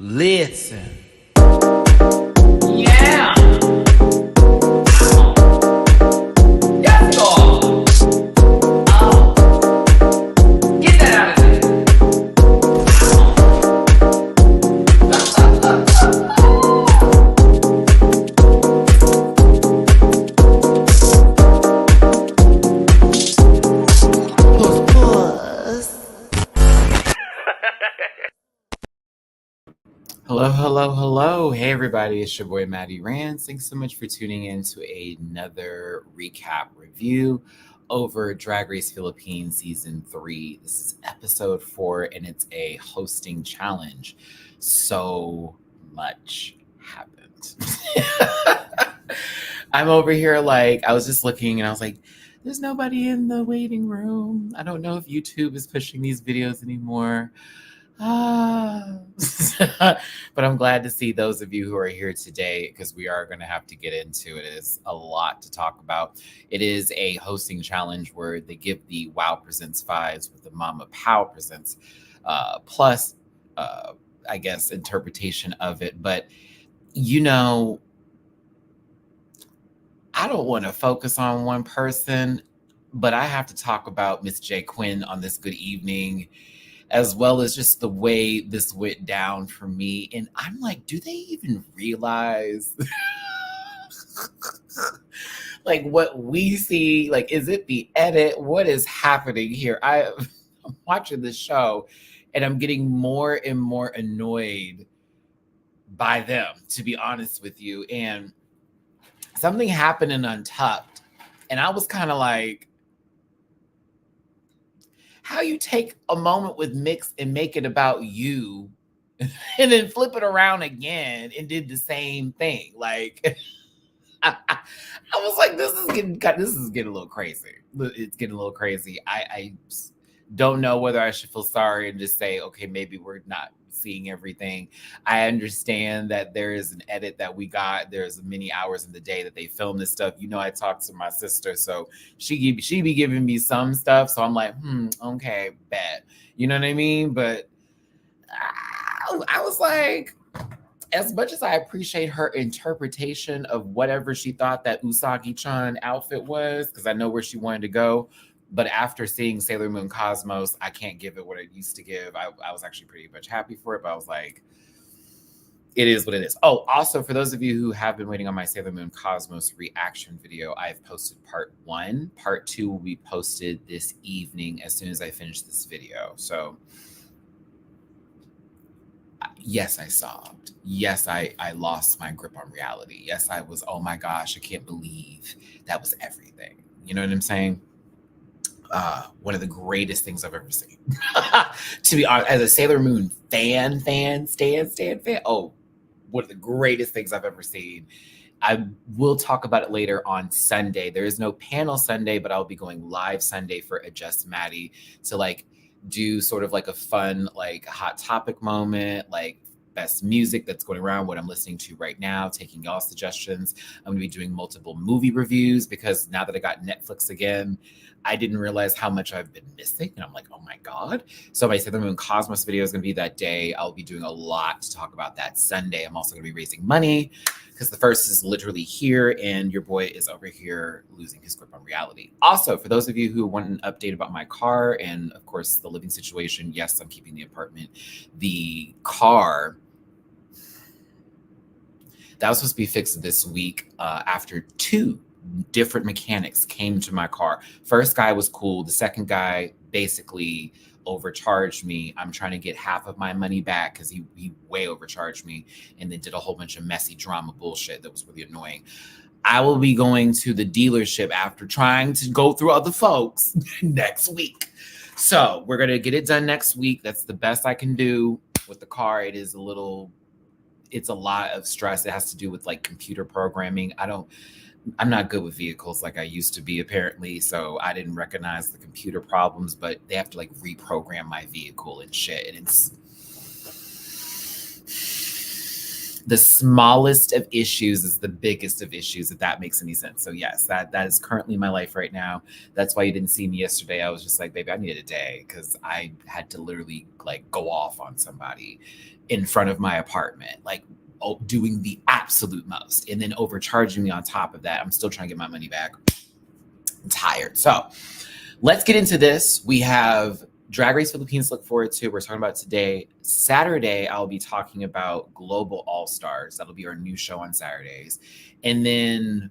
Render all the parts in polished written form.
Listen. Yeah. Yes, God. Get that out of there. Hello. Hey, everybody. It's your boy, Matty-Rants. Thanks so much for tuning in to another recap review over Drag Race Philippines Season 3. This is Episode 4, and it's a hosting challenge. So much happened. I'm over here I was just looking, and I was like, there's nobody in the waiting room. I don't know if YouTube is pushing these videos anymore. But I'm glad to see those of you who are here today because we are going to have to get into it. It's a lot to talk about. It is a hosting challenge where they give the Wow Presents vibes with the Mama Pow Presents plus, I guess, interpretation of it. But, I don't want to focus on one person, but I have to talk about Miss J. Quinn on this Good Evening, as well as just the way this went down for me. And I'm like, do they even realize what we see? Is it the edit? What is happening here? I'm watching this show and I'm getting more and more annoyed by them, to be honest with you. And something happened in Untucked, and I was kind of like, how you take a moment with Mix and make it about you and then flip it around again and did the same thing. I was like, this is getting a little crazy. It's getting a little crazy. I don't know whether I should feel sorry and just say, okay, maybe we're not seeing everything. I understand that there is an edit that we got. There's many hours in the day that they film this stuff. I talked to my sister, so she be giving me some stuff. So I'm like, okay, bet. You know what I mean? But I was like, as much as I appreciate her interpretation of whatever she thought that Usagi-chan outfit was, because I know where she wanted to go, but after seeing Sailor Moon Cosmos, I can't give it what it used to give. I was actually pretty much happy for it, but I was like, it is what it is. Oh, also, for those of you who have been waiting on my Sailor Moon Cosmos reaction video, I've posted part 1. Part 2 will be posted this evening as soon as I finish this video. So, yes, I sobbed. Yes, I lost my grip on reality. Yes, I was, oh my gosh, I can't believe that was everything. You know what I'm saying? One of the greatest things I've ever seen. To be honest, as a Sailor Moon fan, oh, one of the greatest things I've ever seen. I will talk about it later on Sunday. There is no panel Sunday, but I'll be going live Sunday for Adjust Maddie to do sort of a fun, hot topic moment, best music that's going around, what I'm listening to right now, taking y'all suggestions. I'm going to be doing multiple movie reviews because now that I got Netflix again, I didn't realize how much I've been missing. And I'm like, oh my God. So my Sailor Moon Cosmos video is going to be that day. I'll be doing a lot to talk about that Sunday. I'm also going to be raising money because the first is literally here and your boy is over here losing his grip on reality. Also, for those of you who want an update about my car and of course the living situation, yes, I'm keeping the apartment. The car that was supposed to be fixed this week after 2 different mechanics came to my car. First guy was cool. The second guy basically overcharged me. I'm trying to get half of my money back because he way overcharged me and then did a whole bunch of messy drama bullshit that was really annoying. I will be going to the dealership after trying to go through other folks next week. So we're going to get it done next week. That's the best I can do with the car. It's a lot of stress. It has to do with computer programming. I'm not good with vehicles like I used to be, apparently. So I didn't recognize the computer problems, but they have to reprogram my vehicle and shit. And it's the smallest of issues is the biggest of issues, if that makes any sense. So yes, that is currently my life right now. That's why you didn't see me yesterday. I was just like, baby, I needed a day because I had to literally go off on somebody. in front of my apartment, like doing the absolute most, and then overcharging me on top of that. I'm still trying to get my money back. I'm tired. So let's get into this. We have Drag Race Philippines to look forward to. We're talking about today. Saturday, I'll be talking about Global All-Stars. That'll be our new show on Saturdays. And then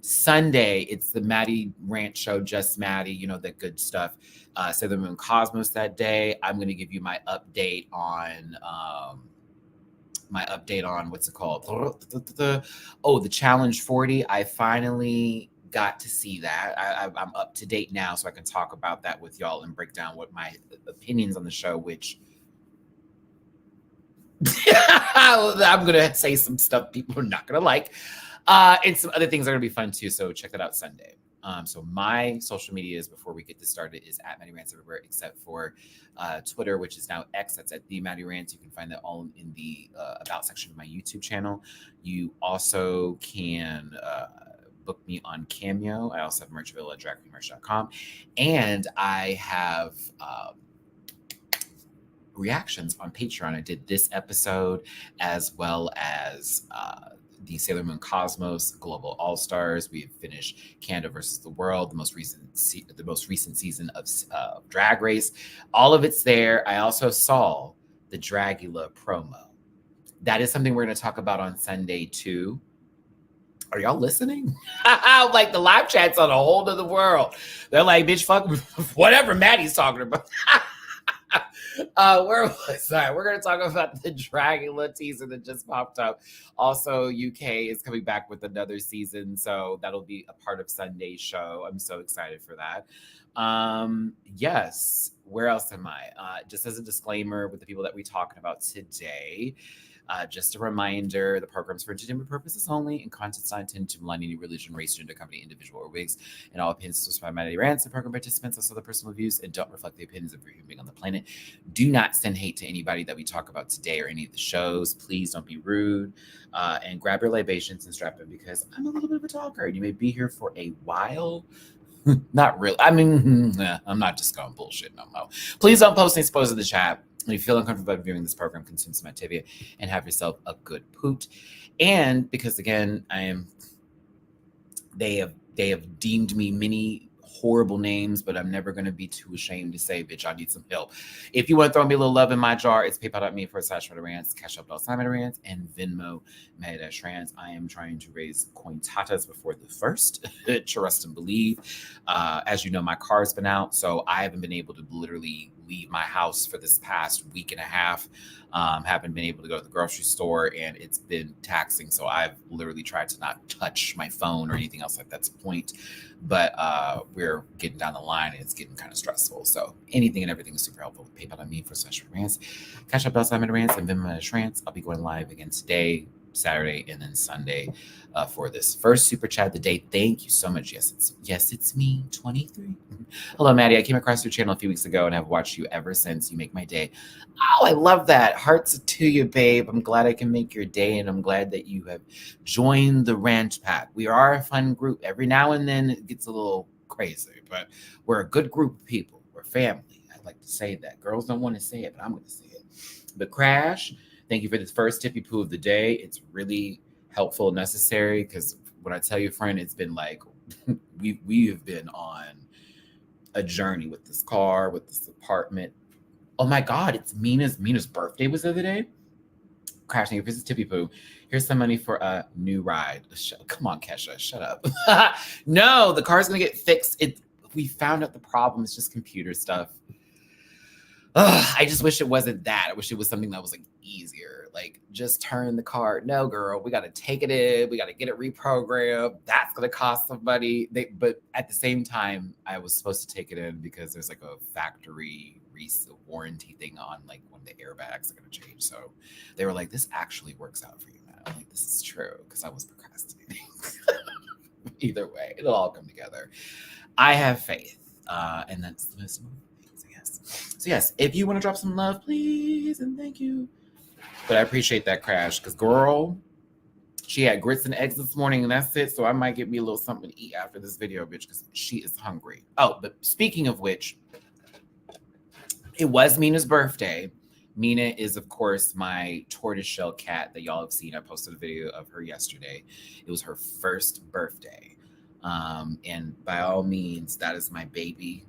Sunday, it's the Matty-Rants show, Just Matty, you know, the good stuff. Sailor Moon Cosmos that day. I'm going to give you my update on what's it called? Oh, the Challenge 40. I finally got to see that. I'm up to date now, so I can talk about that with y'all and break down what my opinions on the show, which I'm going to say some stuff people are not going to like. And some other things are going to be fun too, so check that out Sunday. So my social medias before we get this started is at MattyRants everywhere except for Twitter, which is now X. That's at the MattyRants. You can find that all in the about section of my YouTube channel. You also can book me on Cameo. I also have merch available at dragqueenmerch.com. And I have reactions on Patreon. I did this episode as well as the Sailor Moon Cosmos Global All-Stars. We have finished Canada versus the World, the most recent season of Drag Race. All of it's there. I also saw the Dragula promo. That is something we're going to talk about on Sunday too. Are y'all listening? Like the live chat's on a whole other world. They're like, bitch, fuck whatever Maddie's talking about. Where was I? We're going to talk about the Dragula teaser that just popped up. Also, UK is coming back with another season, so that'll be a part of Sunday's show. I'm so excited for that. Yes. Where else am I? Just as a disclaimer with the people that we're talking about today, just a reminder, the program's for entertainment purposes only, and content's not intended to malign any religion, race, gender, company, individual, or wigs, and all opinions expressed by Matty-Rants and program participants also the personal views and don't reflect the opinions of every human being on the planet. Do not send hate to anybody that we talk about today or any of the shows. Please don't be rude, and grab your libations and strap in because I'm a little bit of a talker, and you may be here for a while. Not really. I mean, I'm not just going bullshit no more. Please don't post any spoilers in the chat. If you feel uncomfortable viewing this program, consume some Activia and have yourself a good poot. And because again, they have deemed me many horrible names, but I'm never going to be too ashamed to say, bitch, I need some help. If you want to throw me a little love in my jar, it's paypal.me/MattyRants, Cash App.MattyRants, and Venmo Matty-Rants. I am trying to raise coin tatas before the first, trust and believe. As you know, my car's been out, so I haven't been able to literally leave my house for this past week and a half. Haven't been able to go to the grocery store, and it's been taxing. So I've literally tried to not touch my phone or anything else like that's a point. But we're getting down the line, and it's getting kind of stressful. So anything and everything is super helpful. PayPal.me/MattyRants, Cash App.MattyRants, and Venmo Matty-Rants. I'll be going live again today, Saturday, and then Sunday for this first super chat of the day. Thank you so much. Yes, it's me, 23. Hello, Maddie. I came across your channel a few weeks ago and have watched you ever since. You make my day. Oh, I love that. Hearts to you, babe. I'm glad I can make your day, and I'm glad that you have joined the Ranch Pack. We are a fun group. Every now and then it gets a little crazy, but we're a good group of people. We're family. I like to say that. Girls don't want to say it, but I'm going to say it. But Crash, thank you for this first tippy poo of the day. It's really helpful and necessary because when I tell you, friend, it's been like we have been on a journey with this car, with this apartment. Oh my God, it's Mina's birthday was the other day. Crashing your business tippy poo. Here's some money for a new ride. Come on, Kesha, shut up. No, the car's gonna get fixed. We found out the problem. It's just computer stuff. I just wish it wasn't that. I wish it was something that was like easier. Like just turn the car. No, girl, we got to take it in. We got to get it reprogrammed. That's going to cost some money. But at the same time, I was supposed to take it in because there's like a factory warranty thing on like one of the airbags are going to change. So they were like, this actually works out for you, man. I'm like, this is true because I was procrastinating. Either way, it'll all come together. I have faith. And that's the most important. So yes, if you want to drop some love, please, and thank you. But I appreciate that, Crash, because girl, she had grits and eggs this morning, and that's it. So I might get me a little something to eat after this video, bitch, because she is hungry. Oh, but speaking of which, it was Mina's birthday, Mina is, of course, my tortoiseshell cat that y'all have seen. I posted a video of her yesterday. It was her first birthday. And by all means, that is my baby.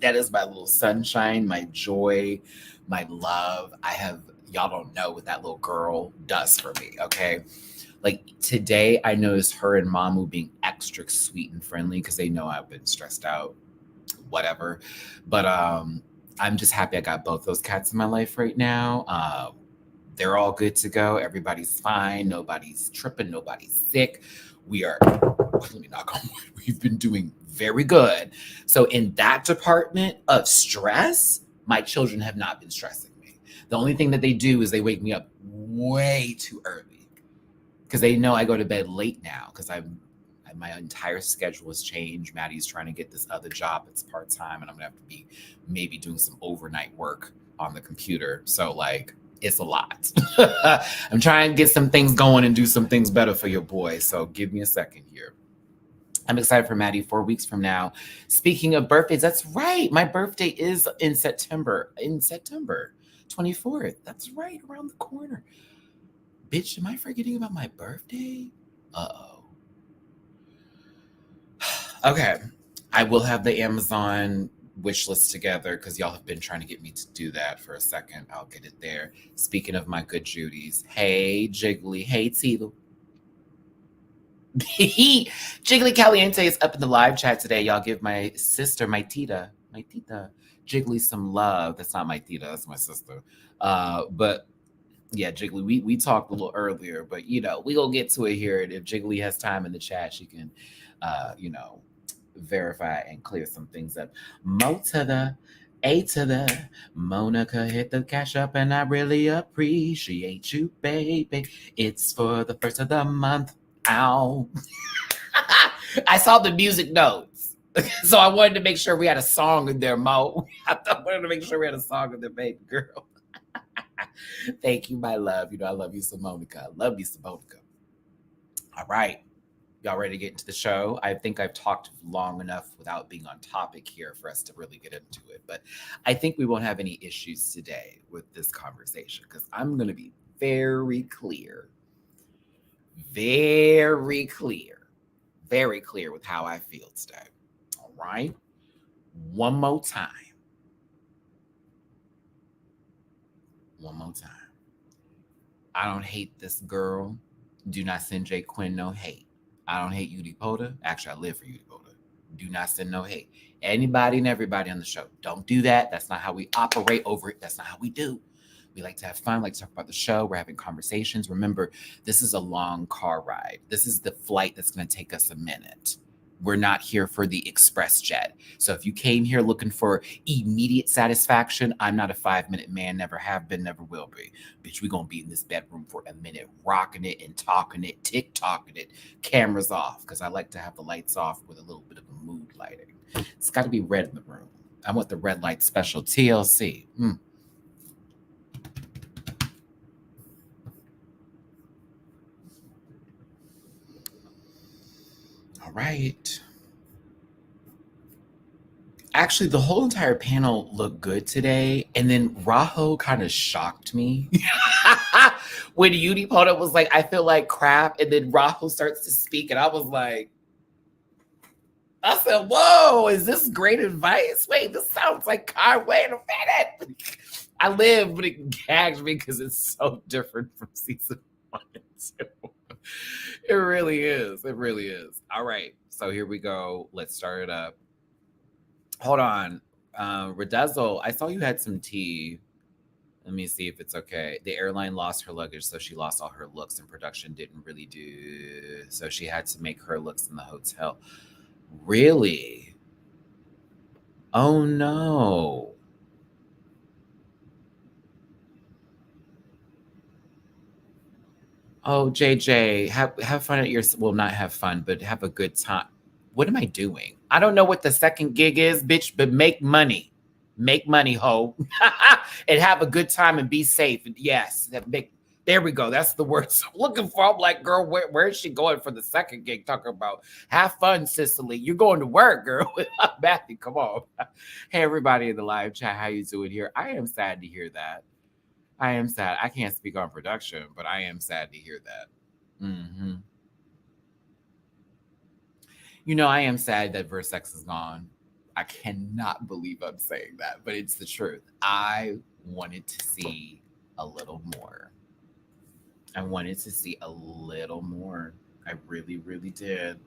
That is my little sunshine, my joy, my love. Y'all don't know what that little girl does for me, okay? Like today, I noticed her and Mamu being extra sweet and friendly because they know I've been stressed out, whatever. But I'm just happy I got both those cats in my life right now. They're all good to go. Everybody's fine. Nobody's tripping. Nobody's sick. We are, let me knock on wood. We've been doing very good. So in that department of stress, my children have not been stressing me. The only thing that they do is they wake me up way too early because they know I go to bed late now because my entire schedule has changed. Maddie's trying to get this other job that's part-time, and I'm gonna have to be maybe doing some overnight work on the computer. So like it's a lot. I'm trying to get some things going and do some things better for your boy. So give me a second here. I'm excited for Maddie 4 weeks from now. Speaking of birthdays, that's right. My birthday is in September 24th. That's right, around the corner. Bitch, am I forgetting about my birthday? Uh-oh. Okay, I will have the Amazon wish list together because y'all have been trying to get me to do that for a second. I'll get it there. Speaking of my good Judies, hey Jiggly, hey Teetle. Jiggly Caliente is up in the live chat today. Y'all give my sister, my tita, Jiggly some love. That's not my tita, that's my sister. But yeah, Jiggly, we talked a little earlier, but we gonna get to it here. And if Jiggly has time in the chat, she can, verify and clear some things up. Mo to the A to the Monica hit the cash up, and I really appreciate you, baby. It's for the first of the month. Ow. I saw the music notes. So I wanted to make sure we had a song in there, Mo. I wanted to make sure we had a song in there, baby girl. Thank you, my love. I love you, Monica. I love you, Monica. All right. Y'all ready to get into the show? I think I've talked long enough without being on topic here for us to really get into it. But I think we won't have any issues today with this conversation because I'm going to be very clear with how I feel today. All right? One more time. I don't hate this girl. Do not send Jay Quinn no hate. I don't hate Yudi Poda. Actually, I live for Yudi Poda. Do not send no hate. Anybody and everybody on the show. Don't do that. That's not how we operate over it. That's not how we do. We like to have fun, like to talk about the show. We're having conversations. Remember, this is a long car ride. This is the flight that's going to take us a minute. We're not here for the express jet. So if you came here looking for immediate satisfaction, I'm not a 5-minute man, never have been, never will be. Bitch, we're going to be in this bedroom for a minute, rocking it and talking it, tick-tocking it, cameras off, because I like to have the lights off with a little bit of a mood lighting. It's got to be red in the room. I want the red light special, TLC. All right. Actually, the whole entire panel looked good today. And then Raho kind of shocked me. When Yudi Poda was like, I feel like crap. And then Raho starts to speak. And I was like, I said, whoa, is this great advice? Wait, this sounds like wait a minute. I live, but it gags me because it's so different from season 1 and 2. It really is. It really is. All right. So here we go. Let's start it up. Hold on. Redazzle, I saw you had some tea. Let me see if it's okay. The airline lost her luggage, so she lost all her looks, and production didn't really do. So she had to make her looks in the hotel. Really? Oh, no. Oh, JJ, have fun at your, well, not have fun, but have a good time. What am I doing? I don't know what the second gig is, bitch, but make money. Make money, ho. And have a good time and be safe. Yes, there we go. That's the words I'm looking for. I'm like, girl, where is she going for the second gig? Talking about have fun, Cicely. You're going to work, girl. Matthew, come on. Hey, everybody in the live chat, how you doing here? I am sad to hear that. I am sad. I can't speak on production, but I am sad to hear that. I am sad that Versex is gone. I cannot believe I'm saying that, but it's the truth. I wanted to see a little more. I wanted to see a little more. I really, really did.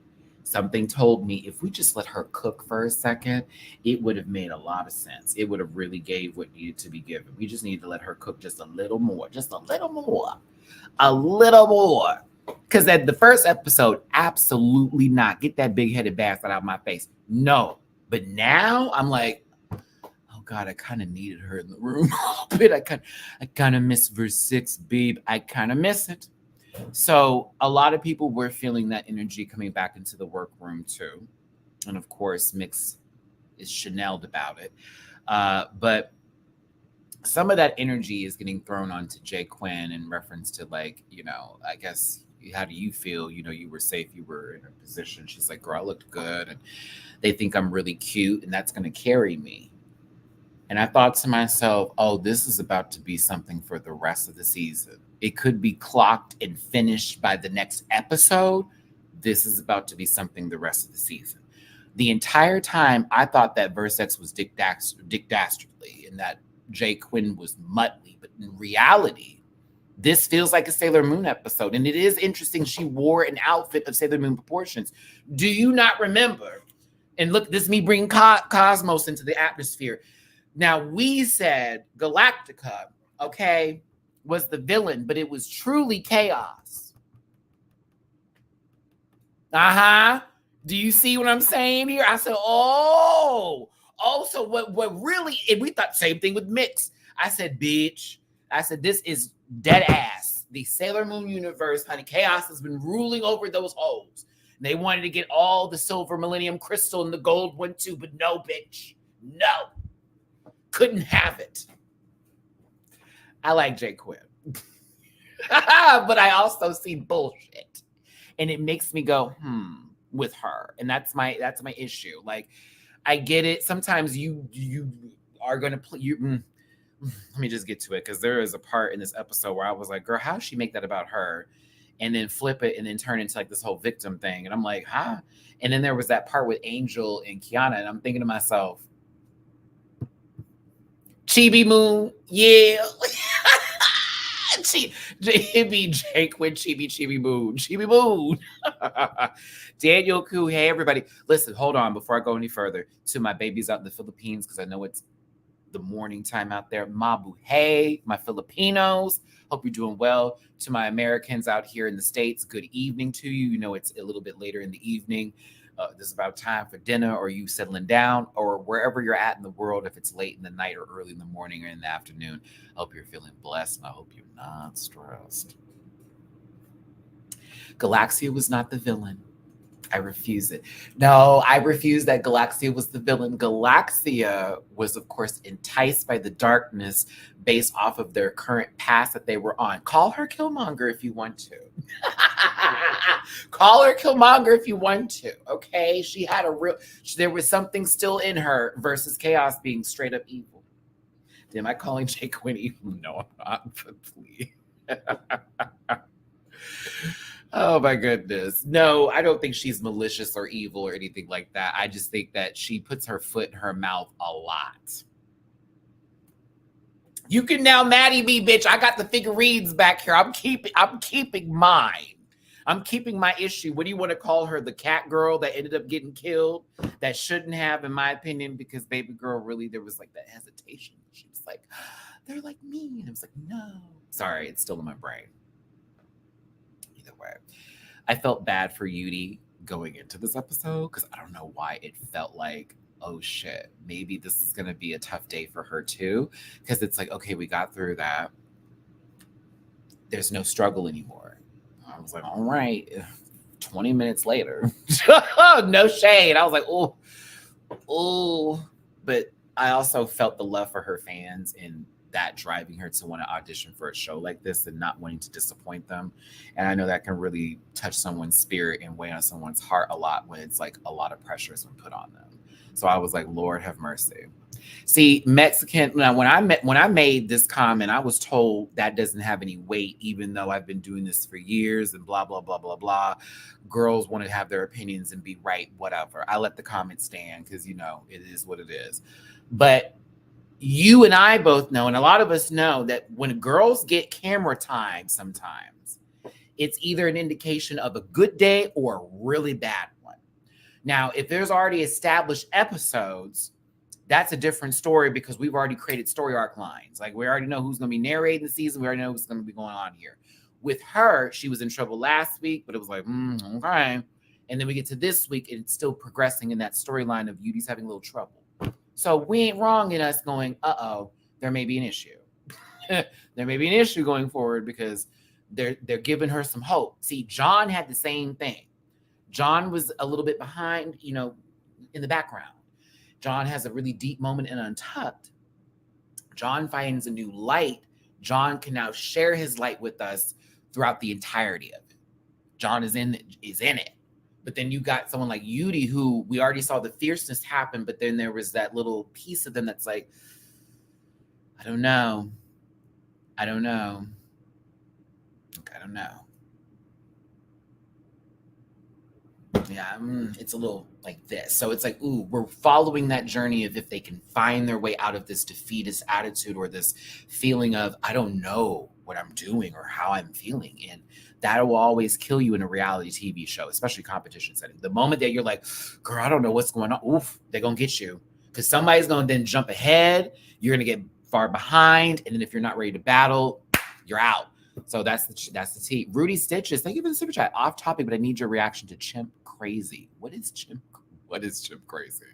Something told me if we just let her cook for a second, it would have made a lot of sense. It would have really gave what needed to be given. We just need to let her cook just a little more, just a little more, a little more. Because at the first episode, absolutely not. Get that big headed bastard out of my face. No. But now I'm like, oh God, I kind of needed her in the room a bit. I kind of miss verse 6, babe. I kind of miss it. So a lot of people were feeling that energy coming back into the workroom too. And of course, Mix is Chanel'd about it. But some of that energy is getting thrown onto Jay Quinn in reference to like, I guess, how do you feel? You were safe, you were in a position. She's like, girl, I looked good. And they think I'm really cute and that's going to carry me. And I thought to myself, oh, this is about to be something for the rest of the season. It could be clocked and finished by the next episode. This is about to be something the rest of the season. The entire time, I thought that Versex was Dick Dastardly and that Jay Quinn was Muttley. But in reality, this feels like a Sailor Moon episode. And it is interesting. She wore an outfit of Sailor Moon proportions. Do you not remember? And look, this is me bringing Cosmos into the atmosphere. Now, we said Galactica, okay, was the villain, but it was truly Chaos. Do you see what I'm saying here? I said, so what really, and we thought same thing with Mix. I said, bitch, this is dead ass. The Sailor Moon universe, honey, Chaos has been ruling over those hoes. And they wanted to get all the silver millennium crystal and the gold one too, but no, bitch, no. Couldn't have it. I like Jay Quinn. But I also see bullshit. And it makes me go, with her. And that's my issue. Like, I get it. Sometimes you are going to play. Let me just get to it. Because there is a part in this episode where I was like, girl, how does she make that about her? And then flip it and then turn into like this whole victim thing. And I'm like, huh? And then there was that part with Angel and Kiana. And I'm thinking to myself, Chibi Moon, yeah. Jake with Chibi Moon. Daniel Koo, hey everybody. Listen, hold on before I go any further. To my babies out in the Philippines, because I know it's the morning time out there. Mabu, hey, my Filipinos. Hope you're doing well. To my Americans out here in the States, good evening to you. It's a little bit later in the evening. This is about time for dinner, or you settling down, or wherever you're at in the world, if it's late in the night or early in the morning or in the afternoon. I hope you're feeling blessed, and I hope you're not stressed. Galaxia was not the villain. I refuse it. No, I refuse that Galaxia was the villain. Galaxia was, of course, enticed by the darkness based off of their current path that they were on. Call her Killmonger if you want to. Call her Killmonger if you want to. Okay, she had there was something still in her versus Chaos being straight up evil. Am I calling Jay Quinn evil? No, I'm not. But please. Oh my goodness. No, I don't think she's malicious or evil or anything like that. I just think that she puts her foot in her mouth a lot. You can now Maddie me, bitch. I got the figurines back here. I'm keeping mine. I'm keeping my issue. What do you want to call her? The cat girl that ended up getting killed? That shouldn't have, in my opinion, because baby girl, really, there was like that hesitation. She was like, they're like me. And I was like, no. Sorry, it's still in my brain. Either way, I felt bad for Yudi going into this episode because I don't know why it felt like, oh shit, maybe this is going to be a tough day for her too. Because it's like, okay, we got through that. There's no struggle anymore. I was like, all right. 20 minutes later, no shade. I was like, oh. But I also felt the love for her fans and that driving her to want to audition for a show like this and not wanting to disappoint them. And I know that can really touch someone's spirit and weigh on someone's heart a lot when it's like a lot of pressure has been put on them. So I was like, Lord have mercy. See, Mexican. Now, when I made this comment, I was told that doesn't have any weight, even though I've been doing this for years and blah blah blah blah blah. Girls want to have their opinions and be right, whatever. I let the comment stand because it is what it is. But you and I both know, and a lot of us know, that when girls get camera time, sometimes it's either an indication of a good day or a really bad one. Now, if there's already established episodes, that's a different story because we've already created story arc lines. Like, we already know who's going to be narrating the season. We already know what's going to be going on here. With her, she was in trouble last week, but it was like, okay. And then we get to this week, and it's still progressing in that storyline of Yudi's having a little trouble. So we ain't wrong in us going, there may be an issue. There may be an issue going forward because they're giving her some hope. See, John had the same thing. John was a little bit behind, in the background. John has a really deep moment in Untucked. John finds a new light. John can now share his light with us throughout the entirety of it. John is in it. But then you got someone like Yudi, who we already saw the fierceness happen, but then there was that little piece of them that's like, I don't know. Yeah, it's a little like this. So it's like, we're following that journey of if they can find their way out of this defeatist attitude or this feeling of, I don't know what I'm doing or how I'm feeling. And that will always kill you in a reality TV show, especially competition setting. The moment that you're like, girl, I don't know what's going on. They're going to get you because somebody's going to then jump ahead. You're going to get far behind. And then if you're not ready to battle, you're out. So that's the tea. Rudy Stitches, thank you for the super chat. Off topic, but I need your reaction to Chimp Crazy. What is Chimp Crazy?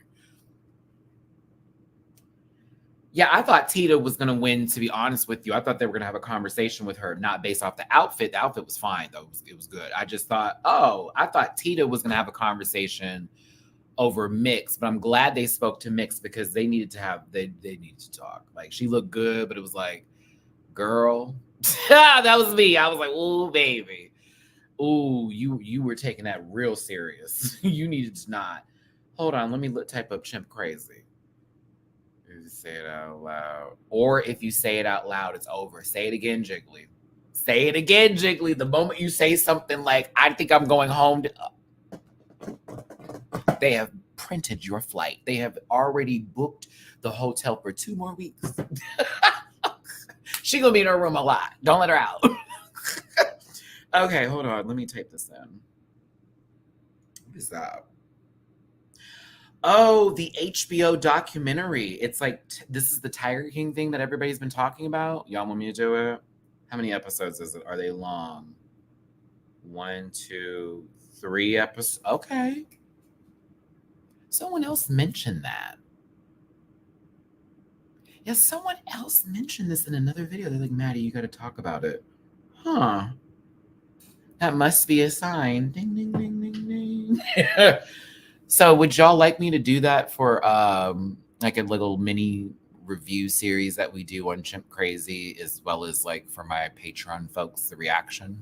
Yeah, I thought Tita was going to win, to be honest with you. I thought they were going to have a conversation with her, not based off the outfit. The outfit was fine, though. It was good. I just thought, I thought Tita was going to have a conversation over Mix, but I'm glad they spoke to Mix because they needed to talk. Like, she looked good, but it was like, girl, that was me. I was like, ooh, baby. Ooh, you were taking that real serious. You needed to not. Hold on, let me type up Chimp Crazy. If you say it out loud. Or if you say it out loud, it's over. Say it again, Jiggly. Say it again, Jiggly. The moment you say something like, I think I'm going home, they have printed your flight. They have already booked the hotel for 2 more weeks. She gonna be in her room a lot. Don't let her out. Okay, hold on. Let me type this in. What is that? Oh, the HBO documentary. It's like, this is the Tiger King thing that everybody's been talking about. Y'all want me to do it? How many episodes is it? Are they long? 1, 2, 3 episodes. Okay. Someone else mentioned that. Yeah, someone else mentioned this in another video. They're like, Maddie, you got to talk about it. Huh. That must be a sign. Ding, ding, ding, ding, ding. So would y'all like me to do that for like a little mini review series that we do on Chimp Crazy, as well as like for my Patreon folks, the reaction?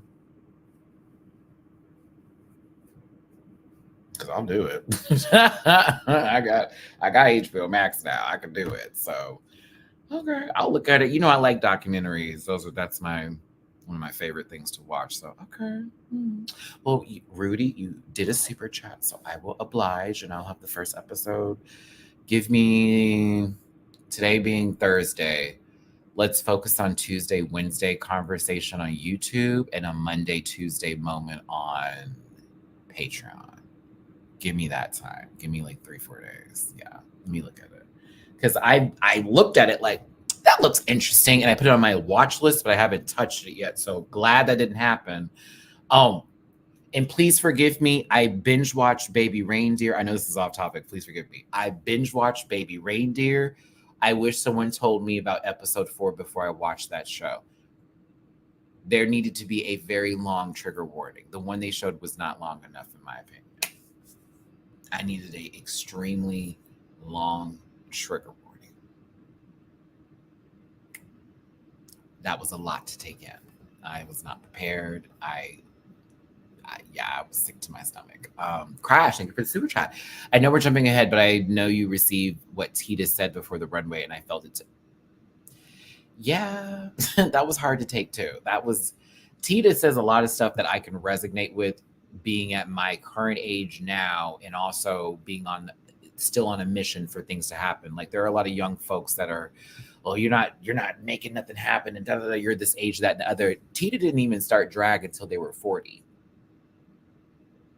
Because I'll do it. I got HBO Max now. I can do it. So okay, I'll look at it. I like documentaries. That's one of my favorite things to watch. So okay. Well, Rudy, you did a super chat, so I will oblige, and I'll have the first episode. Give me, today being Thursday, let's focus on Tuesday, Wednesday conversation on YouTube, and a Monday, Tuesday moment on Patreon. Give me that time. Give me like 3-4 days. Yeah, let me look at it. Because I looked at it like, that looks interesting, and I put it on my watch list, but I haven't touched it yet. So glad that didn't happen. And please forgive me. I binge watched Baby Reindeer. I know this is off topic. Please forgive me. I binge watched Baby Reindeer. I wish someone told me about episode 4 before I watched that show. There needed to be a very long trigger warning. The one they showed was not long enough, in my opinion. I needed a extremely long trigger warning. That was a lot to take in. I was not prepared. I was sick to my stomach. Crash, thank you for the super chat. I know we're jumping ahead, but I know you received what Tita said before the runway, and I felt it too. Yeah, that was hard to take too. Tita says a lot of stuff that I can resonate with, being at my current age now, and also being still on a mission for things to happen. Like there are a lot of young folks that are, well, you're not making nothing happen, and da da da. You're this age, that, and the other. Tita didn't even start drag until they were 40.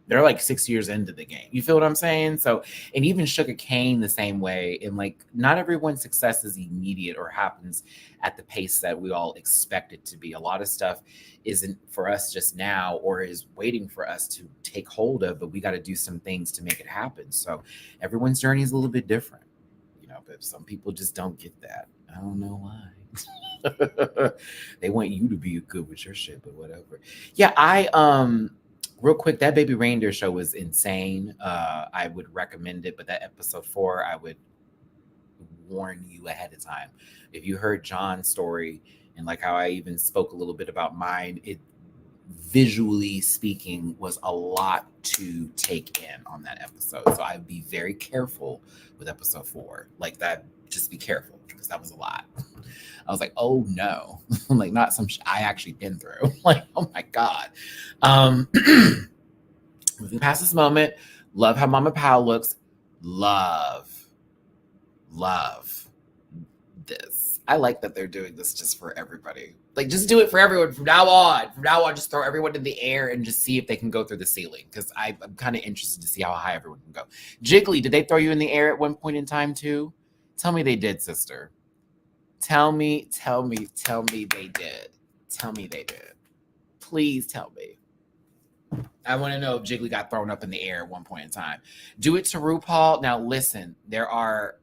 They're like 6 years into the game. You feel what I'm saying? So, and even Sugar Cane the same way. And like, not everyone's success is immediate or happens at the pace that we all expect it to be. A lot of stuff isn't for us just now, or is waiting for us to take hold of, but we got to do some things to make it happen. So everyone's journey is a little bit different, but some people just don't get that. I don't know why. They want you to be good with your shit, but whatever. Yeah, real quick, that Baby Reindeer show was insane. I would recommend it, but that episode 4, I would warn you ahead of time. If you heard John's story and like how I even spoke a little bit about mine, it visually speaking was a lot to take in on that episode. So I'd be very careful with episode 4. Like that, just be careful because that was a lot. I was like, oh no, like not some I actually been through. Like, oh my God. Moving past this moment, love how Mama Pow looks. Love this. I like that they're doing this just for everybody. Like, just do it for everyone from now on. From now on, just throw everyone in the air and just see if they can go through the ceiling. Because I'm kind of interested to see how high everyone can go. Jiggly, did they throw you in the air at one point in time too? Tell me they did, sister. Tell me they did. Tell me they did. Please tell me. I want to know if Jiggly got thrown up in the air at one point in time. Do it to RuPaul. Now, listen, there are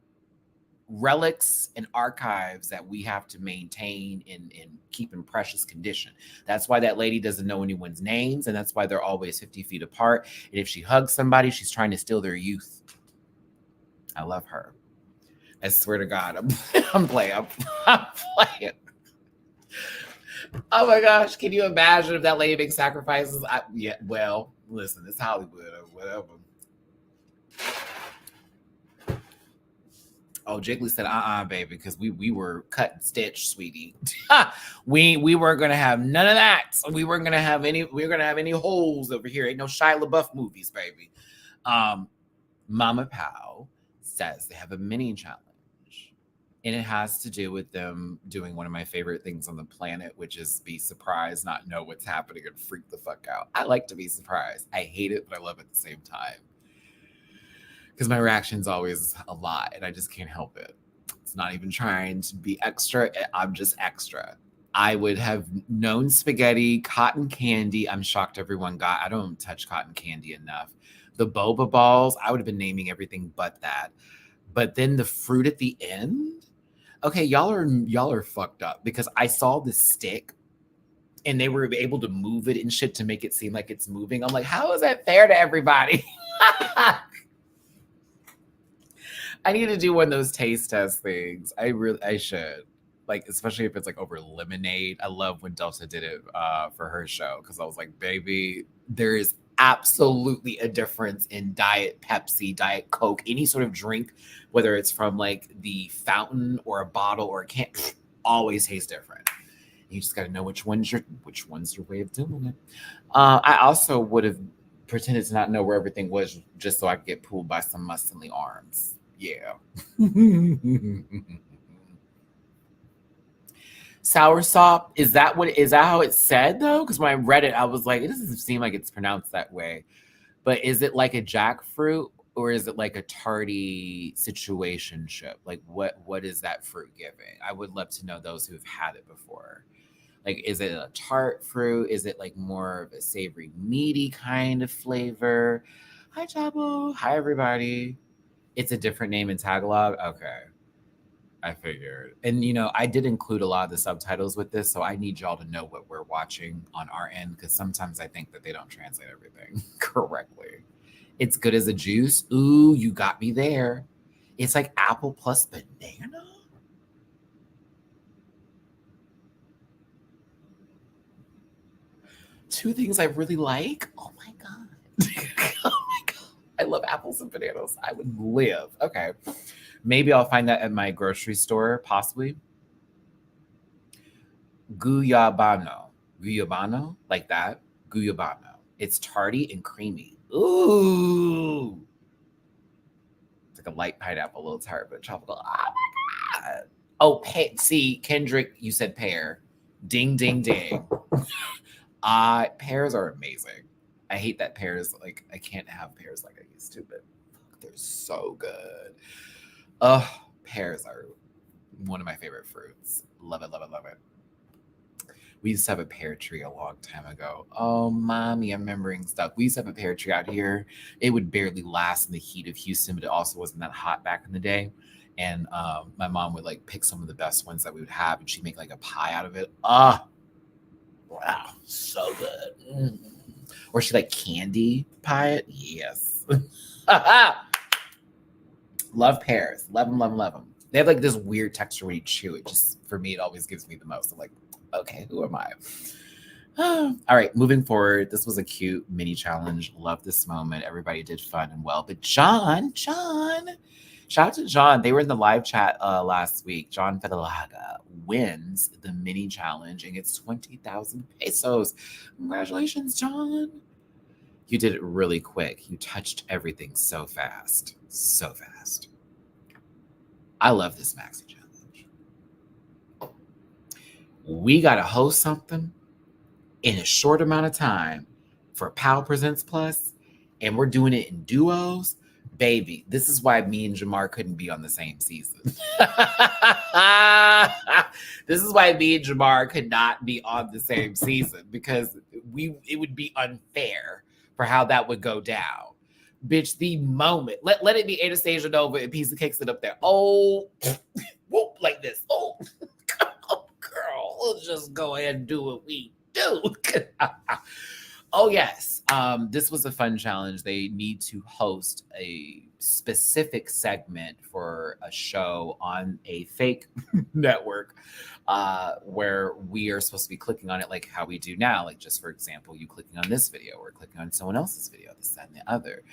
relics and archives that we have to maintain and keep in precious condition. That's why that lady doesn't know anyone's names, and that's why they're always 50 feet apart. And if she hugs somebody, she's trying to steal their youth. I love her. I swear to God, I'm playing. I'm playing. Oh my gosh, can you imagine if that lady makes sacrifices? Yeah, well, listen, it's Hollywood or whatever. Oh, Jiggly said, baby, because we were cut and stitch, sweetie. we weren't gonna have none of that. We weren't gonna have any holes over here. Ain't no Shia LaBeouf movies, baby. Mama Pow says they have a mini challenge. And it has to do with them doing one of my favorite things on the planet, which is be surprised, not know what's happening, and freak the fuck out. I like to be surprised. I hate it, but I love it at the same time. Because my reaction's always a lot, and I just can't help it. It's not even trying to be extra. I'm just extra. I would have known spaghetti, cotton candy. I'm shocked everyone got. I don't touch cotton candy enough. The boba balls, I would have been naming everything but that. But then the fruit at the end. Okay, y'all are fucked up because I saw the stick and they were able to move it and shit to make it seem like it's moving. I'm like, how is that fair to everybody? I need to do one of those taste test things. I should. Like, especially if it's like over lemonade. I love when Delta did it for her show because I was like, baby, there is absolutely a difference in Diet Pepsi, Diet Coke, any sort of drink, whether it's from like the fountain or a bottle or a can, always tastes different. You just got to know which one's your way of doing it. I also would have pretended to not know where everything was just so I could get pulled by some muscly arms. Yeah. Soursop, is that how it's said though? Because when I read it, I was like, it doesn't seem like it's pronounced that way. But is it like a jackfruit or is it like a tarty situationship? Like what is that fruit giving? I would love to know those who've had it before. Like, is it a tart fruit? Is it like more of a savory, meaty kind of flavor? Hi, Chabo. Hi, everybody. It's a different name in Tagalog. Okay. I figured. And, I did include a lot of the subtitles with this, so I need y'all to know what we're watching on our end, because sometimes I think that they don't translate everything correctly. It's good as a juice. Ooh, you got me there. It's like apple plus banana? Two things I really like. Oh my God. Oh my God. I love apples and bananas. I would live. Okay. Maybe I'll find that at my grocery store, possibly. Guyabano. Guyabano? Like that. Guyabano. It's tarty and creamy. Ooh. It's like a light pineapple, a little tart, but tropical. Oh my God. Oh, see, Kendrick, you said pear. Ding, ding, ding. Pears are amazing. I hate that pears, like, I can't have pears like I used to, but they're so good. Oh, pears are one of my favorite fruits. Love it, love it, love it. We used to have a pear tree a long time ago. Oh, mommy, I'm remembering stuff. We used to have a pear tree out here. It would barely last in the heat of Houston, but it also wasn't that hot back in the day. And my mom would like pick some of the best ones that we would have, and she'd make like a pie out of it. Ah, wow, so good. Mm. Or she like candy pie it. Yes. Love pears. Love them, love them, love them. They have like this weird texture when you chew it. Just for me, it always gives me the most. I'm like, okay, who am I? All right, moving forward. This was a cute mini challenge. Love this moment. Everybody did fun and well. But John, shout out to John. They were in the live chat last week. John Fedelaga wins the mini challenge and gets 20,000 pesos. Congratulations, John. You did it really quick. You touched everything so fast. So fast. I love this maxi challenge. We got to host something in a short amount of time for Pow Presents Plus, and we're doing it in duos. Baby, this is why me and Jamar couldn't be on the same season. This is why me and Jamar could not be on the same season, because it would be unfair for how that would go down. Bitch, the moment. Let it be Anastasia Nova and Piece of Cake sit up there. Oh, whoop, like this. Oh, girl, we'll just go ahead and do what we do. Oh, yes. This was a fun challenge. They need to host a specific segment for a show on a fake network where we are supposed to be clicking on it like how we do now. Like, just for example, you clicking on this video or clicking on someone else's video, this, that, and the other.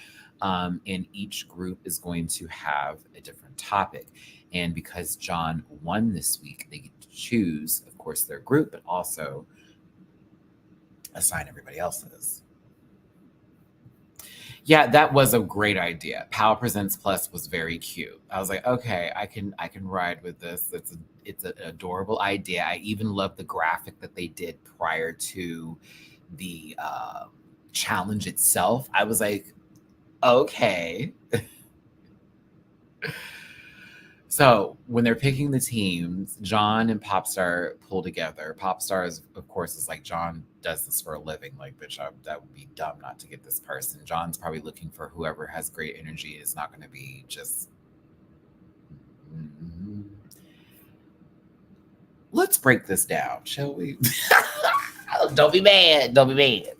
And each group is going to have a different topic. And because John won this week, they get to choose, of course, their group, but also assign everybody else's. Yeah, that was a great idea. Pow Presents Plus was very cute. I was like, okay, I can ride with this. It's an adorable idea. I even love the graphic that they did prior to the challenge itself. I was like, okay. So when they're picking the teams, John and Popstar pull together. Popstar is, of course, is like, John does this for a living. Like, bitch, that would be dumb not to get this person. John's probably looking for whoever has great energy. It's not going to be just. Mm-hmm. Let's break this down, shall we? Don't be mad. Don't be mad.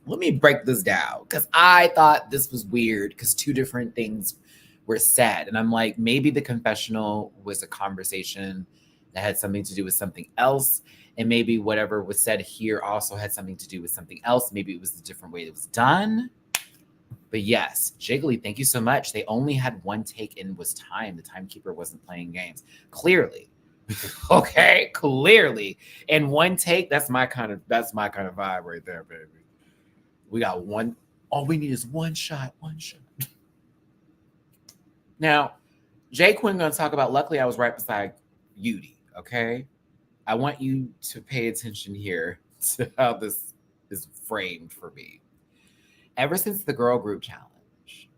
Let me break this down, because I thought this was weird because two different things were said. And I'm like, maybe the confessional was a conversation that had something to do with something else. And maybe whatever was said here also had something to do with something else. Maybe it was a different way it was done. But yes, Jiggly, thank you so much. They only had one take and was time. The timekeeper wasn't playing games. Clearly. Okay, clearly. And one take, that's my kind of vibe right there, baby. We got one. All we need is one shot. Now, Jay Quinn going to talk about, luckily I was right beside Yudi, okay? I want you to pay attention here to how this is framed for me. Ever since the girl group challenge,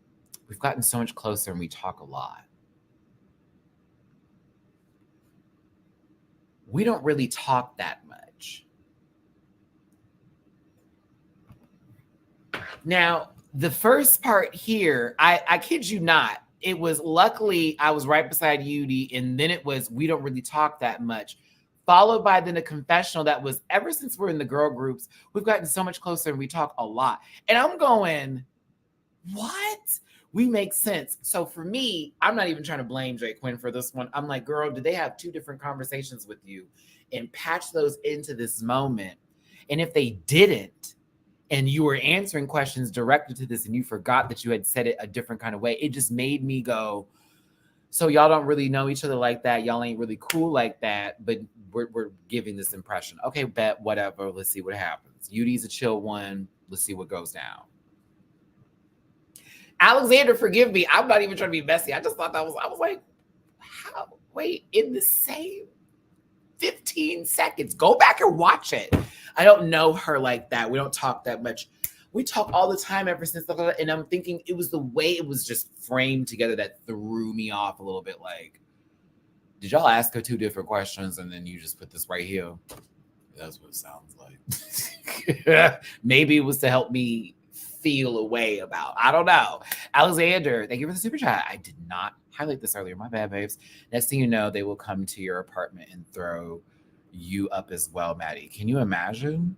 we've gotten so much closer and we talk a lot. We don't really talk that much. Now, the first part here, I kid you not, it was luckily I was right beside Yudi, and then it was we don't really talk that much, followed by then a confessional that was, ever since we're in the girl groups, we've gotten so much closer and we talk a lot. And I'm going, what? We make sense. So for me, I'm not even trying to blame Jay Quinn for this one. I'm like, girl, did they have two different conversations with you and patch those into this moment? And if they didn't, and you were answering questions directed to this and you forgot that you had said it a different kind of way, it just made me go, so y'all don't really know each other like that. Y'all ain't really cool like that, but we're giving this impression. Okay, bet, whatever. Let's see what happens. Yudi's a chill one. Let's see what goes down. Alexander, forgive me. I'm not even trying to be messy. I just thought I was like, how? Wait, in the same 15 seconds. Go back and watch it. I don't know her like that. We don't talk that much. We talk all the time ever since, and I'm thinking it was the way it was just framed together that threw me off a little bit. Like, did y'all ask her 2 different questions and then you just put this right here? That's what it sounds like. Maybe it was to help me feel a way about, I don't know. Alexander, thank you for the super chat. I did not highlight this earlier. My bad, babes. Next thing you know, they will come to your apartment and throw you up as well, Maddie. Can you imagine?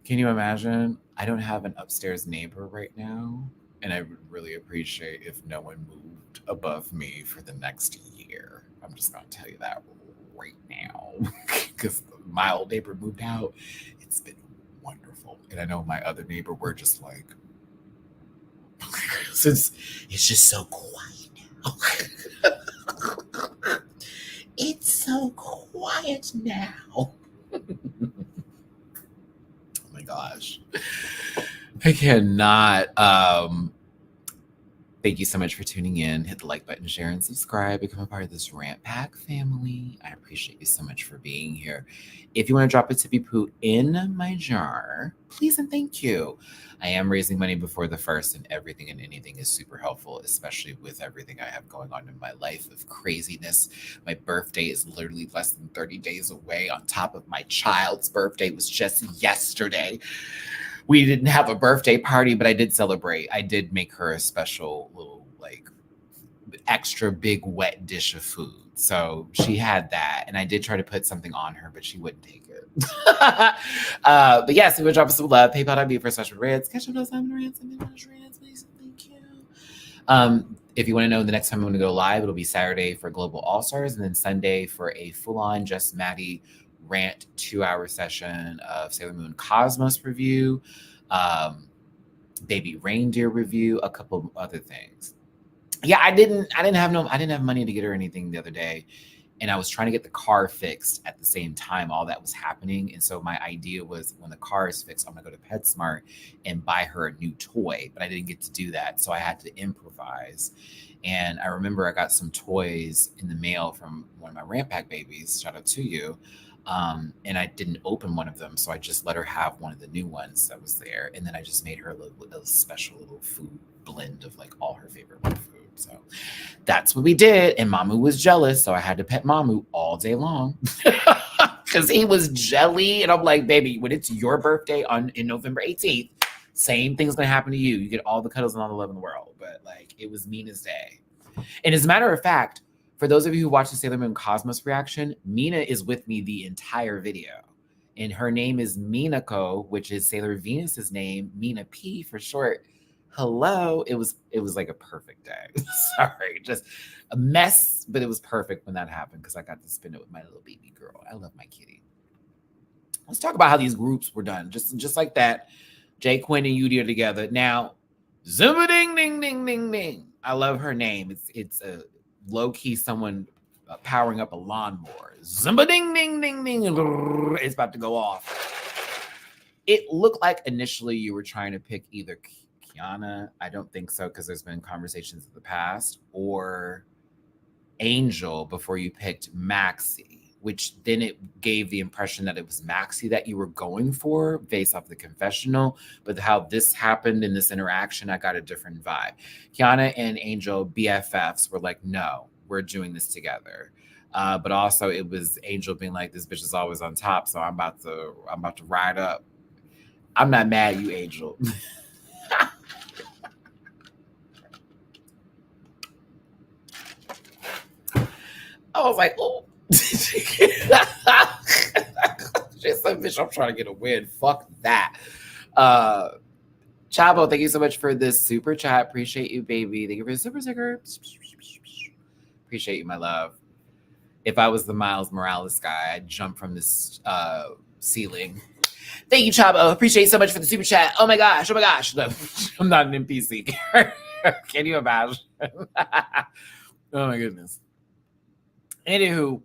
Can you imagine? I don't have an upstairs neighbor right now, and I would really appreciate if no one moved above me for the next year. I'm just going to tell you that right now, because my old neighbor moved out. It's been wonderful. And I know my other neighbor, we're just like, since it's just so quiet now. It's so quiet now. Oh my gosh. I cannot. Thank you so much for tuning in. Hit the like button, share, and subscribe. Become a part of this Rant Pack family. I appreciate you so much for being here. If you want to drop a tippy poo in my jar, please and thank you. I am raising money before the first, and everything and anything is super helpful, especially with everything I have going on in my life of craziness. My birthday is literally less than 30 days away. On top of my child's birthday was just yesterday. We didn't have a birthday party, but I did celebrate. I did make her a special little, like, extra big wet dish of food. So she had that, and I did try to put something on her, but she wouldn't take it. But yes, we would drop us some love. PayPal.me/rants. Catch up those rants and rants, please. Thank you. If you want to know the next time I'm going to go live, it'll be Saturday for Global All Stars, and then Sunday for a full-on Just Maddie rant 2-hour session of Sailor Moon Cosmos review, Baby Reindeer review, a couple other things. Yeah, I didn't have money to get her anything the other day, and I was trying to get the car fixed at the same time all that was happening. And so my idea was, when the car is fixed, I'm gonna go to PetSmart and buy her a new toy, but I didn't get to do that, so I had to improvise. And I remember I got some toys in the mail from one of my Rant Pack babies. Shout out to you. And I didn't open one of them, so I just let her have one of the new ones that was there. And then I just made her a special little food blend of like all her favorite food. So that's what we did. And Mamu was jealous, so I had to pet Mamu all day long because he was jelly. And I'm like, baby, when it's your birthday in November 18th, same thing's gonna happen to you. You get all the cuddles and all the love in the world. But like, it was Mina's day. And as a matter of fact, for those of you who watch the Sailor Moon Cosmos reaction, Mina is with me the entire video. And her name is Minako, which is Sailor Venus's name, Mina P for short. Hello. It was like a perfect day. Sorry, just a mess, but it was perfect when that happened because I got to spend it with my little baby girl. I love my kitty. Let's talk about how these groups were done. Just like that. Jay Quinn and Yudi are together. Now, Zumba ding ding ding ding ding. I love her name. It's a low-key someone powering up a lawnmower. Zumba ding ding ding ding. It's about to go off. It looked like initially you were trying to pick either Kiana. I don't think so, because there's been conversations in the past, or Angel before you picked Maxie, which then it gave the impression that it was Maxie that you were going for based off the confessional. But how this happened in this interaction, I got a different vibe. Kiana and Angel, BFFs, were like, no, we're doing this together. But also it was Angel being like, this bitch is always on top, so I'm about to ride up. I'm not mad at you, Angel. I was like, oh. She said, bitch, I'm trying to get a win. Fuck that. Chavo, thank you so much for this super chat. Appreciate you, baby. Thank you for the super sticker. Appreciate you, my love. If I was the Miles Morales guy, I'd jump from this ceiling. Thank you, Chabo. Appreciate so much for the super chat. Oh my gosh. Oh my gosh. No, I'm not an NPC. Can you imagine? Oh my goodness. Anywho,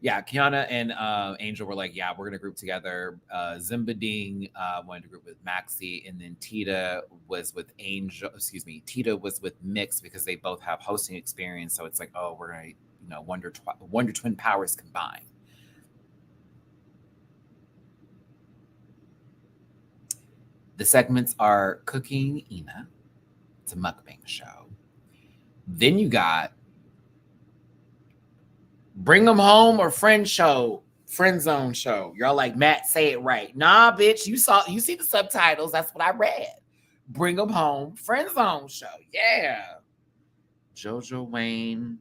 yeah, Kiana and Angel were like, yeah, we're gonna group together. Zimbading wanted to group with Maxie, and then Tita was with Angel. Excuse me, Tita was with Mix because they both have hosting experience. So it's like, oh, we're gonna, Wonder Twin powers combined. The segments are Cooking Ina. It's a mukbang show. Then you got Bring Them Home or Friend Show, Friend Zone Show. Y'all like, Matt, say it right. Nah, bitch, you see the subtitles. That's what I read. Bring Them Home, Friend Zone Show. Yeah. Jojo Wayne,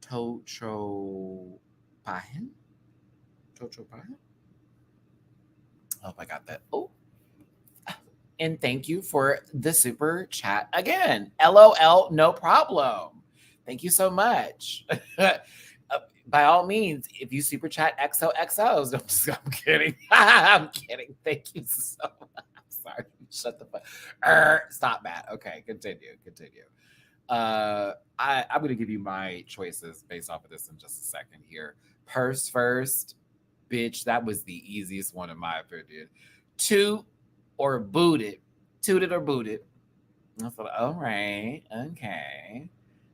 Tocho Pahin. Tocho Pahin. I hope I got that. Oh. And thank you for the super chat again. LOL, no problem. Thank you so much. By all means, if you super chat XOXOs, I'm kidding. I'm kidding. Thank you so much. I'm sorry. Shut the fuck. Stop that. Okay, continue. I'm gonna give you my choices based off of this in just a second here. Purse first, bitch. That was the easiest one in my opinion. Toot or booted. Tooted or booted. I thought, all right, okay.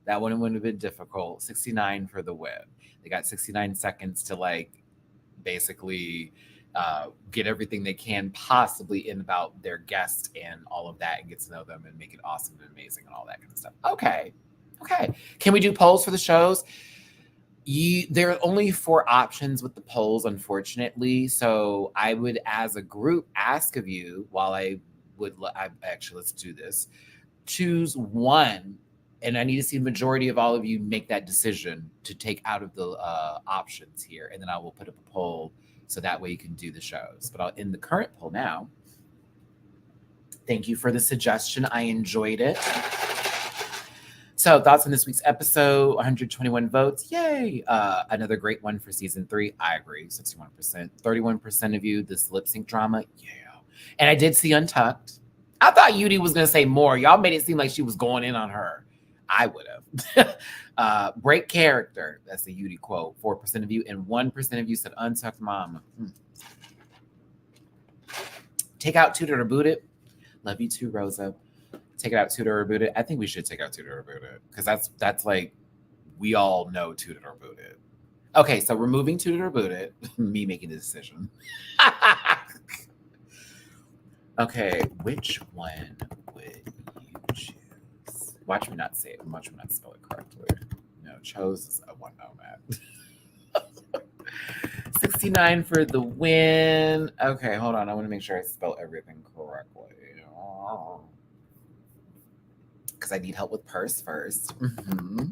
That one wouldn't have been difficult. 69 for the win. They got 69 seconds to basically get everything they can possibly in about their guest and all of that and get to know them and make it awesome and amazing and all that kind of stuff. Okay. Can we do polls for the shows? There are only 4 options with the polls, unfortunately. So I would, as a group, ask of you, actually, let's do this. Choose one, and I need to see the majority of all of you make that decision to take out of the options here, and then I will put up a poll so that way you can do the shows. But I'll end the current poll now. Thank you for the suggestion. I enjoyed it. So thoughts on this week's episode, 121 votes. Yay. Another great one for season 3. I agree, 61%. 31% of you, this lip sync drama. Yeah. And I did see Untucked. I thought Yudi was going to say more. Y'all made it seem like she was going in on her. I would have. Break character. That's the Yudi quote. 4% of you. And 1% of you said Untucked Mama. Take out Tutor or Boot It. Love you too, Rosa. Take it out, Tutor or Boot It. I think we should take out Tutor or Boot It. Because that's like, we all know Tutor or Boot It. Okay, so removing Tutor or Boot It. Me making the decision. Okay, which one would you choose? Watch me not say it. Watch me not spell it correctly. No, chose is a 1 Matt. 69 for the win. Okay, hold on. I want to make sure I spell everything correctly. Because I need help with purse first. Mm-hmm.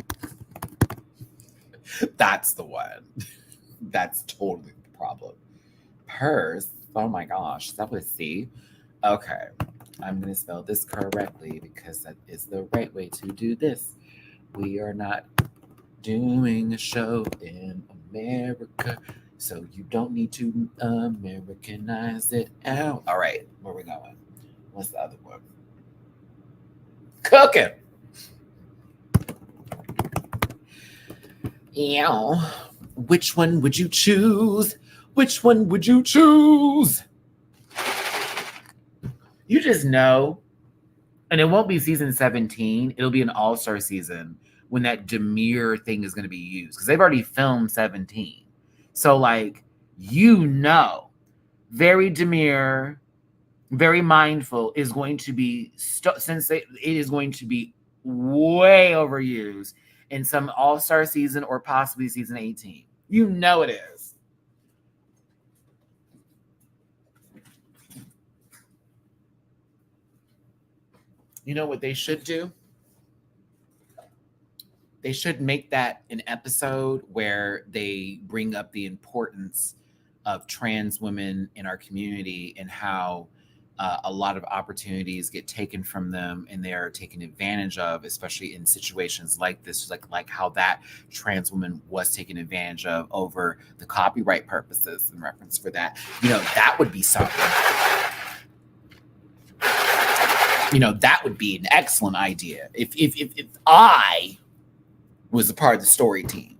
That's the one. That's totally the problem. Purse. Oh my gosh. That was C. Okay, I'm going to spell this correctly because that is the right way to do this. We are not doing a show in America, so you don't need to Americanize it out. All right, where are we going? What's the other one? Cooking. Yeah. Which one would you choose? Which one would you choose? You just know, and it won't be season 17. It'll be an all-star season when that demure thing is going to be used because they've already filmed 17. So, very demure, very mindful is going to be, since it is going to be way overused in some all-star season or possibly season 18. You know it is. You know what they should do? They should make that an episode where they bring up the importance of trans women in our community and how a lot of opportunities get taken from them and they are taken advantage of, especially in situations like this, like how that trans woman was taken advantage of over the copyright purposes in reference for that. That would be something. That would be an excellent idea if I was a part of the story team.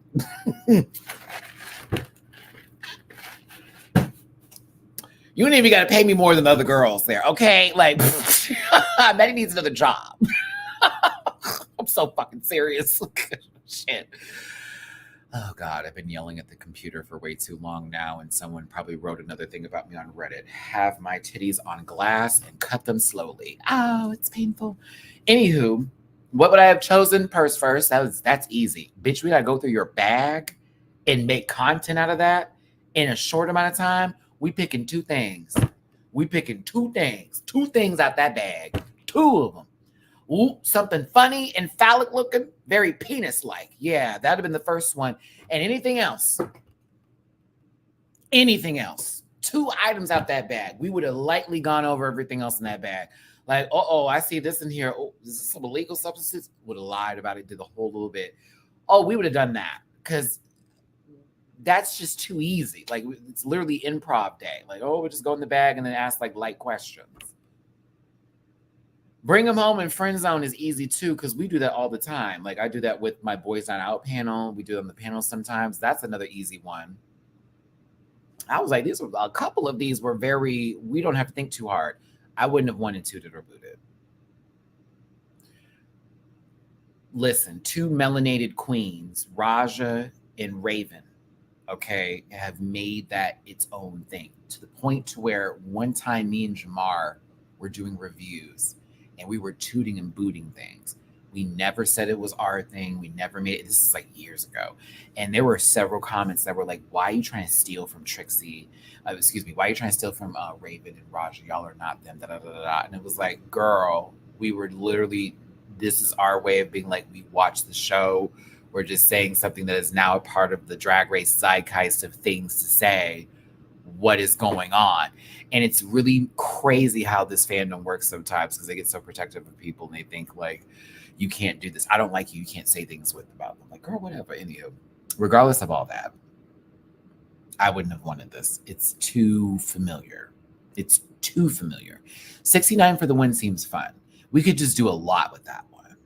You ain't even got to pay me more than the other girls there, okay? Like, Matty needs another job. I'm so fucking serious. Shit. Oh, God, I've been yelling at the computer for way too long now, and someone probably wrote another thing about me on Reddit. Have my titties on glass and cut them slowly. Oh, it's painful. Anywho, what would I have chosen? Purse first. That's easy. Bitch, we got to go through your bag and make content out of that in a short amount of time. We picking two things. Two things out that bag. Two of them. Ooh, something funny and phallic looking, very penis-like. Yeah, that'd have been the first one. And anything else. 2 items out that bag. We would have lightly gone over everything else in that bag. Like, I see this in here. Oh, is this some illegal substances? Would have lied about it, did the whole little bit. Oh, we would have done that because that's just too easy. Like, it's literally improv day. Like, we'll just go in the bag and then ask like light questions. Bring them home and friend zone is easy too, because we do that all the time. Like, I do that with my Boys Not Out panel. We do it on the panel sometimes. That's another easy one. I was like, a couple of these were we don't have to think too hard. I wouldn't have wanted to reboot it. Listen, 2 melanated queens, Raja and Raven, okay, have made that its own thing to the point to where one time me and Jamar were doing reviews and we were tooting and booting things. We never said it was our thing. We never made it. This is like years ago. And there were several comments that were like, why are you trying to steal from Trixie? Why are you trying to steal from Raven and Raja? Y'all are not them. Da, da, da, da. And it was like, girl, we were literally, this is our way of being like, we watched the show. We're just saying something that is now a part of the Drag Race zeitgeist of things to say. What is going on? And it's really crazy how this fandom works sometimes because they get so protective of people and they think like, you can't do this. I don't like you. You can't say things about them. Like, girl, whatever. Anywho, regardless of all that, I wouldn't have wanted this. It's too familiar. 69 for the win seems fun. We could just do a lot with that one.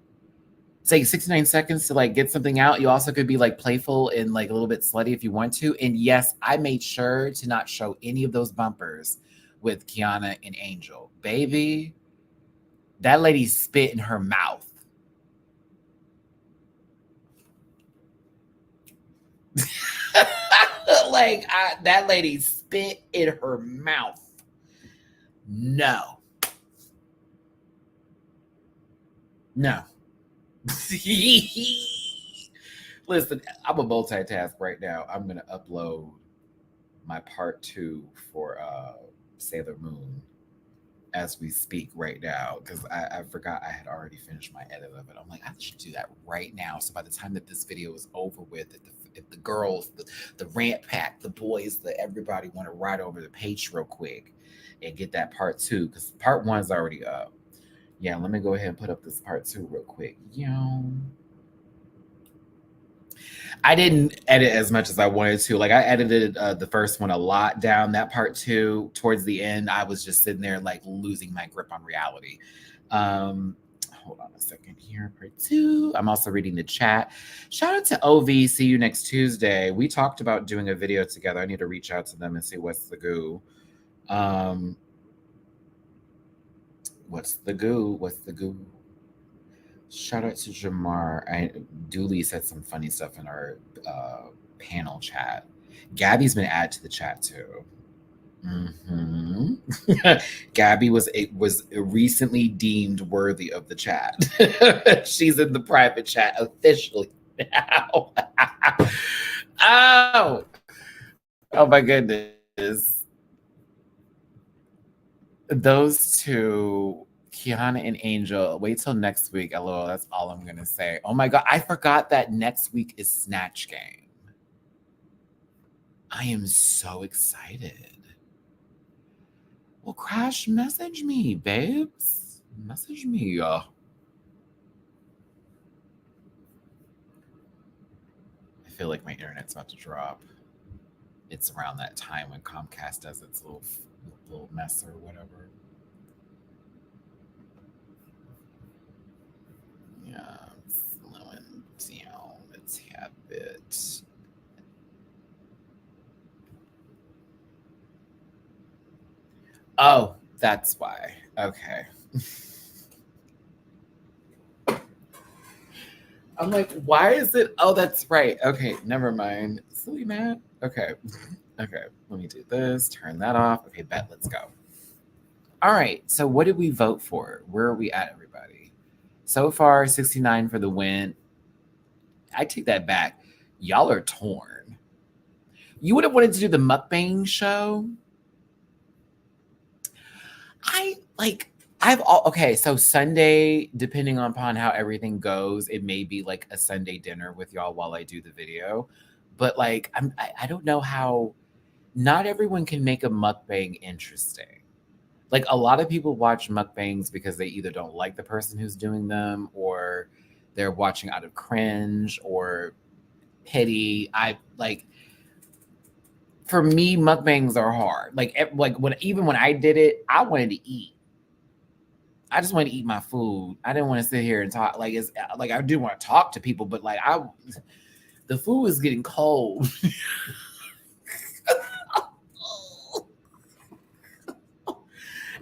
Say 69 seconds to like get something out. You also could be like playful and like a little bit slutty if you want to. And yes, I made sure to not show any of those bumpers with Kiana and Angel. Baby, that lady spit in her mouth. That lady spit in her mouth. No. Listen, I'm a multitask right now. I'm going to upload my part 2 for Sailor Moon as we speak right now because I forgot I had already finished my edit of it. I'm like, I should do that right now. So by the time that this video is over with, if the girls, the rant pack, the boys, everybody want to ride over the page real quick and get that part 2 because part 1 is already up. Yeah, let me go ahead and put up this part 2 real quick. I didn't edit as much as I wanted to. Like, I edited the first one a lot down. That part 2, towards the end, I was just sitting there like losing my grip on reality. Hold on a second here. Part 2. I'm also reading the chat. Shout out to OV. See you next Tuesday. We talked about doing a video together. I need to reach out to them and see what's the goo. What's the goo? Shout out to Jamar. Dooley said some funny stuff in our panel chat. Gabby's been added to the chat too. Mm-hmm. Gabby was recently deemed worthy of the chat. She's in the private chat officially now. Oh my goodness. Those two, Kiana and Angel, wait till next week. LOL, that's all I'm going to say. Oh my God, I forgot that next week is Snatch Game. I am so excited. Well, Crash, message me, babes. Message me. I feel like my internet's about to drop. It's around that time when Comcast does its little mess or whatever. Yeah, slowing down a tad bit. Oh, that's why. Okay. I'm like, why is it? Oh, that's right. Okay, never mind. Silly Matt. Okay. Okay, let me do this. Turn that off. Okay, bet. Let's go. All right. So, what did we vote for? Where are we at, everybody? So far, 69 for the win. I take that back. Y'all are torn. You would have wanted to do the mukbang show. I like I've all okay, so Sunday, depending upon how everything goes, it may be like a Sunday dinner with y'all while I do the video. But like I don't know how not everyone can make a mukbang interesting. Like a lot of people watch mukbangs because they either don't like the person who's doing them or they're watching out of cringe or pity. I like for me mukbangs are hard. Like when even when I did it, I wanted to eat. I just wanted to eat my food. I didn't want to sit here and talk. Like it's like I do want to talk to people, but like the food was getting cold.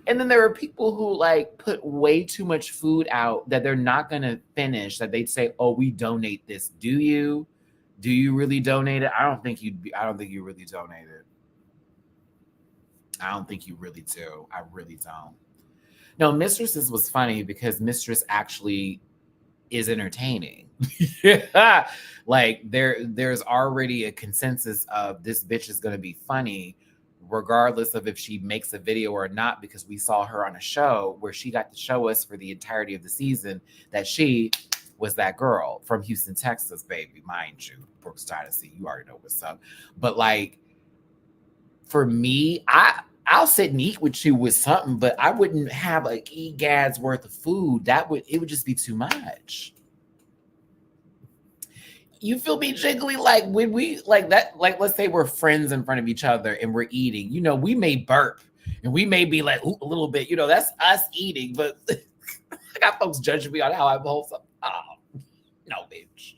And then there are people who like put way too much food out that they're not gonna finish. That they'd say, "Oh, we donate this." Do you? Do you really donate it? I don't think you'd be. I don't think you really donate it. I don't think you really do. I really don't. No, Mistresses was funny because Mistress actually is entertaining. Yeah. Like there's already a consensus of this bitch is going to be funny regardless of if she makes a video or not because we saw her on a show where she got to show us for the entirety of the season that she was that girl from Houston, Texas, baby, mind you. Brooks Dynasty, you already know what's up. But like for me, I'll sit and eat with you with something, but I wouldn't have like egads worth of food. It would just be too much. You feel me, Jiggly? Like when we like that, like let's say we're friends in front of each other and we're eating, we may burp and we may be like a little bit, that's us eating, but I got folks judging me on how I'm wholesome. Oh, no, bitch.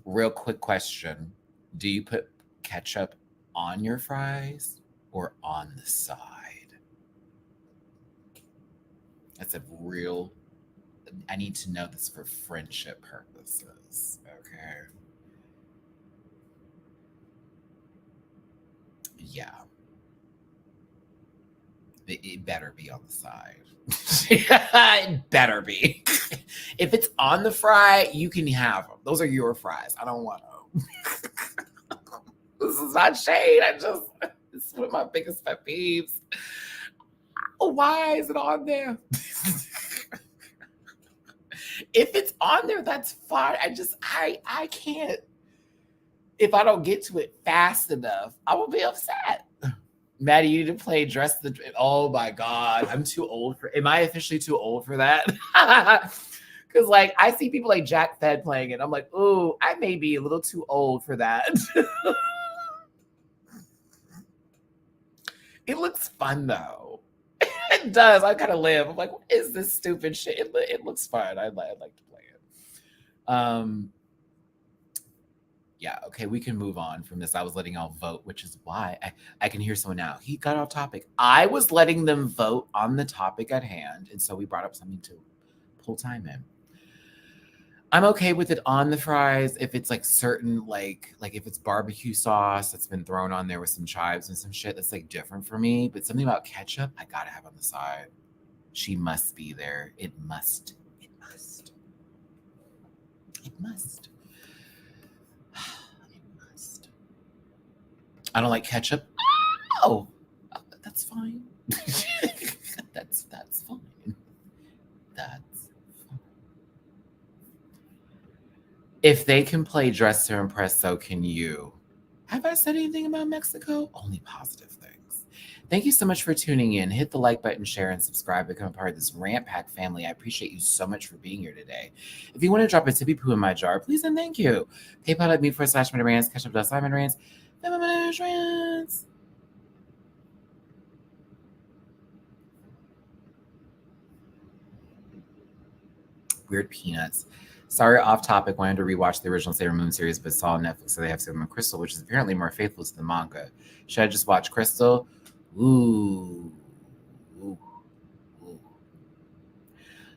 Real quick question. Do you put ketchup on your fries or on the side? That's a real, I need to know this for friendship purposes. Okay. Yeah. It better be on the side. It better be. If it's on the fry, you can have them. Those are your fries. I don't want them. This is not shade. This is one of my biggest pet peeves. Why is it on there? If it's on there, that's fine. I can't. If I don't get to it fast enough, I will be upset. Maddie, you need to play Dress the. Oh my God, I'm too old for. Am I officially too old for that? Because like I see people like Jack Fed playing it, I'm like, ooh, I may be a little too old for that. It looks fun though. It does. I kind of live. I'm like, what is this stupid shit? It looks fun. I'd like to play it. Yeah, okay, we can move on from this. I was letting y'all vote, which is why I can hear someone now. He got off topic. I was letting them vote on the topic at hand, and so we brought up something to pull time in. I'm okay with it on the fries if it's like certain like if it's barbecue sauce that's been thrown on there with some chives and some shit that's like different for me. But something about ketchup, I gotta have on the side. She must be there. It must. It must. It must. It must. I don't like ketchup. Oh, that's fine. That's fine. That's fine. If they can play dress to impress, so can you. Have I said anything about Mexico? Only positive things. Thank you so much for tuning in. Hit the like button, share, and subscribe. Become a part of this Rant Pack family. I appreciate you so much for being here today. If you want to drop a tippy poo in my jar, please and thank you. PayPal.me/MattyRants. Catch up MattyRants. MattyRants. Weird Peanuts. Sorry, off topic. Wanted to rewatch the original Sailor Moon series, but saw on Netflix so they have Sailor Moon Crystal, which is apparently more faithful to the manga. Should I just watch Crystal? Ooh. Ooh. Ooh.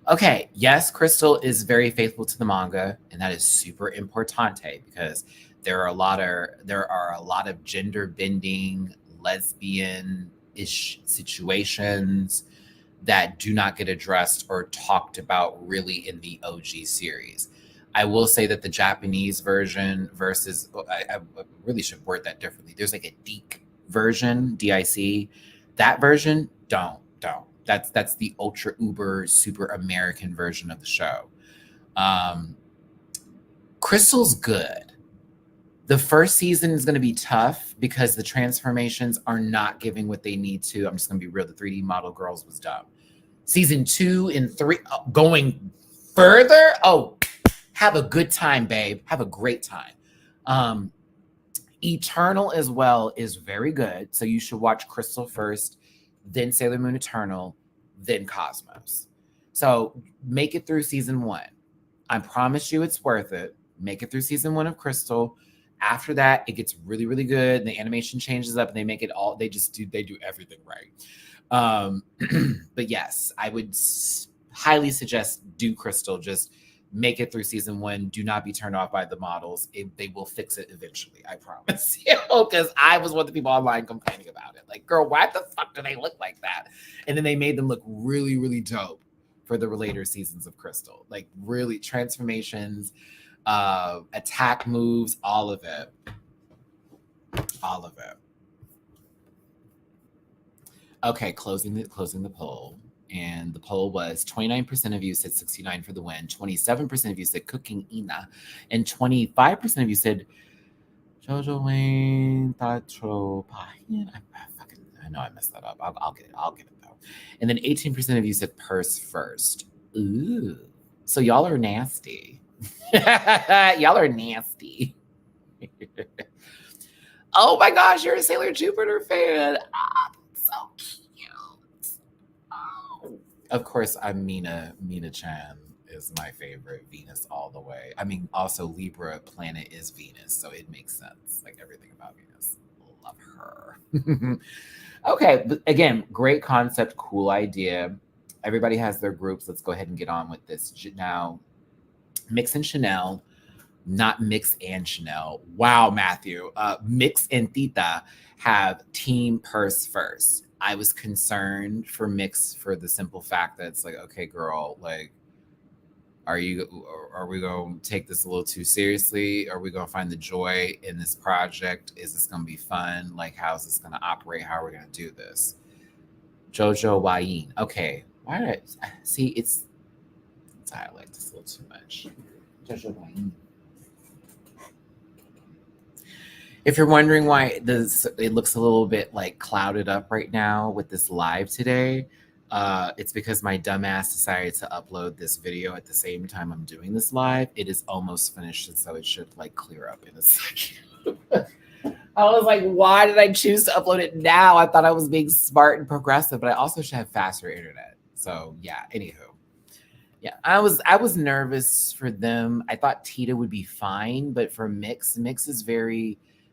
Okay, yes, Crystal is very faithful to the manga, and that is super importante because there are a lot of gender bending, lesbian ish situations that do not get addressed or talked about really in the OG series. I will say that the Japanese version versus, I really should word that differently. There's like a DIC version, DIC. That version, don't. That's the ultra uber super American version of the show. Um, Crystal's good. The first season is going to be tough because the transformations are not giving what they need to. I'm just going to be real. The 3D model girls was dumb. Season 2 and 3 going further. Oh, have a good time, babe. Have a great time. Eternal as well is very good. So you should watch Crystal first, then Sailor Moon Eternal, then Cosmos. So make it through season 1. I promise you it's worth it. Make it through season 1 of Crystal. After that, it gets really, really good. And the animation changes up and they make it all, they do everything right. But yes, I would highly suggest do Crystal. Just make it through season 1. Do not be turned off by the models. They will fix it eventually. I promise you. Because I was one of the people online complaining about it. Like, girl, why the fuck do they look like that? And then they made them look really, really dope for the later seasons of Crystal. Like really transformations, attack moves, all of it. All of it. Okay, closing the poll. And the poll was 29% of you said 69 for the win, 27% of you said cooking Ina, and 25% of you said Jojo Wayne Tatro Pahin. I know I messed that up. I'll get it. I'll get it though. And then 18% of you said purse first. Ooh. So y'all are nasty. Y'all are nasty. Oh my gosh, you're a Sailor Jupiter fan. Ah, so cute. Oh. Of course, I'm Mina. Mina Chan is my favorite. Venus all the way. I mean, also Libra planet is Venus, so it makes sense. Like everything about Venus. Love her. Okay, but again, great concept, cool idea. Everybody has their groups. Let's go ahead and get on with this now. Mix and Chanel, not Mix and Chanel. Wow, Matthew. Mix and Tita have team purse first. I was concerned for Mix for the simple fact that it's like, okay, girl, like, are we going to take this a little too seriously? Are we going to find the joy in this project? Is this going to be fun? Like, how's this going to operate? How are we going to do this? Jojo Wayin. Okay. Why did I see it's I like this a little too much. Jojo Wayin. If you're wondering why it looks a little bit like clouded up right now with this live today, it's because my dumbass decided to upload this video at the same time I'm doing this live. It is almost finished, and so it should like clear up in a second. I was like, why did I choose to upload it now? I thought I was being smart and progressive, but I also should have faster internet. So yeah, anywho. Yeah, I was nervous for them. I thought Tita would be fine, but for Mix is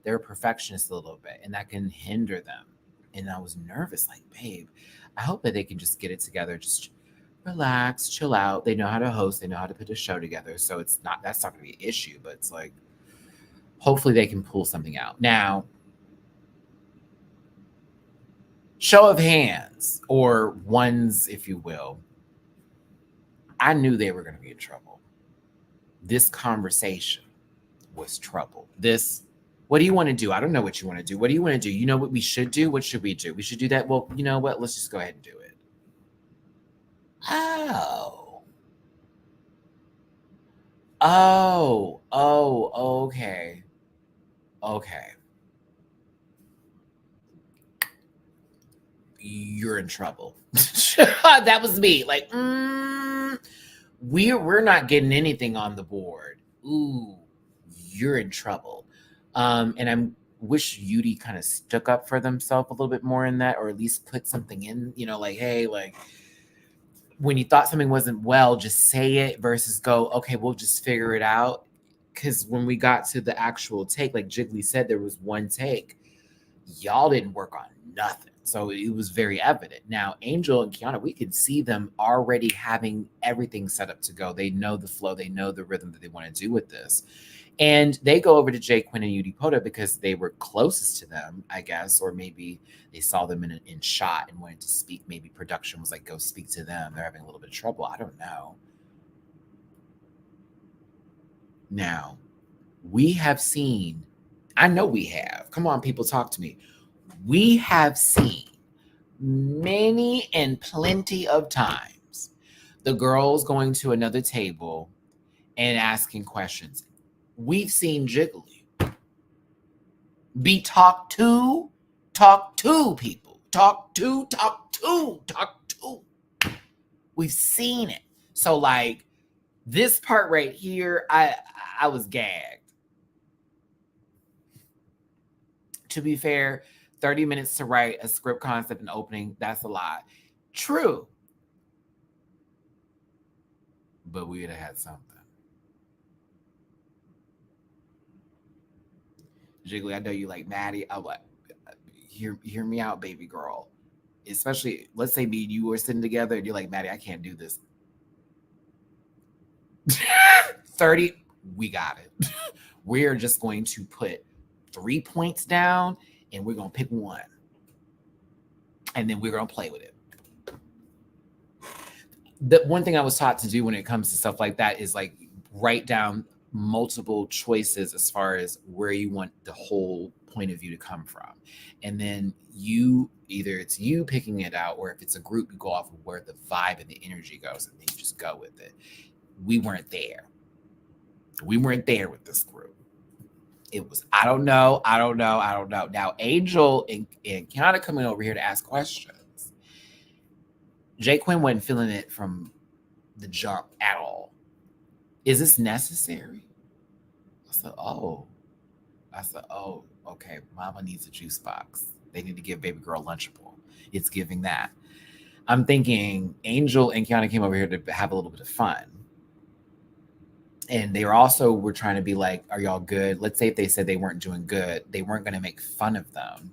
they're perfectionists a little bit, and that can hinder them. And I was nervous, like, babe, I hope that they can just get it together, just relax, chill out. They know how to host, they know how to put a show together. So that's not gonna be an issue, but it's like hopefully they can pull something out. Now, show of hands, or ones, if you will. I knew they were gonna be in trouble. This conversation was trouble. What do you want to do? I don't know what you want to do. What do you want to do? You know what we should do? What should we do? We should do that. Well, you know what? Let's just go ahead and do it. Oh, okay. Okay. you're in trouble. That was me. Like, we're not getting anything on the board. Ooh, you're in trouble. And I'm wish Yudi kind of stuck up for themselves a little bit more in that, or at least put something in, like, hey, like, when you thought something wasn't well, just say it versus go, okay, we'll just figure it out. Because when we got to the actual take, like Jiggly said, there was one take. Y'all didn't work on nothing. So it was very evident. Now, Angel and Kiana, we could see them already having everything set up to go. They know the flow. They know the rhythm that they want to do with this. And they go over to Jay Quinn and Yudi Pota because they were closest to them, I guess, or maybe they saw them in shot and wanted to speak. Maybe production was like, go speak to them. They're having a little bit of trouble. I don't know. Now, we have seen, I know we have. Come on, people, talk to me. We have seen many and plenty of times the girls going to another table and asking questions. We've seen Jiggly be talked to people. Talk to. We've seen it. So like this part right here, I was gagged. To be fair, 30 minutes to write a script concept and opening, that's a lot. True. But we'd have had something. Jiggly, I know you like Maddie. I'm like, hear me out, baby girl. Especially, let's say me and you were sitting together and you're like, Maddie, I can't do this. 30, we got it. We're just going to put 3 points down and we're going to pick one. And then we're going to play with it. The one thing I was taught to do when it comes to stuff like that is like write down multiple choices as far as where you want the whole point of view to come from. And then either it's you picking it out, or if it's a group, you go off of where the vibe and the energy goes and then you just go with it. We weren't there. We weren't there with this group. It was, I don't know. Now, Angel and Kiana coming over here to ask questions. Jay Quinn wasn't feeling it from the jump at all. Is this necessary? I said, oh, okay. Mama needs a juice box. They need to give baby girl Lunchable. It's giving that. I'm thinking Angel and Kiana came over here to have a little bit of fun. And they were trying to be like, are y'all good? Let's say if they said they weren't doing good, they weren't going to make fun of them.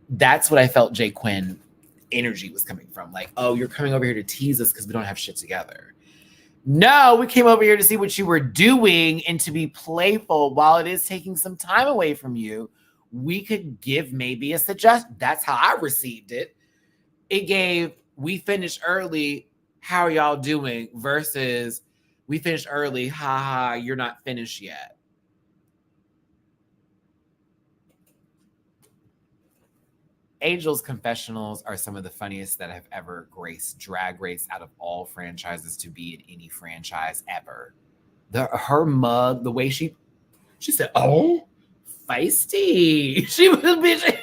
That's what I felt Jay Quinn energy was coming from. Like, oh, you're coming over here to tease us because we don't have shit together. No, we came over here to see what you were doing and to be playful. While it is taking some time away from you, we could give maybe a suggestion. That's how I received it. It gave, we finished early, how are y'all doing? Versus, we finished early, haha, you're not finished yet. Angel's confessionals are some of the funniest that have ever graced Drag Race out of all franchises to be in any franchise ever. Her mug, the way she said, oh, feisty. She was bitch.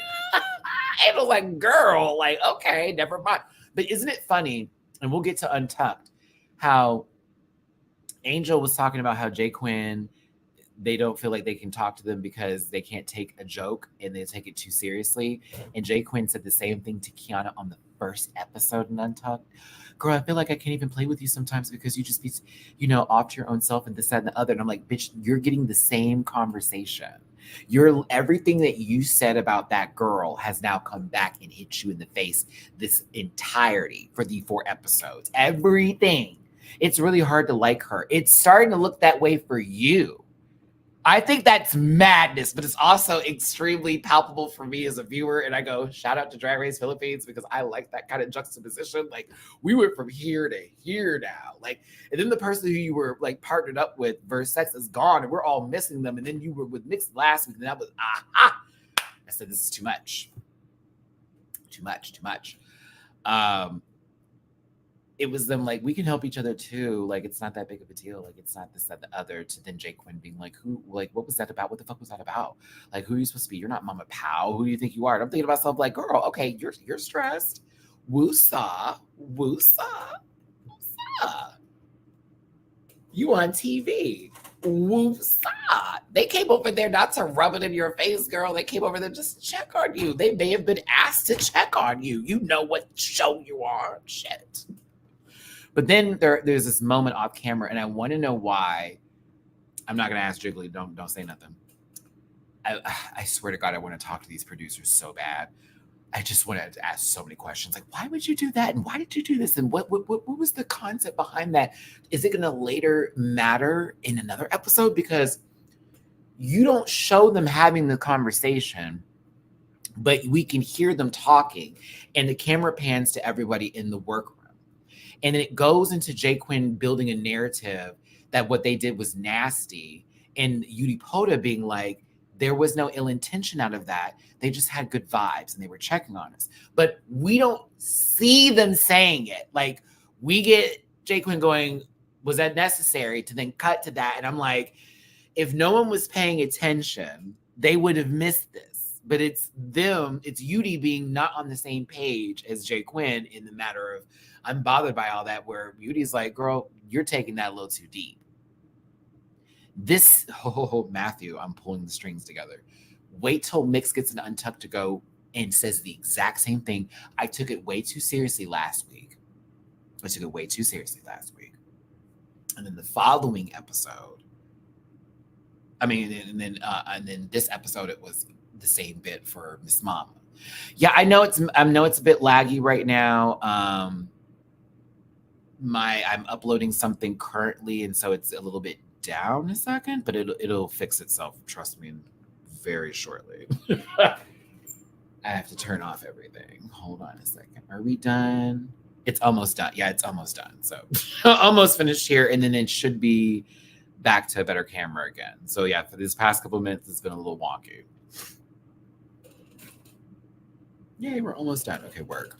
It was like, girl, like, okay, never mind. But isn't it funny? And we'll get to Untucked, how Angel was talking about how Jay Quinn, they don't feel like they can talk to them because they can't take a joke and they take it too seriously. And Jay Quinn said the same thing to Kiana on the first episode in Untucked. Girl, I feel like I can't even play with you sometimes because you just be, off to your own self and this, that, and the other. And I'm like, bitch, you're getting the same conversation. Everything that you said about that girl has now come back and hit you in the face this entirety for the 4 episodes. Everything. It's really hard to like her. It's starting to look that way for you. I think that's madness, but it's also extremely palpable for me as a viewer. And I go, shout out to Drag Race Philippines, because I like that kind of juxtaposition. Like, we went from here to here now. Like, and then the person who you were like partnered up with versus sex is gone, and we're all missing them. And then you were with Mix last week, and that was I said, this is too much. Too much. it was them like, we can help each other too. Like, it's not that big of a deal. Like, it's not this, that, the other. To then Jay Quinn being like, who, like, what was that about? What the fuck was that about? Like, who are you supposed to be? You're not Mama Pow. Who do you think you are? And I'm thinking to myself, like, girl, okay, you're stressed. Woosah, woosah, woosah. You on TV. Woosah. They came over there not to rub it in your face, girl. They came over there just to check on you. They may have been asked to check on you. You know what show you are. Shit. But then there's this moment off camera, and I want to know why. I'm not going to ask Jiggly. Don't say nothing. I swear to God, I want to talk to these producers so bad. I just wanted to ask so many questions. Like, why would you do that? And why did you do this? And what was the concept behind that? Is it going to later matter in another episode? Because you don't show them having the conversation, but we can hear them talking. And the camera pans to everybody in the workroom. And then it goes into Jay Quinn building a narrative that what they did was nasty. And Udipota being like, there was no ill intention out of that. They just had good vibes and they were checking on us. But we don't see them saying it. Like, we get Jay Quinn going, was that necessary? To then cut to that. And I'm like, if no one was paying attention, they would have missed this. But it's them, it's Udi being not on the same page as Jay Quinn in the matter of, I'm bothered by all that, where Udi's like, girl, you're taking that a little too deep. This, Matthew, I'm pulling the strings together. Wait till Mix gets an Untucked to go and says the exact same thing. I took it way too seriously last week. And then the following episode, and then this episode, it was the same bit for Miss Mama. Yeah, I know it's a bit laggy right now. I'm uploading something currently, and so it's a little bit down a second, but it'll fix itself. Trust me, very shortly. I have to turn off everything. Hold on a second. Are we done? It's almost done. Yeah, it's almost done. So almost finished here, and then it should be back to a better camera again. So yeah, for these past couple minutes, it's been a little wonky. Yay, we're almost done. Okay, work.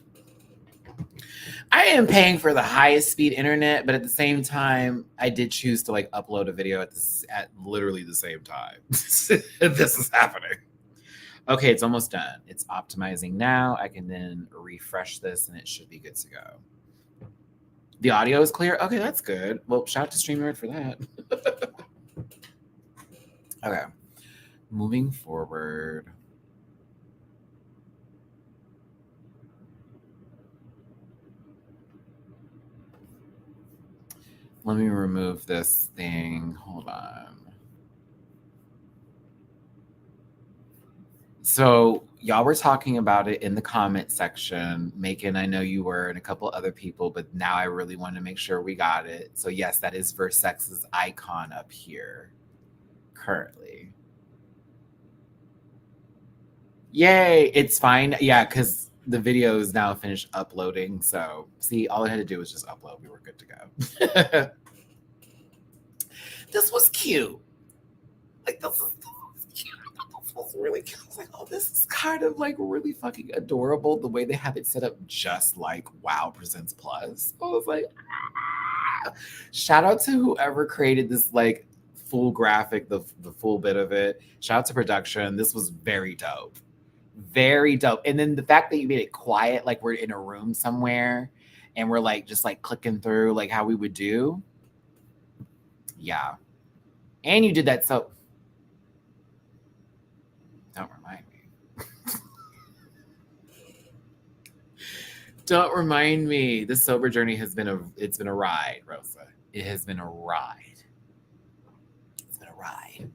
I am paying for the highest speed internet, but at the same time, I did choose to like upload a video at literally the same time. This is happening. Okay, it's almost done. It's optimizing now. I can then refresh this and it should be good to go. The audio is clear. Okay, that's good. Well, shout out to StreamYard for that. Okay, moving forward. Let me remove this thing. Hold on. So y'all were talking about it in the comment section. Macon, I know you were, and a couple other people, but now I really want to make sure we got it. So yes, that is Versex's icon up here currently. Yay, it's fine. Yeah, because the video is now finished uploading. So see, all I had to do was just upload. We were good to go. This was cute. Like, this was cute. This was really cute. I was like, oh, this is kind of like really fucking adorable. The way they have it set up, just like Wow Presents Plus. I was like, ah. Shout out to whoever created this like full graphic, the full bit of it. Shout out to production. This was very dope. Very dope. And then the fact that you made it quiet, like we're in a room somewhere and we're like just like clicking through like how we would do. Yeah. And you did that so. Don't remind me. Don't remind me. This sober journey has been a ride, Rosa. It has been a ride. It's been a ride.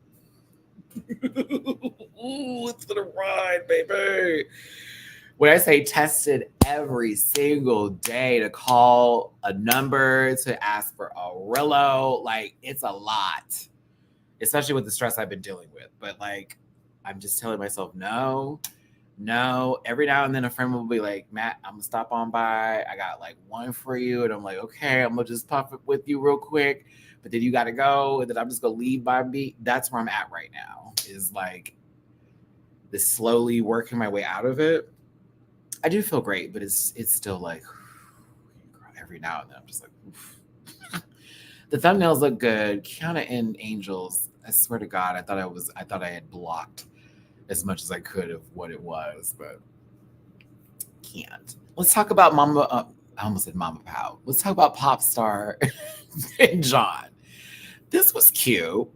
Ooh, it's been a ride, baby. When I say tested every single day to call a number, to ask for a Rillo, like it's a lot, especially with the stress I've been dealing with. But like, I'm just telling myself, no. Every now and then a friend will be like, Matt, I'm gonna stop on by. I got like one for you. And I'm like, okay, I'm gonna just puff it with you real quick. But then you gotta go. And then I'm just gonna leave by beat. That's where I'm at right now, is like this slowly working my way out of it. I do feel great, but it's still like, every now and then I'm just like, oof. The thumbnails look good. Kiana and Angels, I swear to God, I thought I had blocked as much as I could of what it was, but can't. Let's talk about Mama. I almost said Mama Pow. Let's talk about Pop Star and John. This was cute.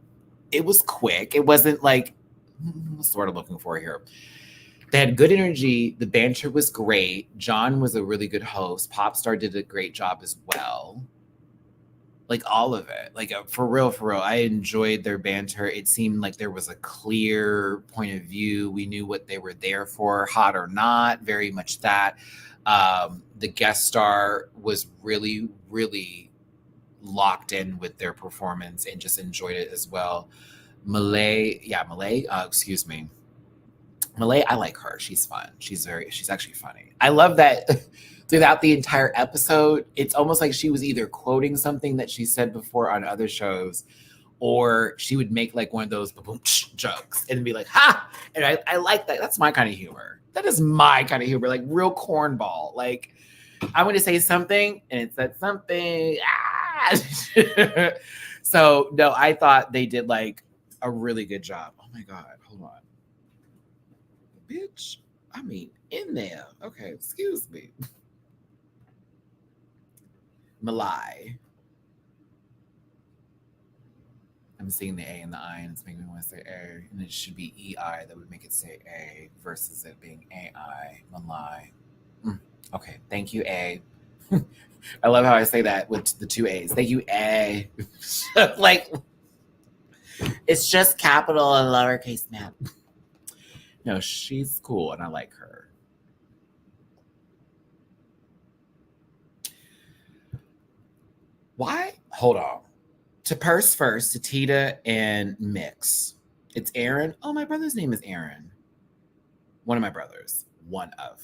It was quick. It wasn't like, what's the word I'm looking for here? They had good energy. The banter was great. John was a really good host. Popstar did a great job as well. Like all of it. Like for real. I enjoyed their banter. It seemed like there was a clear point of view. We knew what they were there for, hot or not, very much that. The guest star was really, really locked in with their performance and just enjoyed it as well. Malay, excuse me. Malay, I like her. She's fun. She's actually funny. I love that throughout the entire episode, it's almost like she was either quoting something that she said before on other shows, or she would make like one of those boom jokes and be like, ha! And I like that. That's my kind of humor. That is my kind of humor, like real cornball. Like, I'm going to say something and it said something. Ah! So, no, I thought they did like a really good job. Oh my God. Hold on. Bitch, I mean, in there. Okay, excuse me. Malay. I'm seeing the A and the I, and it's making me want to say A, and it should be EI that would make it say A versus it being AI. Malay. Okay, thank you, A. I love how I say that with the two A's. Thank you, A. Like, it's just capital and lowercase, man. No, she's cool, and I like her. Why? Hold on. To purse first, to Tita and Mix. It's Aaron. Oh, my brother's name is Aaron. One of my brothers. One of.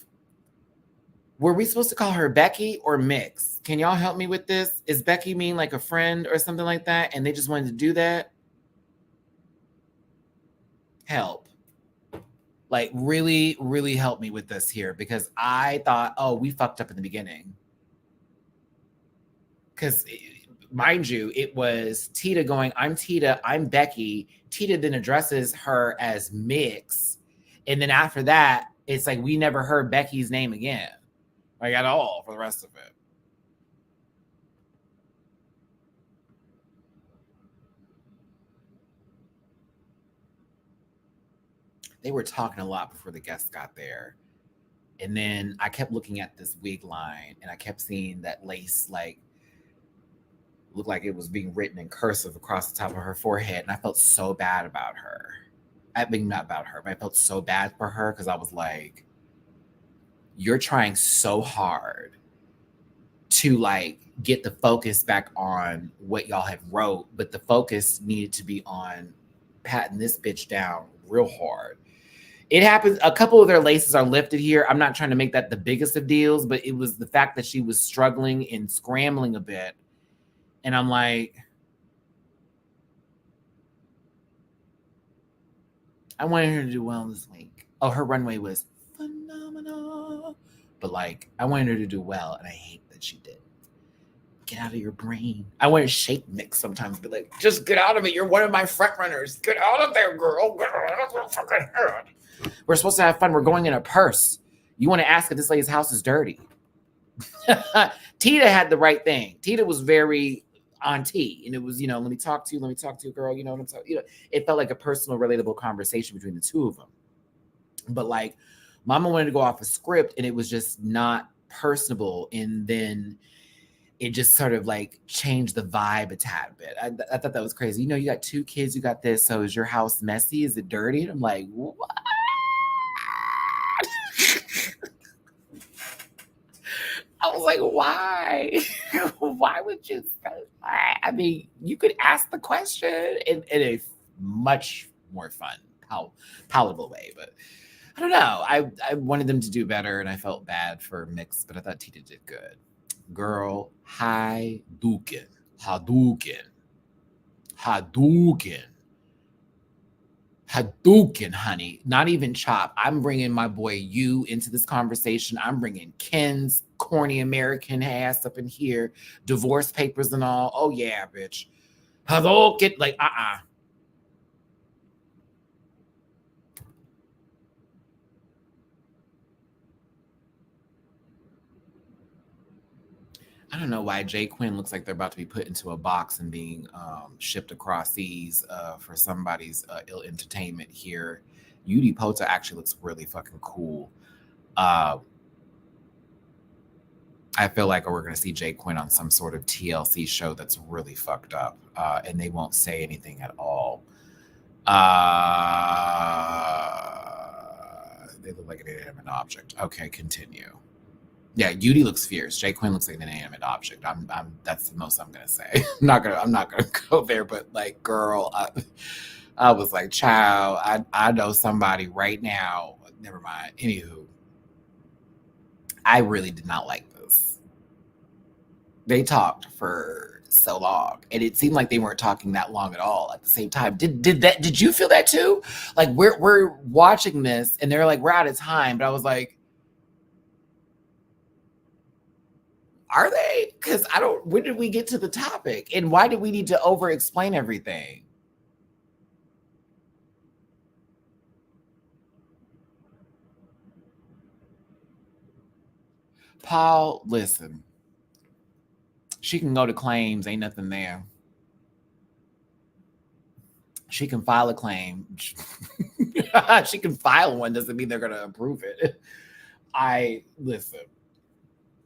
Were we supposed to call her Becky or Mix? Can y'all help me with this? Is Becky mean like a friend or something like that, and they just wanted to do that? Help. Like, really, really help me with this here, because I thought, oh, we fucked up in the beginning. Because, mind you, it was Tita going, I'm Tita, I'm Becky. Tita then addresses her as Mix. And then after that, it's like we never heard Becky's name again. Like, at all for the rest of it. They were talking a lot before the guests got there. And then I kept looking at this wig line, and I kept seeing that lace, like, looked like it was being written in cursive across the top of her forehead. And I felt so bad about her. I mean, not about her, but I felt so bad for her because I was like, you're trying so hard to like get the focus back on what y'all had wrote, but the focus needed to be on patting this bitch down real hard. It happens. A couple of their laces are lifted here. I'm not trying to make that the biggest of deals, but it was the fact that she was struggling and scrambling a bit. And I'm like, I wanted her to do well this week. Oh, her runway was phenomenal. But like, I wanted her to do well, and I hate that she did. Get out of your brain. I want to shake Nick sometimes, be like, just get out of it. You're one of my front runners. Get out of there, girl. Get out of your fucking head. We're supposed to have fun. We're going in a purse. You want to ask if this lady's house is dirty. Tita had the right thing. Tita was very on T, and it was, let me talk to you, girl. You know what I'm talking. It felt like a personal, relatable conversation between the two of them. But like, Mama wanted to go off a script, and it was just not personable. And then it just sort of like changed the vibe a tad bit. I thought that was crazy. You got 2 kids, you got this. So is your house messy? Is it dirty? And I'm like, what? I was like, why? Why would you say that? I mean, you could ask the question in a much more fun, palatable way. But I don't know. I wanted them to do better, and I felt bad for Mix, but I thought Tita did good. Girl, Hadouken. Hadouken, honey. Not even chop. I'm bringing my boy you into this conversation. I'm bringing Ken's corny American ass up in here, divorce papers and all. Oh yeah, bitch. Hadouken, like I don't know why Jay Quinn looks like they're about to be put into a box and being shipped across seas for somebody's ill entertainment here. Yudi Pota actually looks really fucking cool. Uh, I feel like we're going to see Jay Quinn on some sort of TLC show that's really fucked up, and they won't say anything at all. They look like an inanimate object. Okay, continue. Yeah, Yudi looks fierce. Jay Quinn looks like an inanimate object. That's the most I'm gonna say. I'm not gonna go there, but like, girl, I was like, child, I know somebody right now. Never mind. Anywho, I really did not like this. They talked for so long, and it seemed like they weren't talking that long at all at the same time. Did you feel that too? Like we're watching this, and they're like, we're out of time, but I was like, are they? Because I don't. When did we get to the topic, and why did we need to over explain everything? Paul, listen. She can go to claims. Ain't nothing there. She can file a claim. She can file one. Doesn't mean they're gonna approve it. I listen.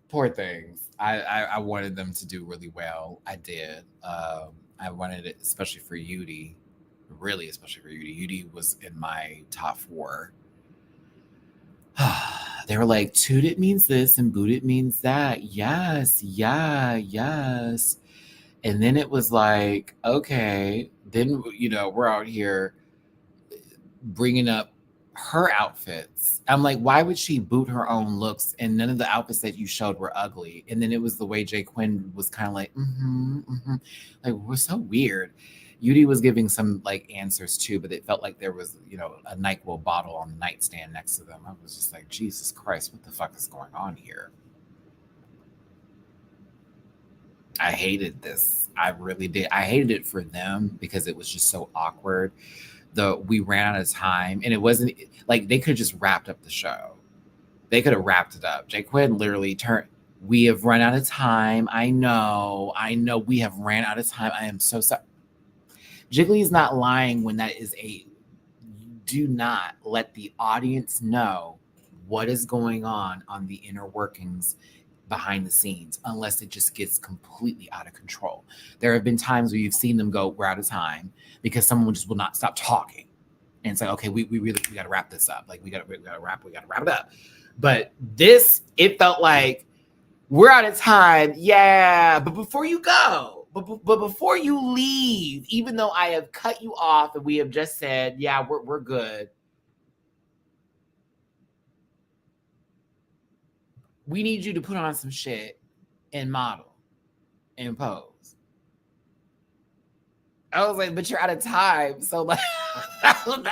Poor things. I wanted them to do really well. I did. I wanted it, especially for Yudi. Really, especially for Yudi. Yudi was in my top 4. They were like, toot it means this and boot it means that. Yes, yeah, yes. And then it was like, okay, then, we're out here bringing up her outfits. I'm like, why would she boot her own looks? And none of the outfits that you showed were ugly. And then it was the way Jay Quinn was kind of like, like, we're so weird. Yudi was giving some like answers too, but it felt like there was, a NyQuil bottle on the nightstand next to them. I was just like, Jesus Christ, what the fuck is going on here? I hated this. I really did. I hated it for them because it was just so awkward. We ran out of time, and it wasn't like they could have just wrapped up the show. They could have wrapped it up. Jay Quinn literally turned. We have run out of time. I know. We have ran out of time. I am so sorry. Jiggly is not lying when that is a. Do not let the audience know what is going on the inner workings behind the scenes unless it just gets completely out of control. There have been times where you've seen them go, we're out of time because someone just will not stop talking. And it's like, okay, we got to wrap this up. Like we got to wrap it up. But this, it felt like we're out of time. Yeah. But before you go, but before you leave, even though I have cut you off and we have just said, yeah, we're good. We need you to put on some shit and model and pose. I was like, but you're out of time. So like, I don't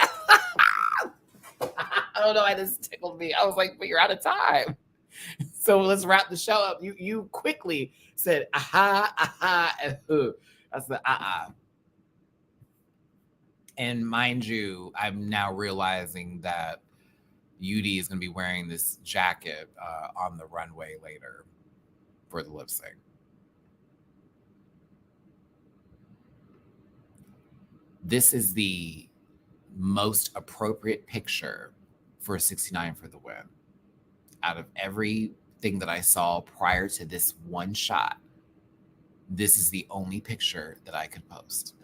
know why this tickled me. I was like, but you're out of time. So let's wrap the show up. You quickly said, aha, and I said, And mind you, I'm now realizing that Yudi is going to be wearing this jacket on the runway later for the lip sync. This is the most appropriate picture for 69 for the win. Out of everything that I saw prior to this one shot, this is the only picture that I could post.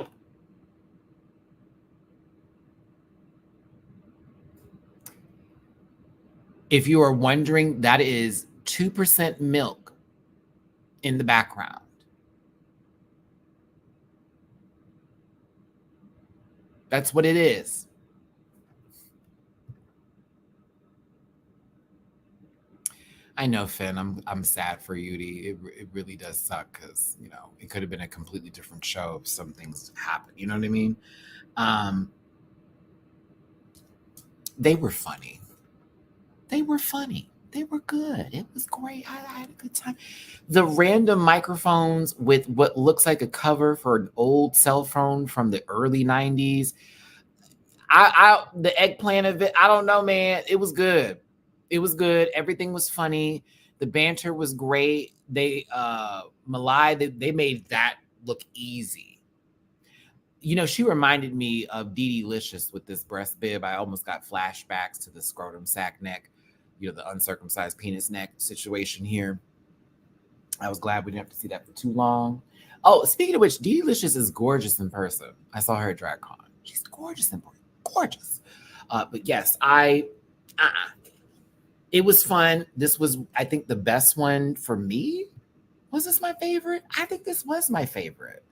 If you are wondering, that is 2% milk in the background. That's what it is. I know, Finn. I'm sad for Yudi. It really does suck because it could have been a completely different show if some things happened. You know what I mean? They were funny. They were funny. They were good. It was great. I had a good time. The random microphones with what looks like a cover for an old cell phone from the early 90s. The eggplant of it, I don't know, man. It was good. It was good. Everything was funny. The banter was great. They Malai, they made that look easy. You know, she reminded me of Dee Dee Licious with this breast bib. I almost got flashbacks to the scrotum sack neck, you know, the uncircumcised penis neck situation here. I was glad we didn't have to see that for too long. Oh, speaking of which, Dee Dee Licious is gorgeous in person. I saw her at DragCon. She's gorgeous in person. Gorgeous. But yes, it was fun. This was, I think, the best one for me. Was this my favorite? I think this was my favorite.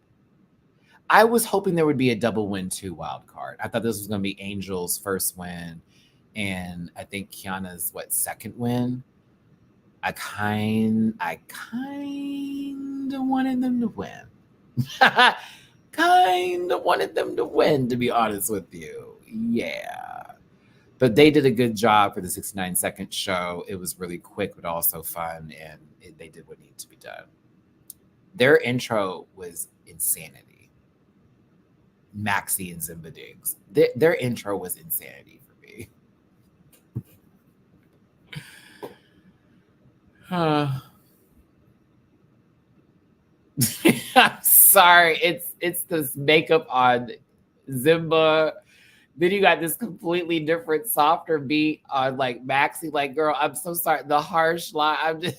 I was hoping there would be a double win 2 wild card. I thought this was going to be Angel's first win, and I think Kiana's second win. I kind of wanted them to win. Kind of wanted them to win, to be honest with you. Yeah. But they did a good job for the 69-second show. It was really quick, but also fun, and they did what needed to be done. Their intro was insanity. Maxi and Zimba Diggs. Their intro was insanity for me. I'm sorry. It's this makeup on Zimba. Then you got this completely different, softer beat on Maxi. Girl, I'm so sorry. The harsh line. I'm just.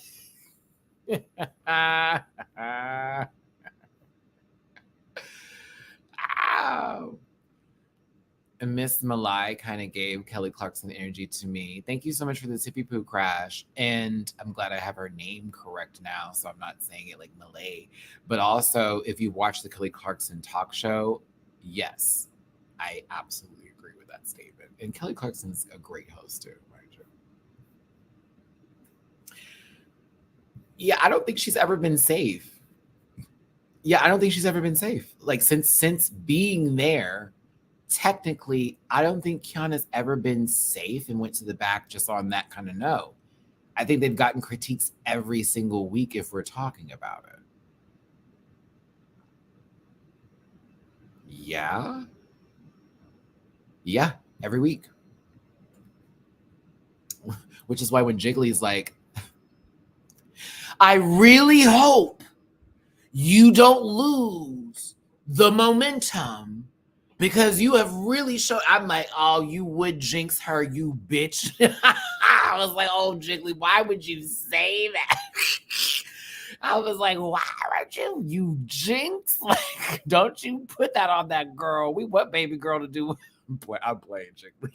Ow. And Miss Malai kind of gave Kelly Clarkson energy to me. Thank you so much for the tippy poo crash. And I'm glad I have her name correct now, so I'm not saying it like Malay. But also, if you watch the Kelly Clarkson talk show, yes, I absolutely agree with that statement. And Kelly Clarkson's a great host too, mind you. Yeah, I don't think she's ever been safe. Yeah, I don't think she's ever been safe. Since being there, technically, I don't think Kiana's ever been safe and went to the back just on that kind of no. I think they've gotten critiques every single week if we're talking about it. Yeah. Yeah, every week. Which is why when Jiggly's like, I really hope you don't lose the momentum because you have really shown. I'm like, oh, you would jinx her, you bitch. I was like, oh, Jiggly, why would you say that? I was like, why would you jinx? Don't you put that on that girl. We want baby girl to do. I'm playing Jiggly.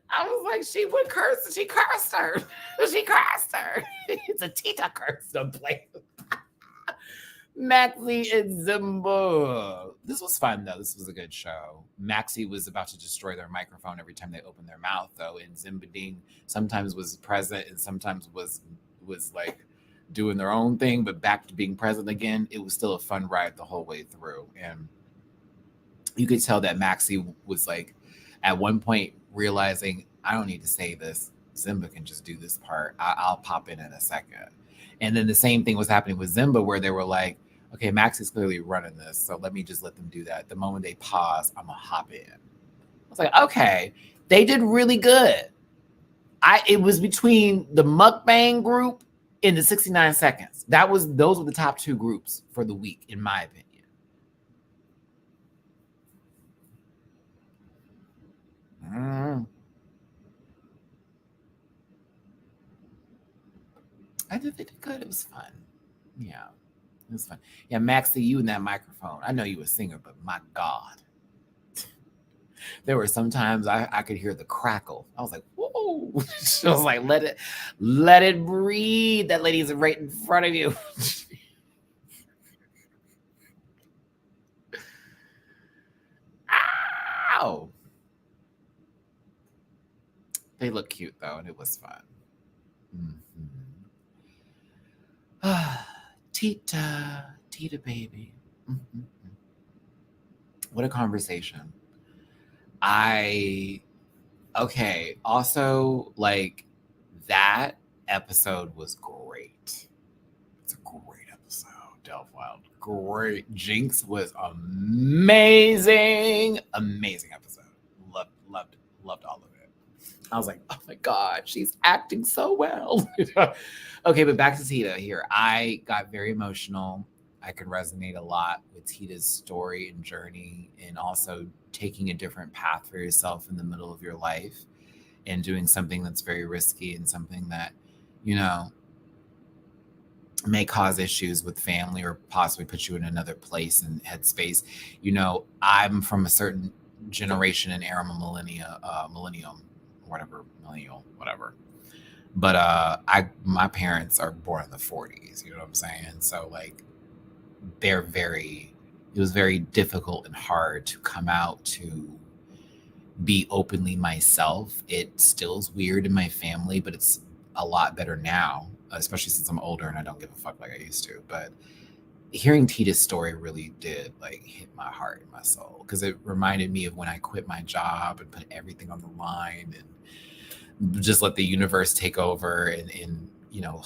I was like, she would curse. She cursed her. She cursed her. It's a Tita curse. Don't play. Maxi and Zimba. This was fun, though. This was a good show. Maxi was about to destroy their microphone every time they opened their mouth, though. And Zimba Ding sometimes was present and sometimes was doing their own thing, but back to being present again. It was still a fun ride the whole way through. And you could tell that Maxi was at one point realizing, I don't need to say this. Zimba can just do this part. I'll pop in a second. And then the same thing was happening with Zimba, where they were like, okay, Max is clearly running this, so let me just let them do that. The moment they pause, I'm gonna hop in. I was like, okay, they did really good. It was between the mukbang group and the 69 seconds. Those were the top 2 groups for the week, in my opinion. I did think it good. It was fun. Yeah, it was fun. Yeah, Maxie, you and that microphone. I know you a singer, but my God. There were some times I could hear the crackle. I was like, whoa. She was like, let it breathe. That lady's right in front of you. Ow. They look cute though, and it was fun. Mm-hmm. Tita baby. Mm-hmm. What a conversation. Okay. Also, like, that episode was great. It's a great episode. Delph Wild. Great. Jinx was amazing. Amazing episode. Loved all of it. I was like, oh my God, she's acting so well. Okay, but back to Tita here. I got very emotional. I could resonate a lot with Tita's story and journey, and also taking a different path for yourself in the middle of your life and doing something that's very risky and something that, you know, may cause issues with family or possibly put you in another place and headspace. You know, I'm from a certain generation and era, millennium, whatever, millennial, whatever. But my parents are born in the 40s. You know what I'm saying? So like, it was very difficult and hard to come out to be openly myself. It still is weird in my family, but it's a lot better now, especially since I'm older and I don't give a fuck like I used to. But hearing Tita's story really did like hit my heart and my soul, because it reminded me of when I quit my job and put everything on the line and just let the universe take over and you know,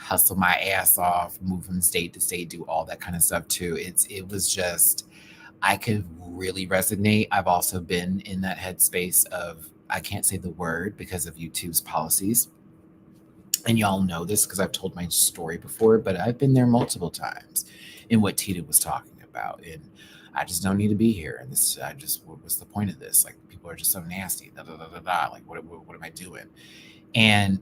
hustle my ass off, move from state to state, do all that kind of stuff too. It was just, I could really resonate. I've also been in that headspace of, I can't say the word because of YouTube's policies. And y'all know this because I've told my story before, but I've been there multiple times in what Tita was talking about. And I just don't need to be here. And this, what's the point of this? Like, people are just so nasty. Da, da, da, da, da. Like, what am I doing? And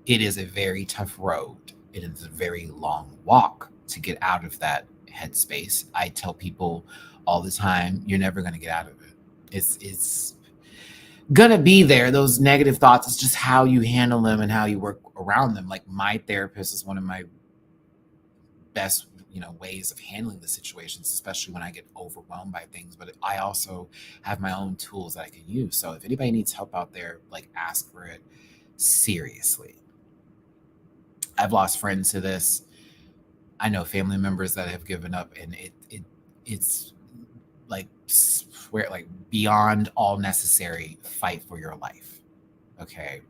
it is a very tough road. It is a very long walk to get out of that headspace. I tell people all the time, you're never going to get out of it. It's gonna be there. Those negative thoughts, it's just how you handle them and how you work around them. Like, my therapist is one of my best, you know, ways of handling the situations, especially when I get overwhelmed by things. But I also have my own tools that I can use. So if anybody needs help out there, like, ask for it seriously. I've lost friends to this. I know family members that have given up, and it's like, swear, like, beyond all necessary, fight for your life. Okay.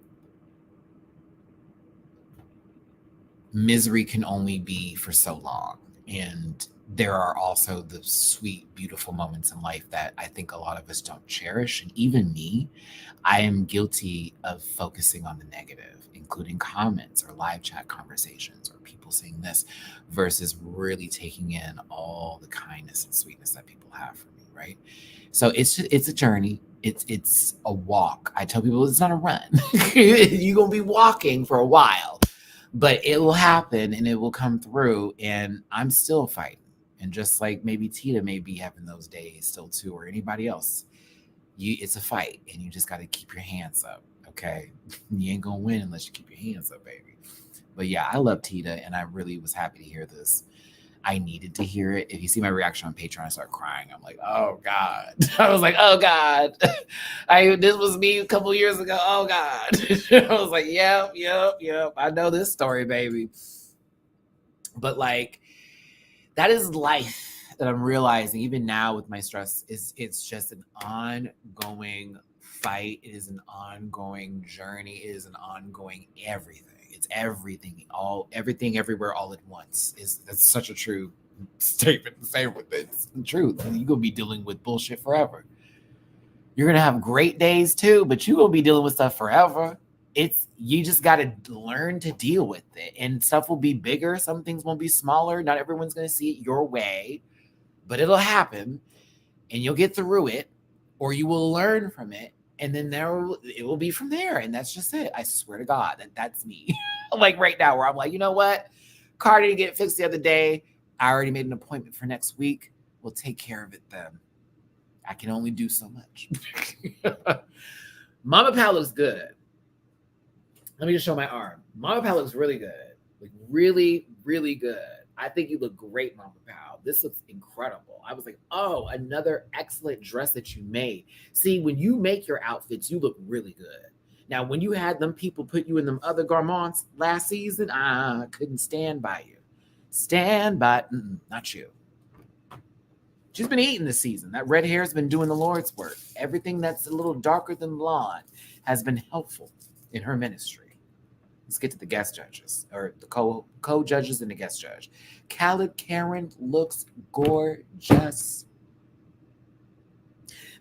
Misery can only be for so long. And there are also the sweet, beautiful moments in life that I think a lot of us don't cherish. And even me, I am guilty of focusing on the negative, including comments or live chat conversations or people saying this, versus really taking in all the kindness and sweetness that people have for me, right? So it's a journey. It's a walk. I tell people it's not a run. You're gonna be walking for a while, but it will happen and it will come through. And I'm still fighting. And just like maybe Tita may be having those days still too, or anybody else, it's a fight, and you just got to keep your hands up. Okay, you ain't gonna win unless you keep your hands up, baby. But yeah, I love Tita, and I really was happy to hear this. I needed to hear it. If you see my reaction on Patreon, I start crying. I'm like, oh God. I was like, oh God. This was me a couple years ago. Oh God. I was like, yep. I know this story, baby. But like, that is life that I'm realizing even now with my stress. It's just an ongoing fight. It is an ongoing journey. It is an ongoing everything. It's everything everywhere all at once. That's such a true statement to say, but it's the truth. You're gonna be dealing with bullshit forever. You're gonna have great days too, but you're gonna be dealing with stuff forever. You just got to learn to deal with it, and stuff will be bigger. Some things won't be smaller. Not everyone's going to see it your way, but it'll happen, and you'll get through it, or you will learn from it, and then it will be from there. And that's just it. I swear to God, that's me. Like right now, where I'm like, you know what? Car didn't get fixed the other day. I already made an appointment for next week. We'll take care of it then. I can only do so much. Mama Pal looks good. Let me just show my arm. Mama Pal looks really good. Like, really, really good. I think you look great, Mama Pal. This looks incredible. I was like, oh, another excellent dress that you made. See, when you make your outfits, you look really good. Now, when you had them people put you in them other garments last season, I couldn't stand by you. Not you. She's been eating this season. That red hair has been doing the Lord's work. Everything that's a little darker than blonde has been helpful in her ministry. Let's get to the guest judges, or the co-judges and the guest judge. Khaled Karen looks gorgeous.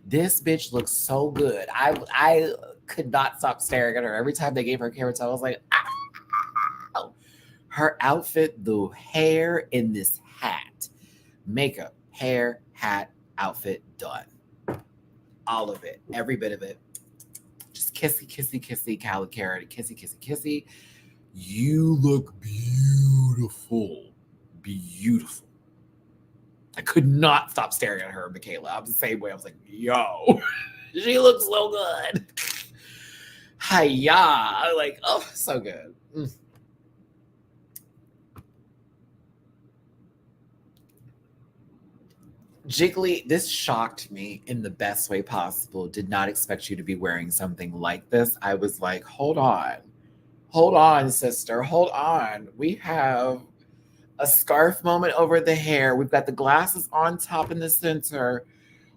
This bitch looks so good. I could not stop staring at her. Every time they gave her carrots, I was like, ow. Her outfit, the hair in this hat, makeup, hair, hat, outfit, done. All of it, every bit of it. Just kissy, kissy, kissy, Khaled Karen, kissy, kissy, kissy. You look beautiful. Beautiful. I could not stop staring at her, Michaela. I was the same way. I was like, yo, she looks so good. Hiya. I'm like, oh, so good. Jiggly, this shocked me in the best way possible. Did not expect you to be wearing something like this. I was like, hold on, sister, hold on. We have a scarf moment over the hair. We've got the glasses on top in the center.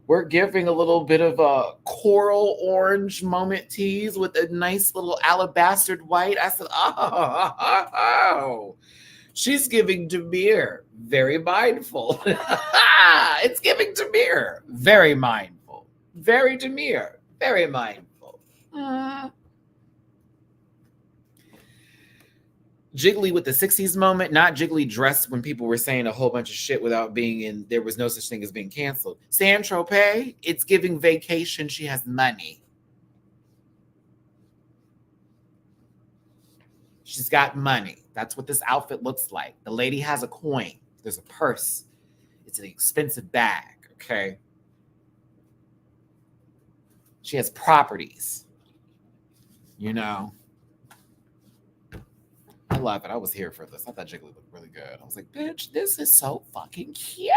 We're giving a little bit of a coral orange moment tease with a nice little alabaster white. I said, oh. She's giving Demir. Very mindful. It's giving Demir. Very mindful. Very Demir. Very mindful. Jiggly with the 60s moment, not Jiggly dressed when people were saying a whole bunch of shit without being in, there was no such thing as being canceled. San Tropez, it's giving vacation. She has money. She's got money. That's what this outfit looks like. The lady has a coin. There's a purse. It's an expensive bag, okay? She has properties. You know? I love it. I was here for this. I thought Jiggly looked really good. I was like, bitch, this is so fucking cute.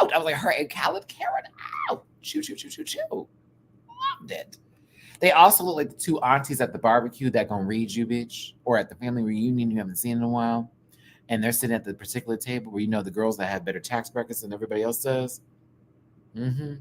I was like, her and Khaled Karen out. Choo, choo, choo, choo, choo. Loved it. They also look like the two aunties at the barbecue that gonna read you, bitch. Or at the family reunion you haven't seen in a while. And they're sitting at the particular table where you know the girls that have better tax brackets than everybody else does. Mm-hmm.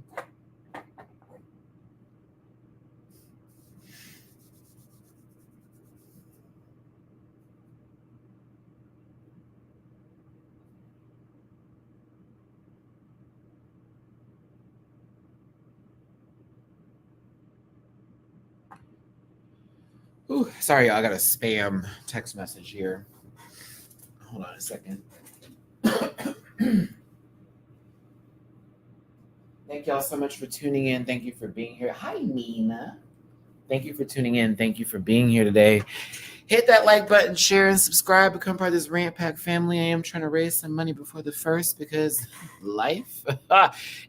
Ooh, sorry, y'all. I got a spam text message here. Hold on a second. Thank y'all so much for tuning in. Thank you for being here. Hi, Nina. Thank you for tuning in. Thank you for being here today. Hit that like button, share, and subscribe. Become part of this Rant Pack family. I am trying to raise some money before the first because life.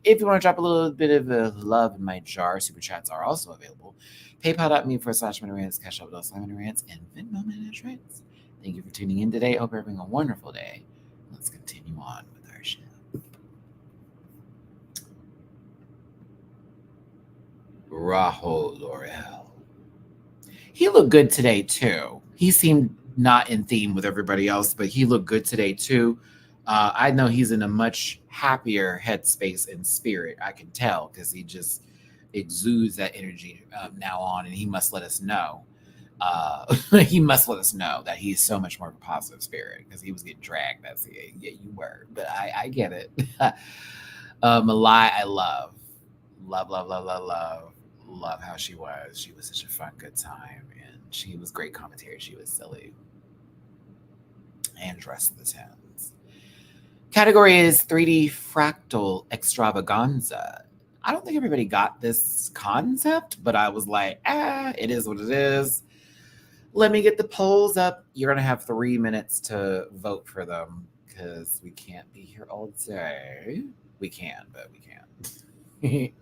If you want to drop a little bit of love in my jar, super chats are also available. PayPal.me/MattyRants, Cash App MattyRants, and Venmo MattyRants. Thank you for tuning in today. Hope you're having a wonderful day. Let's continue on with our show. Rahul Laurel. He looked good today, too. He seemed not in theme with everybody else, but he looked good today, too. I know he's in a much happier headspace and spirit. I can tell because he just exudes that energy now on, and he must let us know. He must let us know that he's so much more of a positive spirit because he was getting dragged. That's yeah, you were, but I get it. Malai, I love how she was. She was such a fun, good time, and she was great commentary. She was silly and dressed in the tens. Category is 3D fractal extravaganza. I don't think everybody got this concept, but I was like, it is what it is. Let me get the polls up. You're going to have 3 minutes to vote for them because we can't be here all day. We can, but we can't.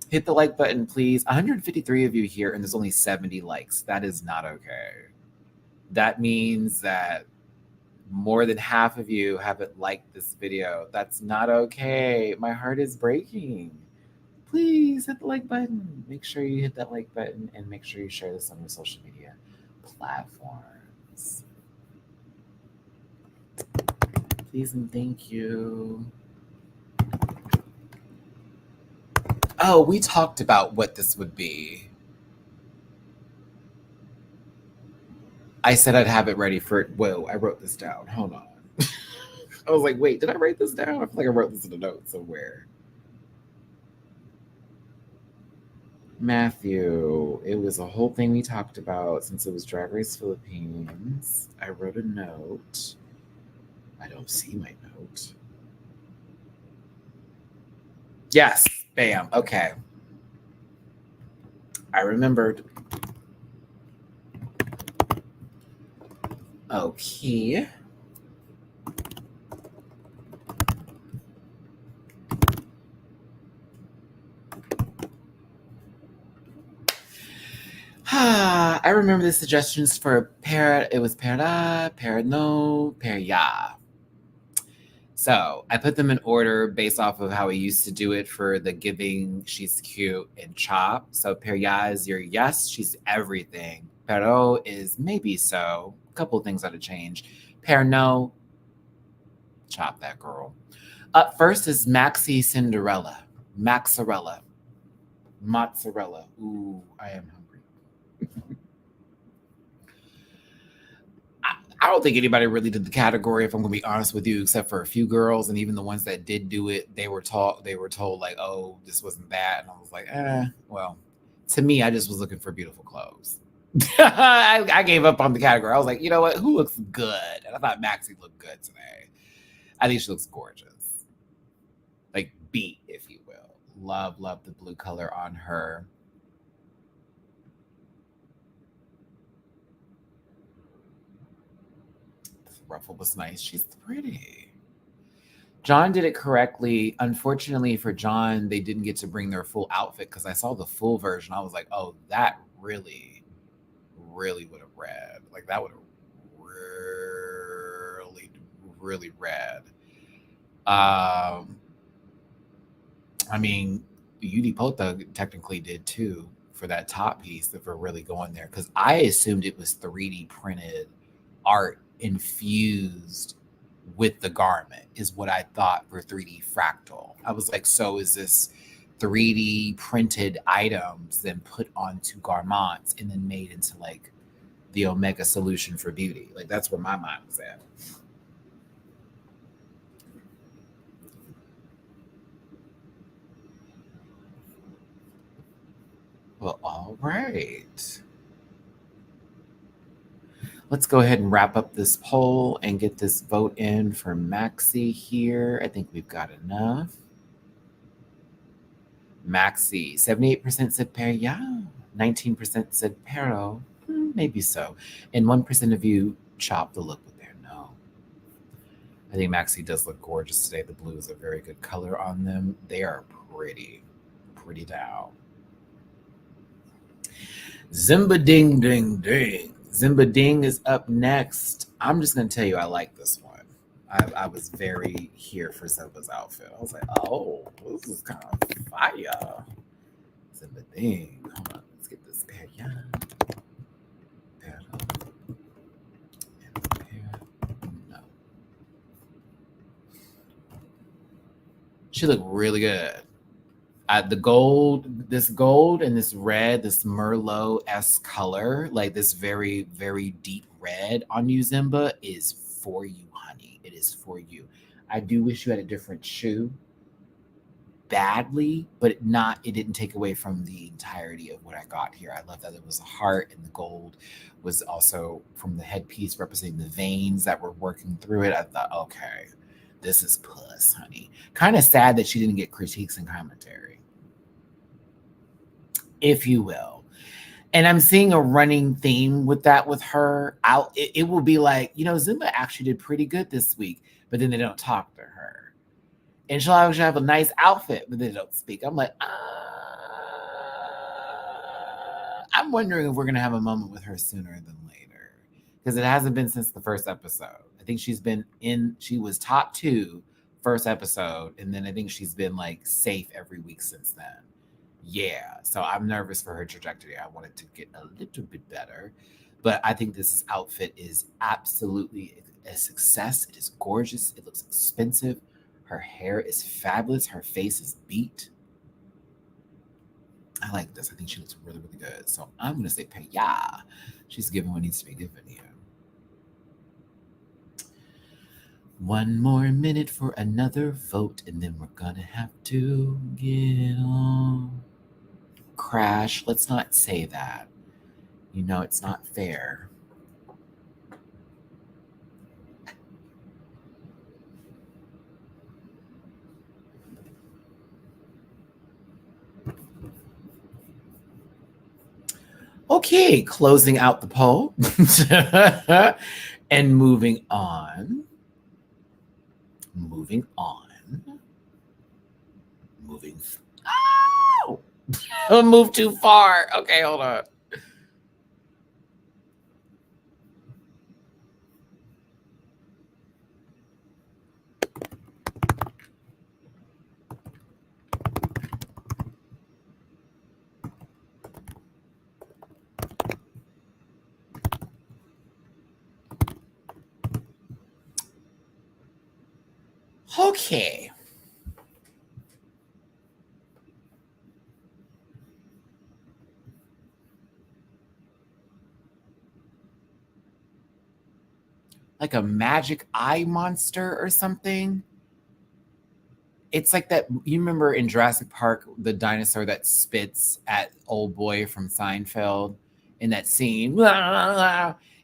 Hit the like button, please. 153 of you here, and there's only 70 likes. That is not okay. That means that more than half of you haven't liked this video. That's not okay. My heart is breaking. Please hit the like button. Make sure you hit that like button and make sure you share this on your social media platforms. Please and thank you. Oh, we talked about what this would be. I said I'd have it ready for. Whoa, I wrote this down. Hold on. I was like, wait, did I write this down? I feel like I wrote this in a note somewhere. Matthew, it was a whole thing we talked about since it was Drag Race Philippines. I wrote a note. I don't see my note. Yes, bam. Okay. I remembered. Okay. I remember the suggestions for it was Pera, no, Peria. So I put them in order based off of how we used to do it for the giving, she's cute, and chop. So Peria is your yes, she's everything. Pero is maybe so. A couple of things ought to change. No, chop that girl. Up first is Maxi Cinderella. Maxarella. Mozzarella. Ooh, I am hungry. I don't think anybody really did the category, if I'm gonna be honest with you, except for a few girls, and even the ones that did do it, they were told like, oh, this wasn't that. And I was like, well, to me, I just was looking for beautiful clothes. I gave up on the category. I was like, you know what? Who looks good? And I thought Maxie looked good today. I think she looks gorgeous. Like beat, if you will. Love the blue color on her. Ruffle was nice. She's pretty. John did it correctly. Unfortunately for John, they didn't get to bring their full outfit because I saw the full version. I was like, oh, that really, really would have read. Like that would have really, really read. I mean, Udipota technically did too for that top piece if we're really going there. Because I assumed it was 3D printed art infused with the garment is what I thought for 3D fractal. I was like, so is this 3D printed items then put onto garments and then made into like the Omega solution for beauty? Like that's where my mind was at. Well, all right. Let's go ahead and wrap up this poll and get this vote in for Maxi here. I think we've got enough. Maxi, 78% said per yeah, 19% said pero, maybe so. And 1% of you chopped the look with their no. I think Maxi does look gorgeous today. The blue is a very good color on them. They are pretty, pretty down. Zimba ding ding ding. Zimba ding is up next. I'm just gonna tell you, I like this one. I was very here for Zimba's outfit. I was like, oh, this is kind of fire. Zimba ding. Hold on, let's get this pair. Yeah. Pair. And pair. No. She looked really good. This gold and this red, this Merlot-esque color, like this very, very deep red on you, Zimba, is for you, honey. It is for you. I do wish you had a different shoe badly, but it didn't take away from the entirety of what I got here. I love that it was a heart and the gold was also from the headpiece representing the veins that were working through it. I thought, okay, this is puss, honey. Kind of sad that she didn't get critiques and commentary, if you will. And I'm seeing a running theme with that with her. It will be like, Zumba actually did pretty good this week, but then they don't talk to her. And she'll actually have a nice outfit, but they don't speak. I'm like, I'm wondering if we're going to have a moment with her sooner than later. Because it hasn't been since the first episode. I think she was top 2 first episode. And then I think she's been like safe every week since then. Yeah, so I'm nervous for her trajectory. I want it to get a little bit better, but I think this outfit is absolutely a success. It is gorgeous. It looks expensive. Her hair is fabulous. Her face is beat. I like this. I think she looks really, really good. So I'm going to say Paya. She's giving what needs to be given here. One more minute for another vote, and then we're going to have to get on. Crash. Let's not say that. You know, it's not fair. Okay, closing out the poll and moving on. Moving on. Moving. Oh! I moved too far. Okay, hold on. Okay. Like a magic eye monster or something. It's like that. You remember in Jurassic Park, the dinosaur that spits at old boy from Seinfeld in that scene?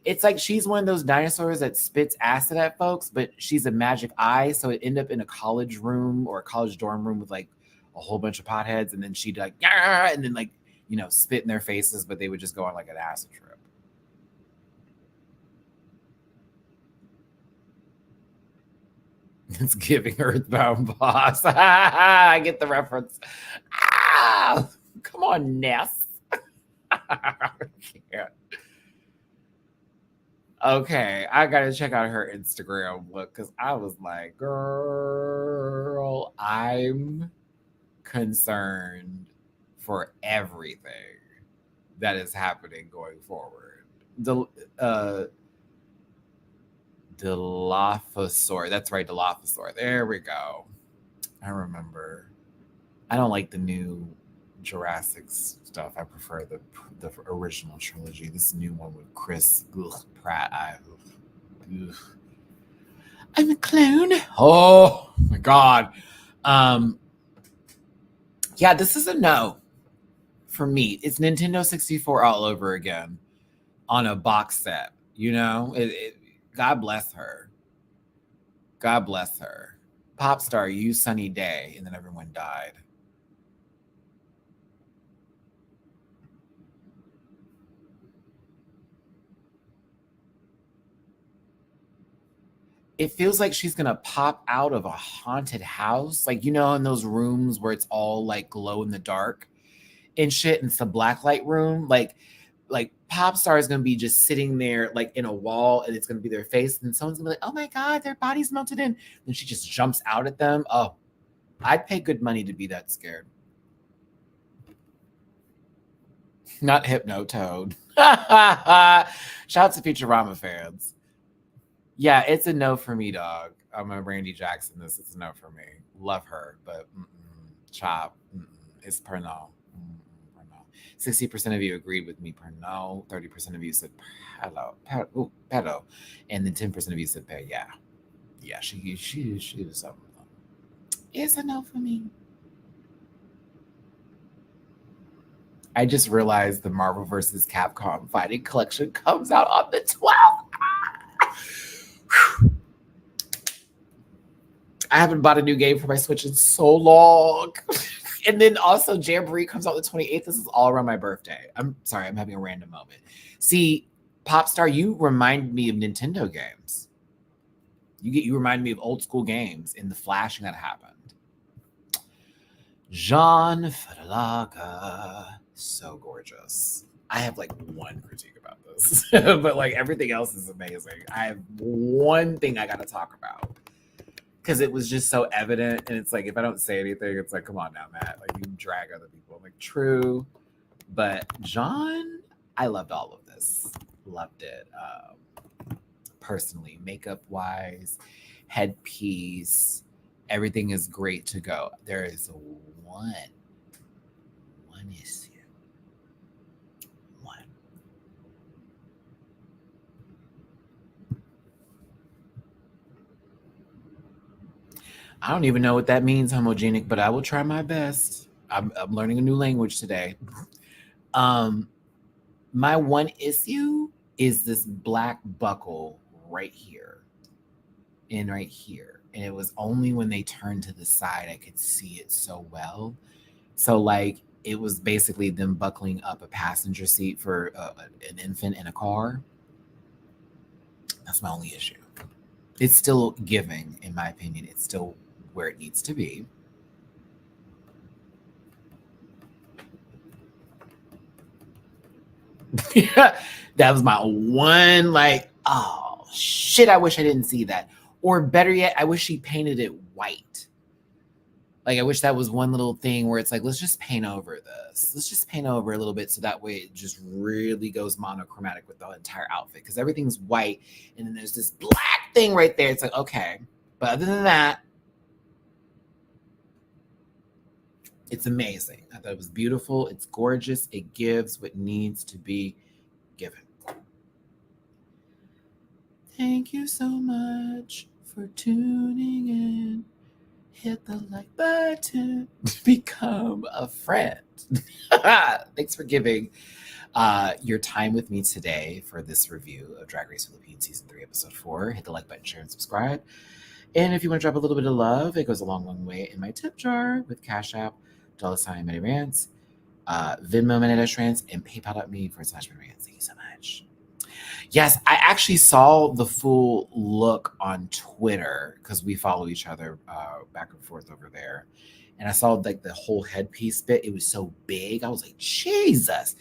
It's like she's one of those dinosaurs that spits acid at folks, but she's a magic eye. So it end up in a college room or a college dorm room with like a whole bunch of potheads. And then she'd like, yeah, and then like, spit in their faces, but they would just go on like an acid trip. It's giving Earthbound Boss. I get the reference. Ah, come on, Ness. I can't. Okay, I gotta check out her Instagram look because I was like, girl, I'm concerned for everything that is happening going forward. Dilophosaur. That's right, Dilophosaur. There we go. I remember. I don't like the new Jurassic stuff. I prefer the original trilogy. This new one with Chris Pratt. I'm a clone. Oh my god. Yeah, this is a no for me. It's Nintendo 64 all over again on a box set. God bless her. God bless her. Pop star, you sunny day, and then everyone died. It feels like she's gonna pop out of a haunted house, like in those rooms where it's all like glow in the dark and shit, and it's a black light room. Like pop star is gonna be just sitting there like in a wall, and it's gonna be their face, and someone's gonna be like, "Oh my god, their body's melted in," and she just jumps out at them. Oh, I'd pay good money to be that scared. Not Hypnotoad. Shout out to Futurama fans. Yeah, it's a no for me, dog. I'm a Randy Jackson. This is a no for me. Love her, but chop. It's per no. Per no. 60% of you agreed with me per no. 30% of you said pedo, and then 10% of you said pe. Yeah, yeah. She was something. It's a no for me. I just realized the Marvel vs. Capcom Fighting Collection comes out on the 12th. I haven't bought a new game for my Switch in so long. And then also Jamboree comes out the 28th. This is all around my birthday. I'm sorry, I'm having a random moment. See, Popstar, you remind me of Nintendo games. You remind me of old school games in the flashing that happened. Jean Fadalaga, so gorgeous. I have like one critique about this, but like everything else is amazing. I have one thing I got to talk about because it was just so evident, and it's like if I don't say anything, it's like, come on now, Matt. Like you drag other people. I'm like, true, but John, I loved all of this. Loved it. Personally, makeup wise, headpiece, everything is great to go. There is one issue. One. I don't even know what that means, homogenic, but I will try my best. I'm learning a new language today. Um, my one issue is this black buckle right here and right here. And it was only when they turned to the side I could see it so well. So, like, it was basically them buckling up a passenger seat for an infant in a car. That's my only issue. It's still giving, in my opinion. It's still where it needs to be. That was my one, like, oh shit, I wish I didn't see that. Or better yet, I wish she painted it white. Like, I wish that was one little thing where it's like, let's just paint over this. Let's just paint over a little bit so that way it just really goes monochromatic with the entire outfit. Because everything's white, and then there's this black thing right there. It's like, okay. But other than that, it's amazing. I thought it was beautiful. It's gorgeous. It gives what needs to be given. Thank you so much for tuning in. Hit the like button to become a friend. Thanks for giving your time with me today for this review of Drag Race Philippines Season 3, Episode 4. Hit the like button, share, and subscribe. And if you want to drop a little bit of love, it goes a long, long way in my tip jar with Cash App, $ Matty-Rants, Venmo MattyRants, and PayPal.me/MattyRants. Thank you so much. Yes, I actually saw the full look on Twitter because we follow each other back and forth over there. And I saw like the whole headpiece bit. It was so big. I was like, Jesus.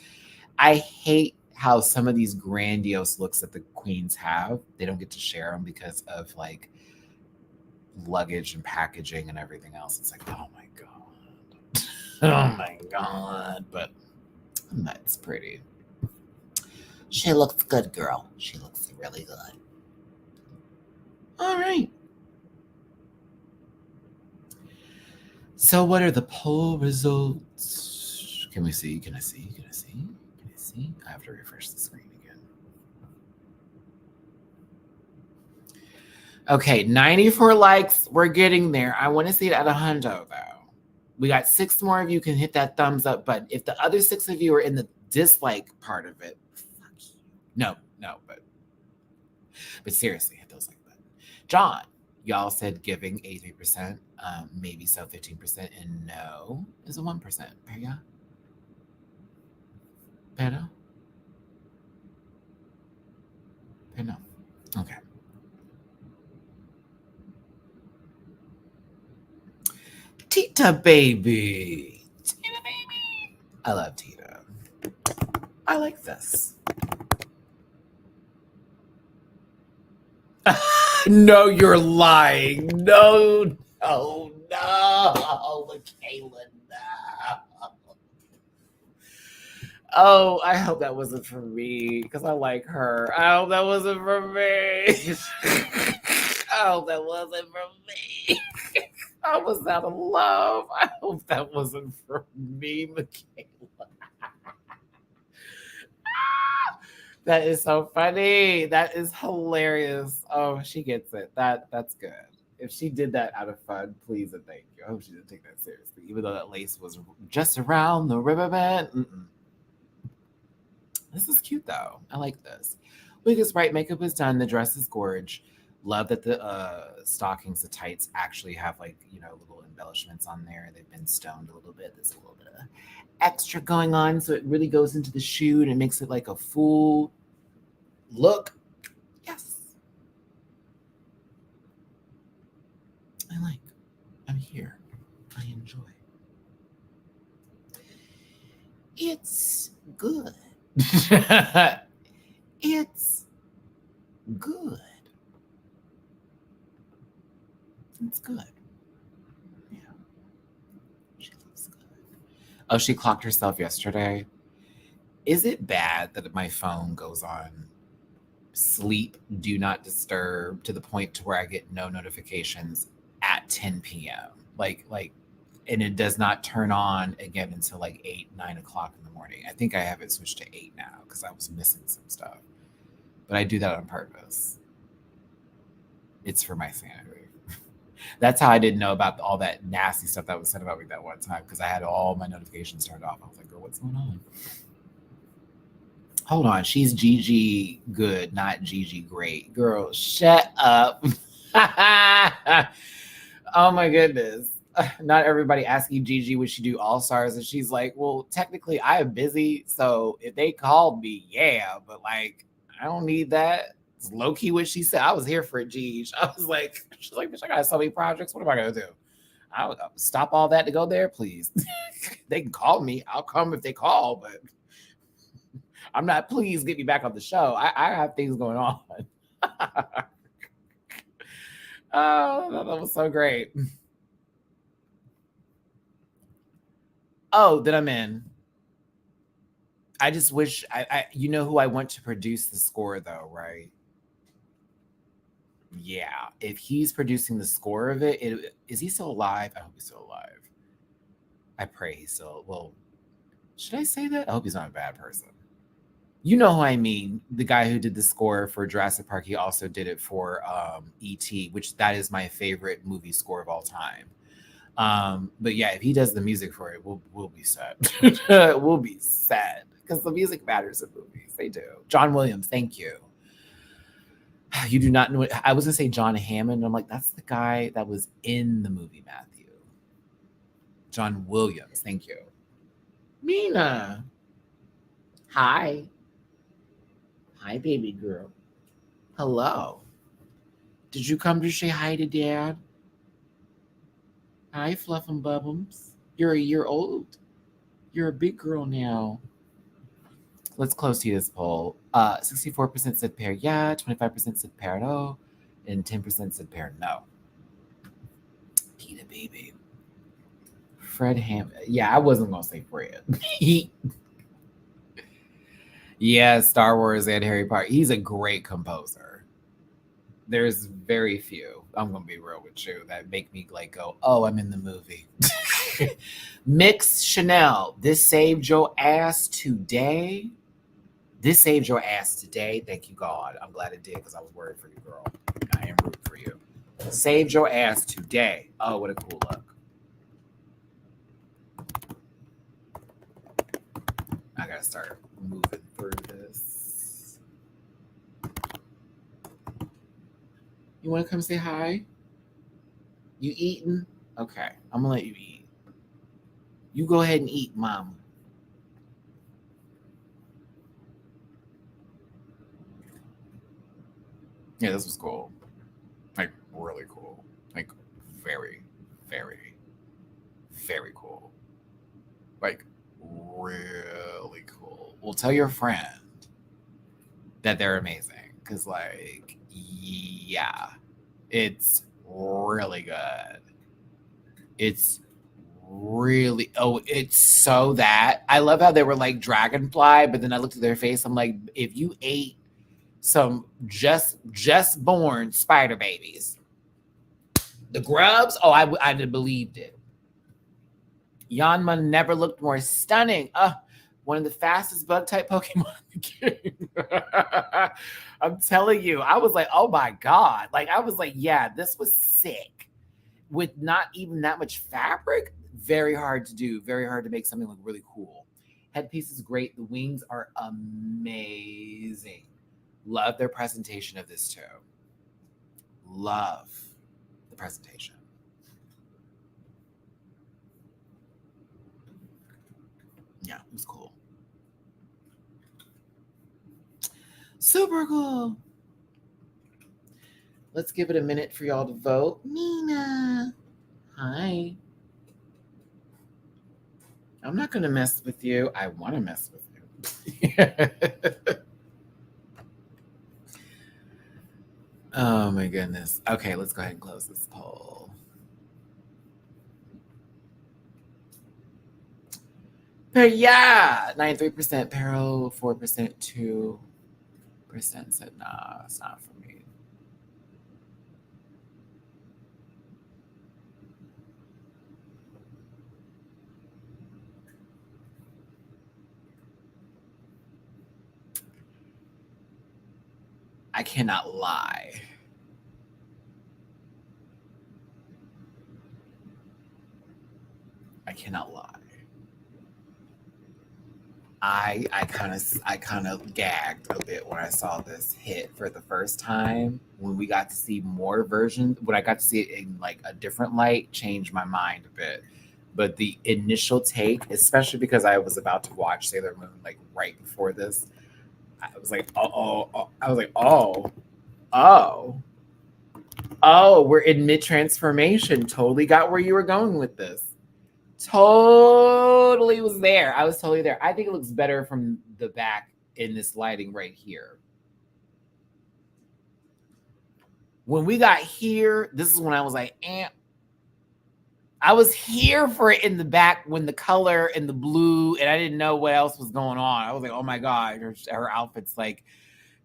I hate how some of these grandiose looks that the queens have, they don't get to share them because of like luggage and packaging and everything else. It's like, oh my God. Oh my God. But that's pretty. She looks good, girl. She looks really good. All right. So what are the poll results? Can we see? Can I see? Can I see? Can I see? I have to refresh the screen again. Okay, 94 likes. We're getting there. I want to see it at 100 though. We got 6 more of you can hit that thumbs up button. If the other 6 of you are in the dislike part of it, fuck you. No, but seriously, hit those like button. John, y'all said giving 83%, maybe so 15%, and no is a 1%. Pega? Pero? Pero? Okay. Tita baby. Tita baby. I love Tita. I like this. No, you're lying. No, Michaela, no. Oh, I hope that wasn't for me because I like her. I hope that wasn't for me. I hope that wasn't for me. I was out of love. I hope that wasn't for me, Michaela. That is so funny. That is hilarious. Oh, she gets it. That's good. If she did that out of fun, please and thank you. I hope she didn't take that seriously, even though that lace was just around the riverbed. This is cute though. I like this. Wig is right. Makeup is done. The dress is gorge. Love that the stockings, the tights actually have like, little embellishments on there. They've been stoned a little bit. There's a little bit of extra going on. So it really goes into the shoe and it makes it like a full look. Yes. I'm here. I enjoy. It's good. It's good. It's good. Yeah. She looks good. Oh, she clocked herself yesterday. Is it bad that my phone goes on sleep, do not disturb to the point to where I get no notifications at 10 p.m.? Like and it does not turn on again until like 8, 9 o'clock in the morning. I think I have it switched to 8 now because I was missing some stuff. But I do that on purpose. It's for my sanity. That's how I didn't know about all that nasty stuff that was said about me that one time, because I had all my notifications turned off. I was like, girl, what's going on? Hold on. She's Gigi good, not Gigi great. Girl, shut up. Oh my goodness. Not everybody asking Gigi would she do All Stars, and she's like, well, technically I am busy, so if they called me, yeah, but like I don't need that. It's low key what she said. I was here for it, Gigi. I was like, she's like, bitch, I got so many projects. What am I gonna do? I would stop all that to go there, please. They can call me. I'll come if they call, but I'm not. Please get me back on the show. I have things going on. Oh, that was so great. Oh, then I'm in. I just wish you know who I want to produce the score though, right? Yeah. If he's producing the score of it, is he still alive? I hope he's still alive. I pray he's still, well, should I say that? I hope he's not a bad person. You know who I mean. The guy who did the score for Jurassic Park, he also did it for E.T., which that is my favorite movie score of all time. But yeah, if he does the music for it, we'll be sad. We'll be sad because the music matters in movies. They do. John Williams, thank you. You do not know it. I was gonna say John Hammond. I'm like, that's the guy that was in the movie Matthew. John Williams, thank you. Mina. Hi. Hi, baby girl. Hello. Did you come to say hi to Dad? Hi, Fluff and Bubbles. You're a year old. You're a big girl now. Let's close to this poll. 64% said pair yeah, 25% said pair no, and 10% said pair no. Peter baby. Fred Ham. Yeah, I wasn't gonna say Fred. Yeah, Star Wars and Harry Potter. He's a great composer. There's very few, I'm gonna be real with you, that make me like go, oh, I'm in the movie. Mix Chanel. This saved your ass today. This saved your ass today. Thank you, God. I'm glad it did because I was worried for you, girl. I am rooting for you. Saved your ass today. Oh, what a cool look. I gotta start moving through this. You want to come say hi? You eating? Okay, I'm gonna let you eat. You go ahead and eat, Mom. Yeah, this was cool. Like, really cool. Like, very, very, very cool. Like, really cool. Well, tell your friend that they're amazing. Because, like, yeah, it's really good. It's really, oh, it's so that. I love how they were like dragonfly, but then I looked at their face. I'm like, if you ate some just born spider babies, the grubs, oh, I'd have believed it. Yanma never looked more stunning. One of the fastest bug type Pokemon in the game. I'm telling you, I was like, oh my God. Like, I was like, yeah, this was sick. With not even that much fabric, very hard to do. Very hard to make something look really cool. Headpiece is great. The wings are amazing. Love their presentation of this too. Love the presentation. Yeah, it was cool. Super cool. Let's give it a minute for y'all to vote. Nina. Hi. I'm not going to mess with you. I want to mess with you. Oh my goodness. Okay, let's go ahead and close this poll. Yeah, 93% Pero, 4% 2% said nah, it's not for me. I cannot lie. I cannot lie. I kind of gagged a bit when I saw this hit for the first time. When we got to see more versions, when I got to see it in like a different light, changed my mind a bit. But the initial take, especially because I was about to watch Sailor Moon like right before this, I was like, I was like, oh, we're in mid transformation. Totally got where you were going with this. Totally was there. I was totally there. I think it looks better from the back in this lighting right here. When we got here, this is when I was like, I was here for it in the back when the color and the blue, and I didn't know what else was going on. I was like, oh my God, her outfit's like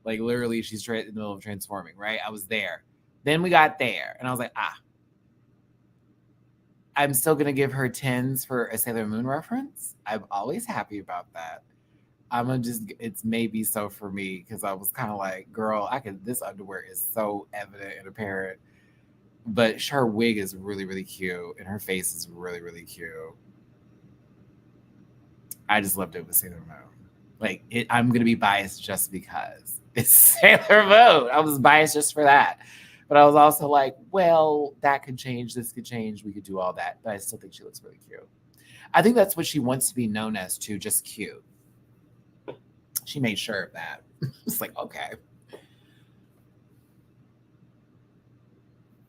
literally she's in the middle of transforming, right? I was there. Then we got there, and I was like, I'm still going to give her 10s for a Sailor Moon reference. I'm always happy about that. It's maybe so for me because I was kind of like, girl, this underwear is so evident and apparent. But her wig is really, really cute and her face is really, really cute. I just loved it with Sailor Moon. I'm going to be biased just because it's Sailor Moon. I was biased just for that. But I was also like, well, that could change. This could change. We could do all that. But I still think she looks really cute. I think that's what she wants to be known as, too, just cute. She made sure of that. It's like, okay.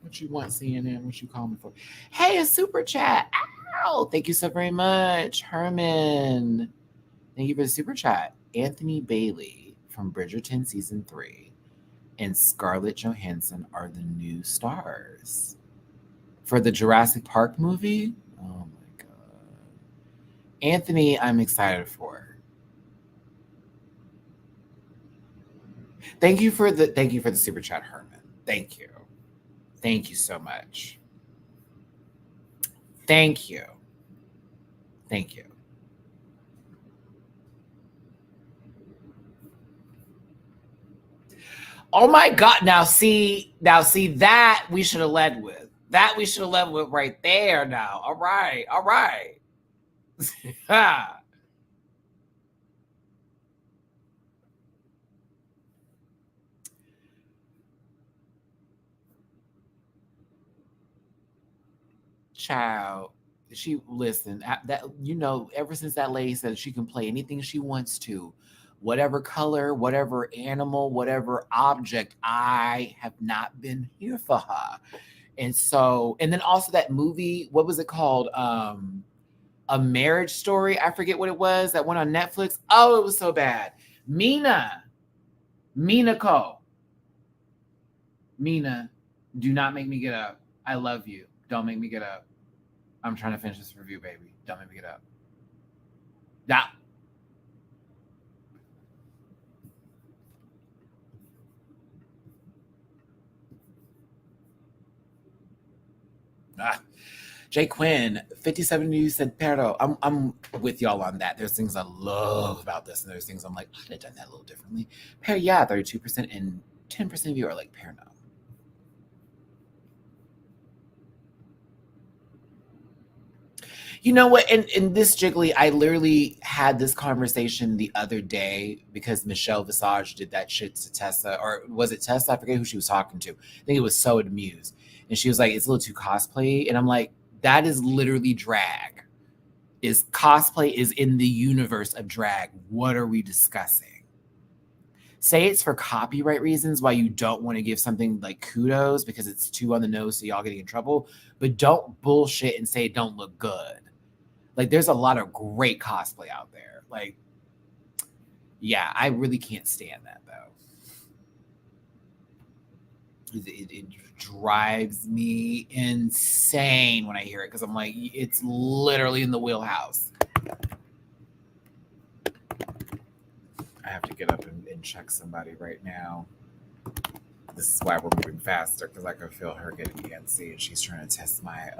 What you want, CNN? What you calling me for? Hey, a super chat. Ow! Thank you so very much, Herman. Thank you for the super chat. Anthony Bailey from Bridgerton Season 3 and Scarlett Johansson are the new stars for the Jurassic Park movie. Oh my God. Anthony, I'm excited for. Thank you for the super chat, Herman. Thank you. Thank you so much. Thank you. Thank you. Oh my God. Now see that we should have led with. That we should have led with right there now. All right. All right. Child, she listen that ever since that lady said she can play anything she wants to, whatever color, whatever animal, whatever object, I have not been here for her. And so, and then also that movie, what was it called? A Marriage Story. I forget what it was that went on Netflix. Oh, it was so bad. Mina Cole. Mina, do not make me get up. I love you. Don't make me get up. I'm trying to finish this review, baby. Don't make me get up. Now. Jay Quinn, 57 you said Perro. I'm with y'all on that. There's things I love about this, and there's things I'm like, I'd have done that a little differently. Pear, yeah, 32%, and 10% of you are like, Pear, no. You know what? And this Jiggly, I literally had this conversation the other day because Michelle Visage did that shit to Tessa, or was it Tessa? I forget who she was talking to. I think it was So Amused. And she was like, it's a little too cosplay. And I'm like, that is literally drag. Cosplay is in the universe of drag. What are we discussing? Say it's for copyright reasons why you don't want to give something like kudos because it's too on the nose so y'all getting in trouble, but don't bullshit and say it don't look good. Like, there's a lot of great cosplay out there. Like, yeah, I really can't stand that, though. It drives me insane when I hear it because I'm like, it's literally in the wheelhouse. I have to get up and check somebody right now. This is why we're moving faster because I can feel her getting antsy and she's trying to test my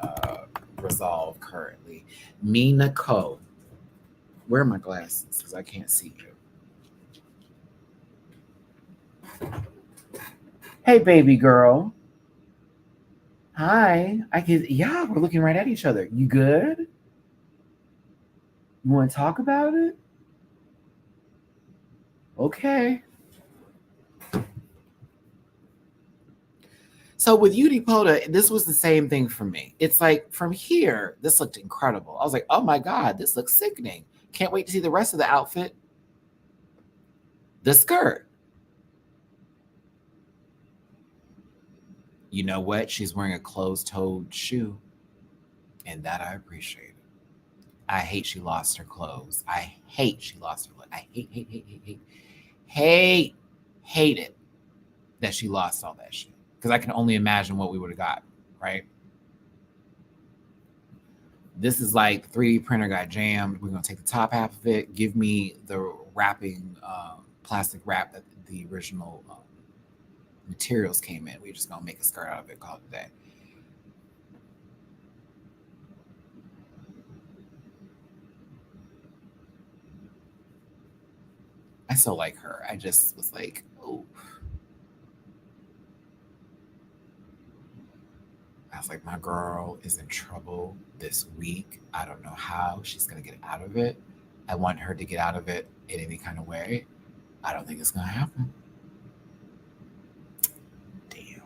resolve currently. Mina Cole. Where are my glasses? Because I can't see you. Hey, baby girl. Hi. Yeah, we're looking right at each other. You good? You want to talk about it? Okay. So with Udipota, this was the same thing for me. It's like from here, this looked incredible. I was like, oh my God, this looks sickening. Can't wait to see the rest of the outfit. The skirt. You know what? She's wearing a closed-toed shoe, and that I appreciate. I hate she lost her clothes. I hate she lost her clothes. I hate it that she lost all that shit. Because I can only imagine what we would have got, right? This is like 3D printer got jammed. We're gonna take the top half of it. Give me the wrapping, plastic wrap that the original materials came in. We're just gonna make a skirt out of it. Call it a day. I still like her. I just was like, oh. I was like, my girl is in trouble this week. I don't know how she's gonna get out of it. I want her to get out of it in any kind of way. I don't think it's gonna happen. Damn.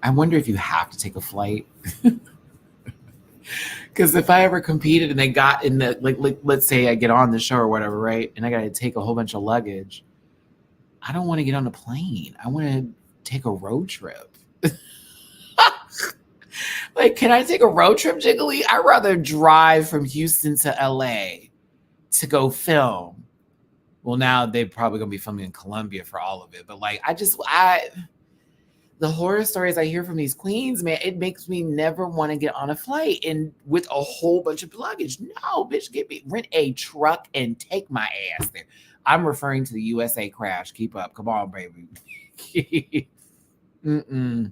I wonder if you have to take a flight. Because if I ever competed and they got in the like, let's say I get on the show or whatever, right? And I got to take a whole bunch of luggage. I don't want to get on a plane. I want to take a road trip. Like, can I take a road trip, Jiggly? I'd rather drive from Houston to LA to go film. Well, now they're probably gonna be filming in Colombia for all of it. But like, the horror stories I hear from these queens, man, it makes me never want to get on a flight and with a whole bunch of luggage. No, bitch, rent a truck and take my ass there. I'm referring to the USA crash. Keep up. Come on, baby. Mm-mm.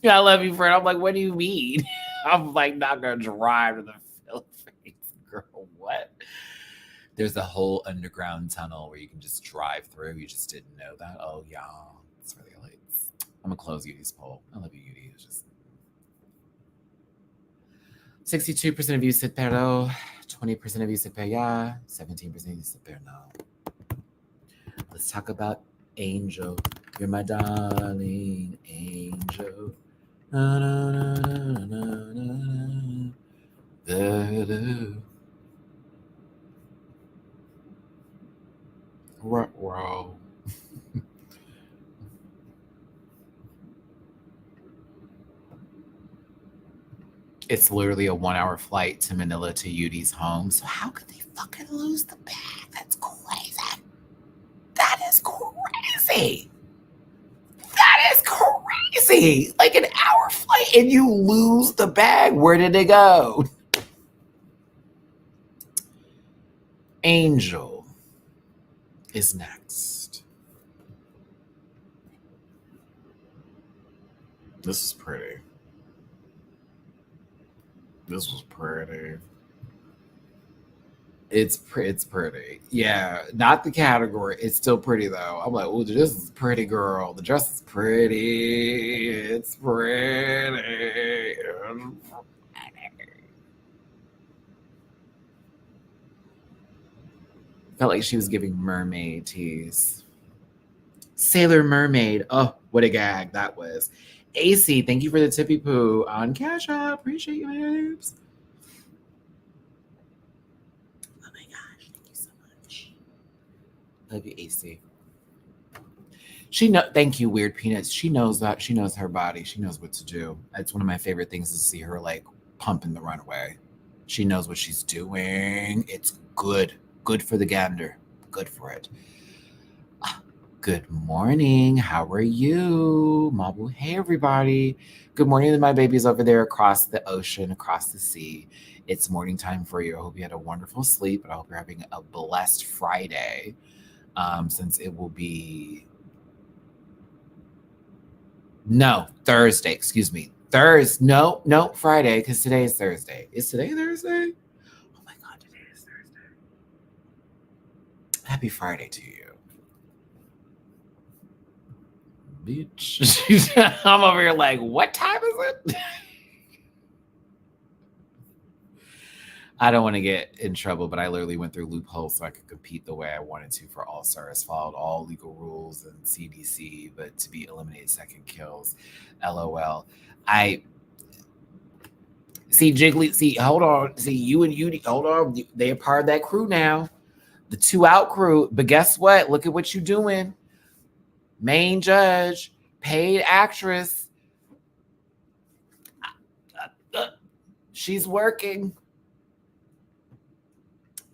I love you, friend. I'm like, what do you mean? I'm like, not gonna drive to the Philippines, girl. What? There's a whole underground tunnel where you can just drive through. You just didn't know that. Oh, y'all. It's for the elites. I'm gonna close Yudi's poll. I love you, Yudi. It's just 62% of you said pero, 20% of you said ya, 17% of you said no. Let's talk about Angel. You're my darling angel. Na, na, na, na, na, na, da, da. Wow. It's literally a 1-hour flight to Manila to Yudi's home. So how could they fucking lose the bag? That's crazy. That is crazy. That is crazy. Like an hour flight and you lose the bag. Where did it go? Angel is next. This is pretty. This was pretty. It's pretty. Yeah, not the category. It's still pretty though. I'm like, oh, this is pretty, girl. The dress is pretty. It's pretty. Felt like she was giving mermaid tease. Sailor Mermaid. Oh, what a gag that was. AC, thank you for the tippy poo on Cash App. Appreciate you, babes. Oh my gosh, thank you so much. Love you, AC. Thank you, Weird Peanuts. She knows that. She knows her body. She knows what to do. It's one of my favorite things to see her like pumping the runway. She knows what she's doing. It's good. Good for the gander. Good for it. Good morning. How are you? Mabu. Hey, everybody. Good morning to my babies over there across the ocean, across the sea. It's morning time for you. I hope you had a wonderful sleep, and I hope you're having a blessed Friday, since it will be... No, Thursday. Excuse me. No, Friday, because today is Thursday. Is today Thursday? Oh my God, today is Thursday. Happy Friday to you. Bitch. I'm over here like, what time is it? I don't want to get in trouble, but I literally went through loopholes so I could compete the way I wanted to for All Stars. Followed all legal rules and CDC, but to be eliminated second kills. LOL. I see Jiggly. See, hold on. See, you and Udi, hold on. They are part of that crew now. The 2 out crew. But guess what? Look at what you're doing. Main judge, paid actress. She's working.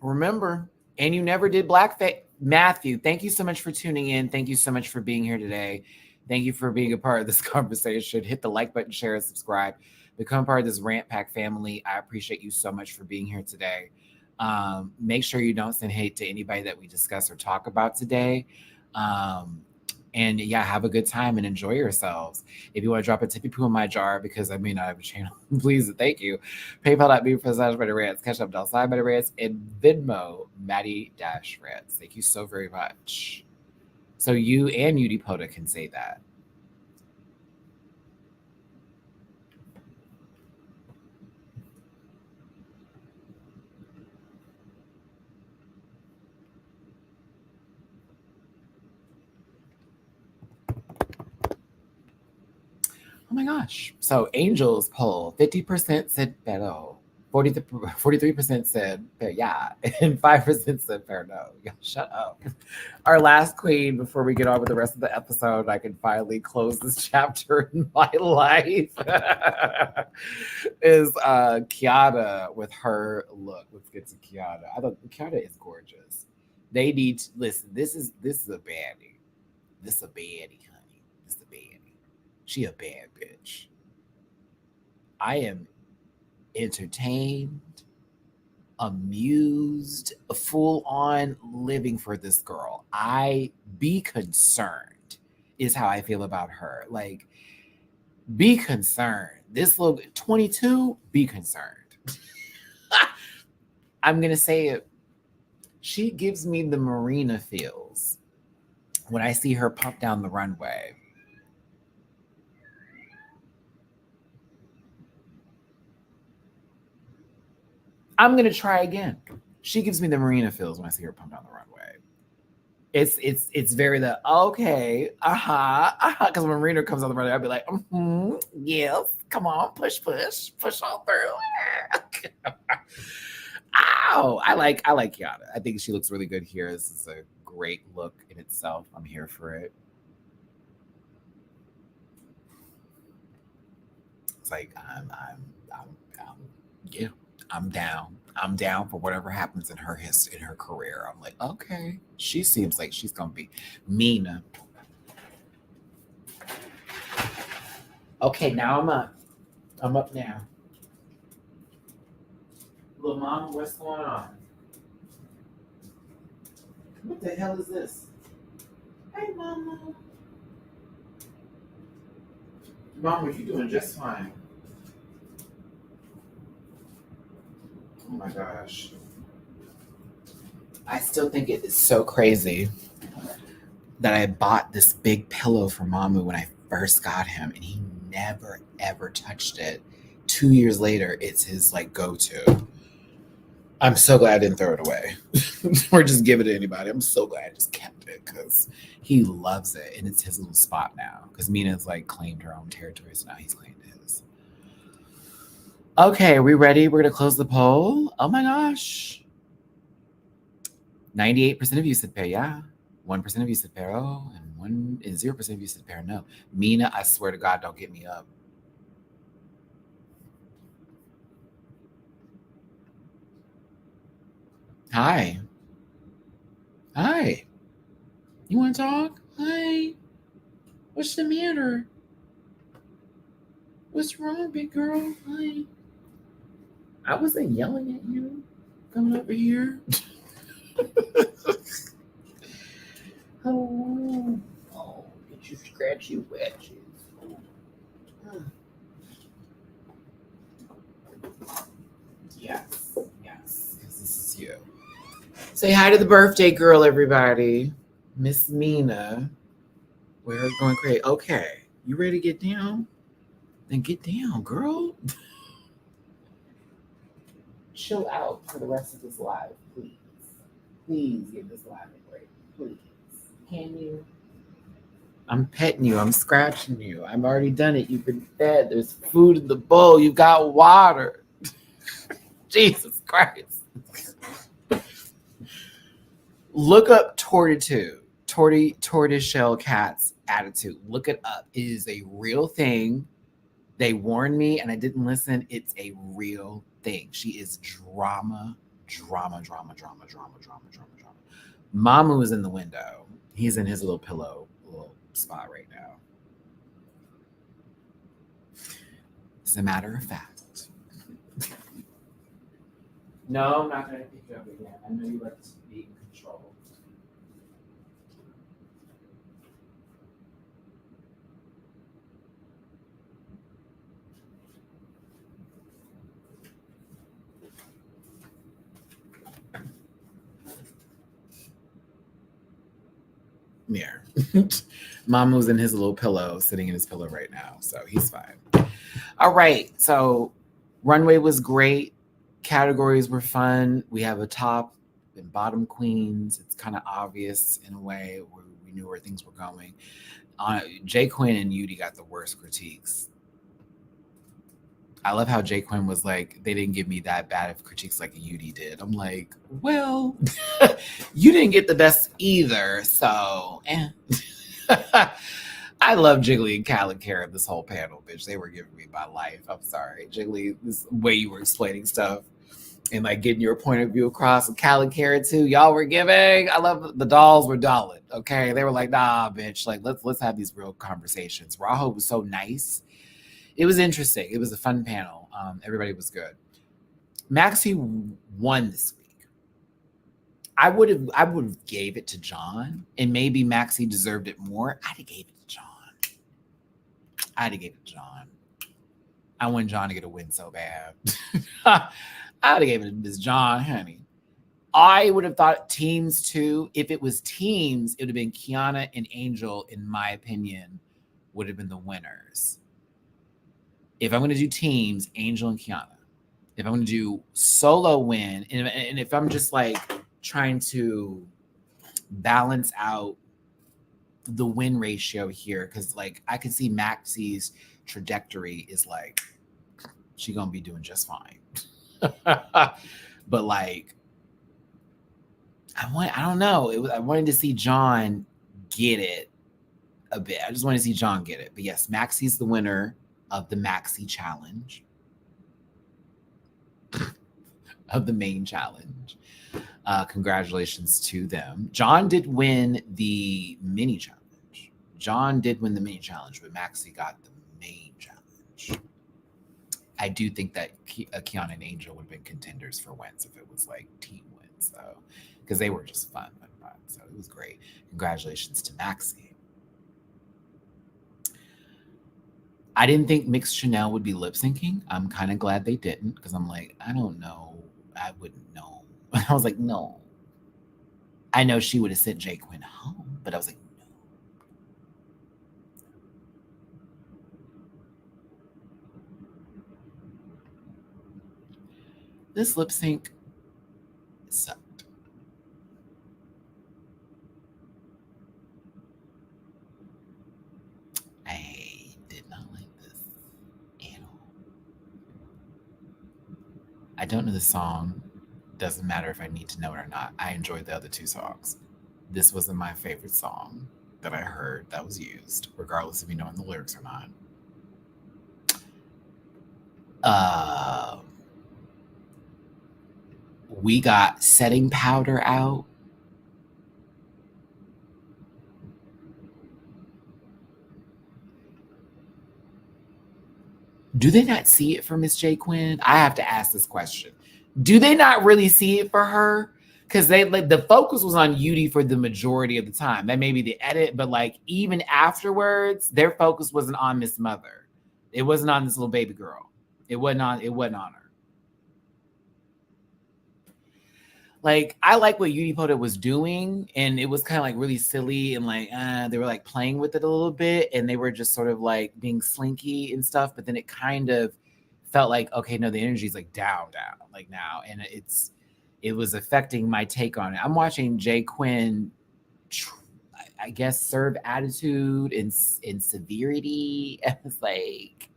Remember, and you never did blackface. Matthew, thank you so much for tuning in. Thank you so much for being here today. Thank you for being a part of this conversation. Hit the like button, share, and subscribe. Become part of this Rant Pack family. I appreciate you so much for being here today. Make sure you don't send hate to anybody that we discuss or talk about today. And yeah, have a good time and enjoy yourselves. If you want to drop a tippy poo in my jar, because I may not have a channel, please and thank you. PayPal.me/MattyRants, Cash App $MattyRants, and Venmo Matty-Rants. Thank you so very much. So you and Udipota can say that. Oh my gosh. So Angels poll, 50% said pero, 43% said yeah, and 5% said fair no. Yeah, shut up. Our last queen before we get on with the rest of the episode, I can finally close this chapter in my life, is Kiara with her look. Let's get to Kiara. I thought Kiara is gorgeous. They need to listen. This is a baddie. This is a baddie, honey. This is a baddie. She a bad bitch. I am entertained, amused, full on living for this girl. I be concerned is how I feel about her. Like, be concerned. This little 22, be concerned. I'm gonna say it. She gives me the Marina feels when I see her pump down the runway. I'm gonna try again. She gives me the Marina feels when I see her pump down the runway. It's very the okay, because when Marina comes on the runway, I'll be like, yes, come on, push on through. Ow! I like Kiana. I think she looks really good here. This is a great look in itself. I'm here for it. It's like yeah. I'm down. I'm down for whatever happens in her history, in her career. I'm like, okay. She seems like she's gonna be Mina. Okay, now I'm up. I'm up now. Little mama, what's going on? What the hell is this? Hey, mama. Mama, you doing just fine. Oh my gosh. I still think it is so crazy that I bought this big pillow for Mamu when I first got him, and he never ever touched it. 2 years later, it's his like go-to. I'm so glad I didn't throw it away or just give it to anybody. I'm so glad I just kept it because he loves it, and it's his little spot now. Because Mina's like claimed her own territory, so now he's claimed his. Okay, are we ready? We're gonna close the poll. Oh my gosh. 98% of you said pair yeah. 1% of you said pair oh, and 0% of you said pair no. Mina, I swear to God, don't get me up. Hi. Hi. You want to talk? Hi. What's the matter? What's wrong, big girl? Hi. I wasn't yelling at you coming over here. Oh, get you scratchy wedges. Yes, because this is you. Say hi to the birthday girl, everybody. Miss Mina. We're going crazy. Okay. You ready to get down? Then get down, girl. Chill out for the rest of this live, please. Please give this live a break. Please. Can you? I'm petting you. I'm scratching you. I've already done it. You've been fed. There's food in the bowl. You've got water. Jesus Christ. Look up tortitude. Tortoiseshell cat's attitude. Look it up. It is a real thing. They warned me and I didn't listen. It's a real thing. She is drama. Mamu is in the window. He's in his little pillow, little spot right now. As a matter of fact. No, I'm not going to pick you up again. I know you like to be in control. Mirror. Mamu's in his little pillow, sitting in his pillow right now, so he's fine. All right, so runway was great. Categories were fun. We have a top and bottom queens. It's kind of obvious in a way where we knew where things were going. J. Quinn and Yudi got the worst critiques. I love how J. Quinn was like, they didn't give me that bad of critiques like Yudi did. I'm like, well, you didn't get the best either, so I love Jiggly and Cal and Kara this whole panel, bitch. They were giving me my life. I'm sorry. Jiggly, this way you were explaining stuff and like getting your point of view across. And Cal and Kara too, y'all were giving. I love the dolls were dolling, okay? They were like, nah, bitch, like let's have these real conversations. Raho was so nice. It was interesting. It was a fun panel. Everybody was good. Maxie won this week. I would have gave it to John, and maybe Maxie deserved it more. I'd have gave it to John. I want John to get a win so bad. I would have gave it to Miss John, honey. I would have thought teams too. If it was teams, it would have been Kiana and Angel, in my opinion, would have been the winners. If I'm going to do teams, Angel and Kiana. If I'm going to do solo win, and if I'm just like trying to balance out the win ratio here, because like I can see Maxie's trajectory is like she gonna be doing just fine. But like I don't know. I wanted to see John get it a bit. I just wanted to see John get it. But yes, Maxie's the winner of the Maxi challenge. Of the main challenge. Congratulations to them. John did win the mini challenge. But Maxie got the main challenge. I do think that Kiana and Angel would have been contenders for wins if it was like team wins, though, because they were just fun. So it was great. Congratulations to Maxie. I didn't think Mixed Chanel would be lip syncing. I'm kind of glad they didn't, because I'm like, I don't know. I wouldn't know. I was like, no. I know she would have sent J. Quinn home, but I was like, no. This lip sync sucked. I did not like this at all. I don't know the song. Doesn't matter if I need to know it or not. I enjoyed the other two songs. This wasn't my favorite song that I heard that was used, regardless of me knowing the lyrics or not. We got setting powder out. Do they not see it for Miss J. Quinn? I have to ask this question. Do they not really see it for her? Because the focus was on Yudi for the majority of the time. That may be the edit, but like even afterwards, their focus wasn't on Miss Mother. It wasn't on this little baby girl. It wasn't on her. Like, I like what Udipota was doing, and it was kind of like really silly, and like they were like playing with it a little bit, and they were just sort of like being slinky and stuff. But then it kind of felt like, okay, no, the energy's like down, like now, and it was affecting my take on it. I'm watching Jay Quinn, I guess, serve attitude and severity. It's like,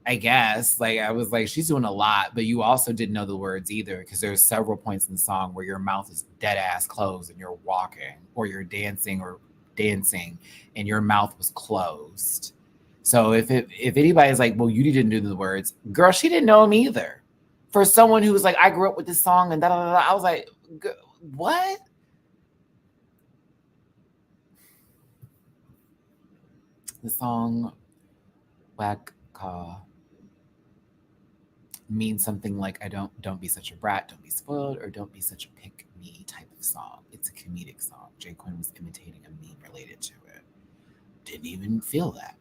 I guess, like, I was like, she's doing a lot, but you also didn't know the words either, because there's several points in the song where your mouth is dead ass closed and you're walking, or you're dancing and your mouth was closed. So if anybody's like, well, you didn't do the words, girl, she didn't know them either. For someone who was like, I grew up with this song and da da da, I was like, what? The song Whack Ka means something like, I don't be such a brat, don't be spoiled, or don't be such a pick me type of song. It's a comedic song. Jay Quinn was imitating a meme related to it. Didn't even feel that.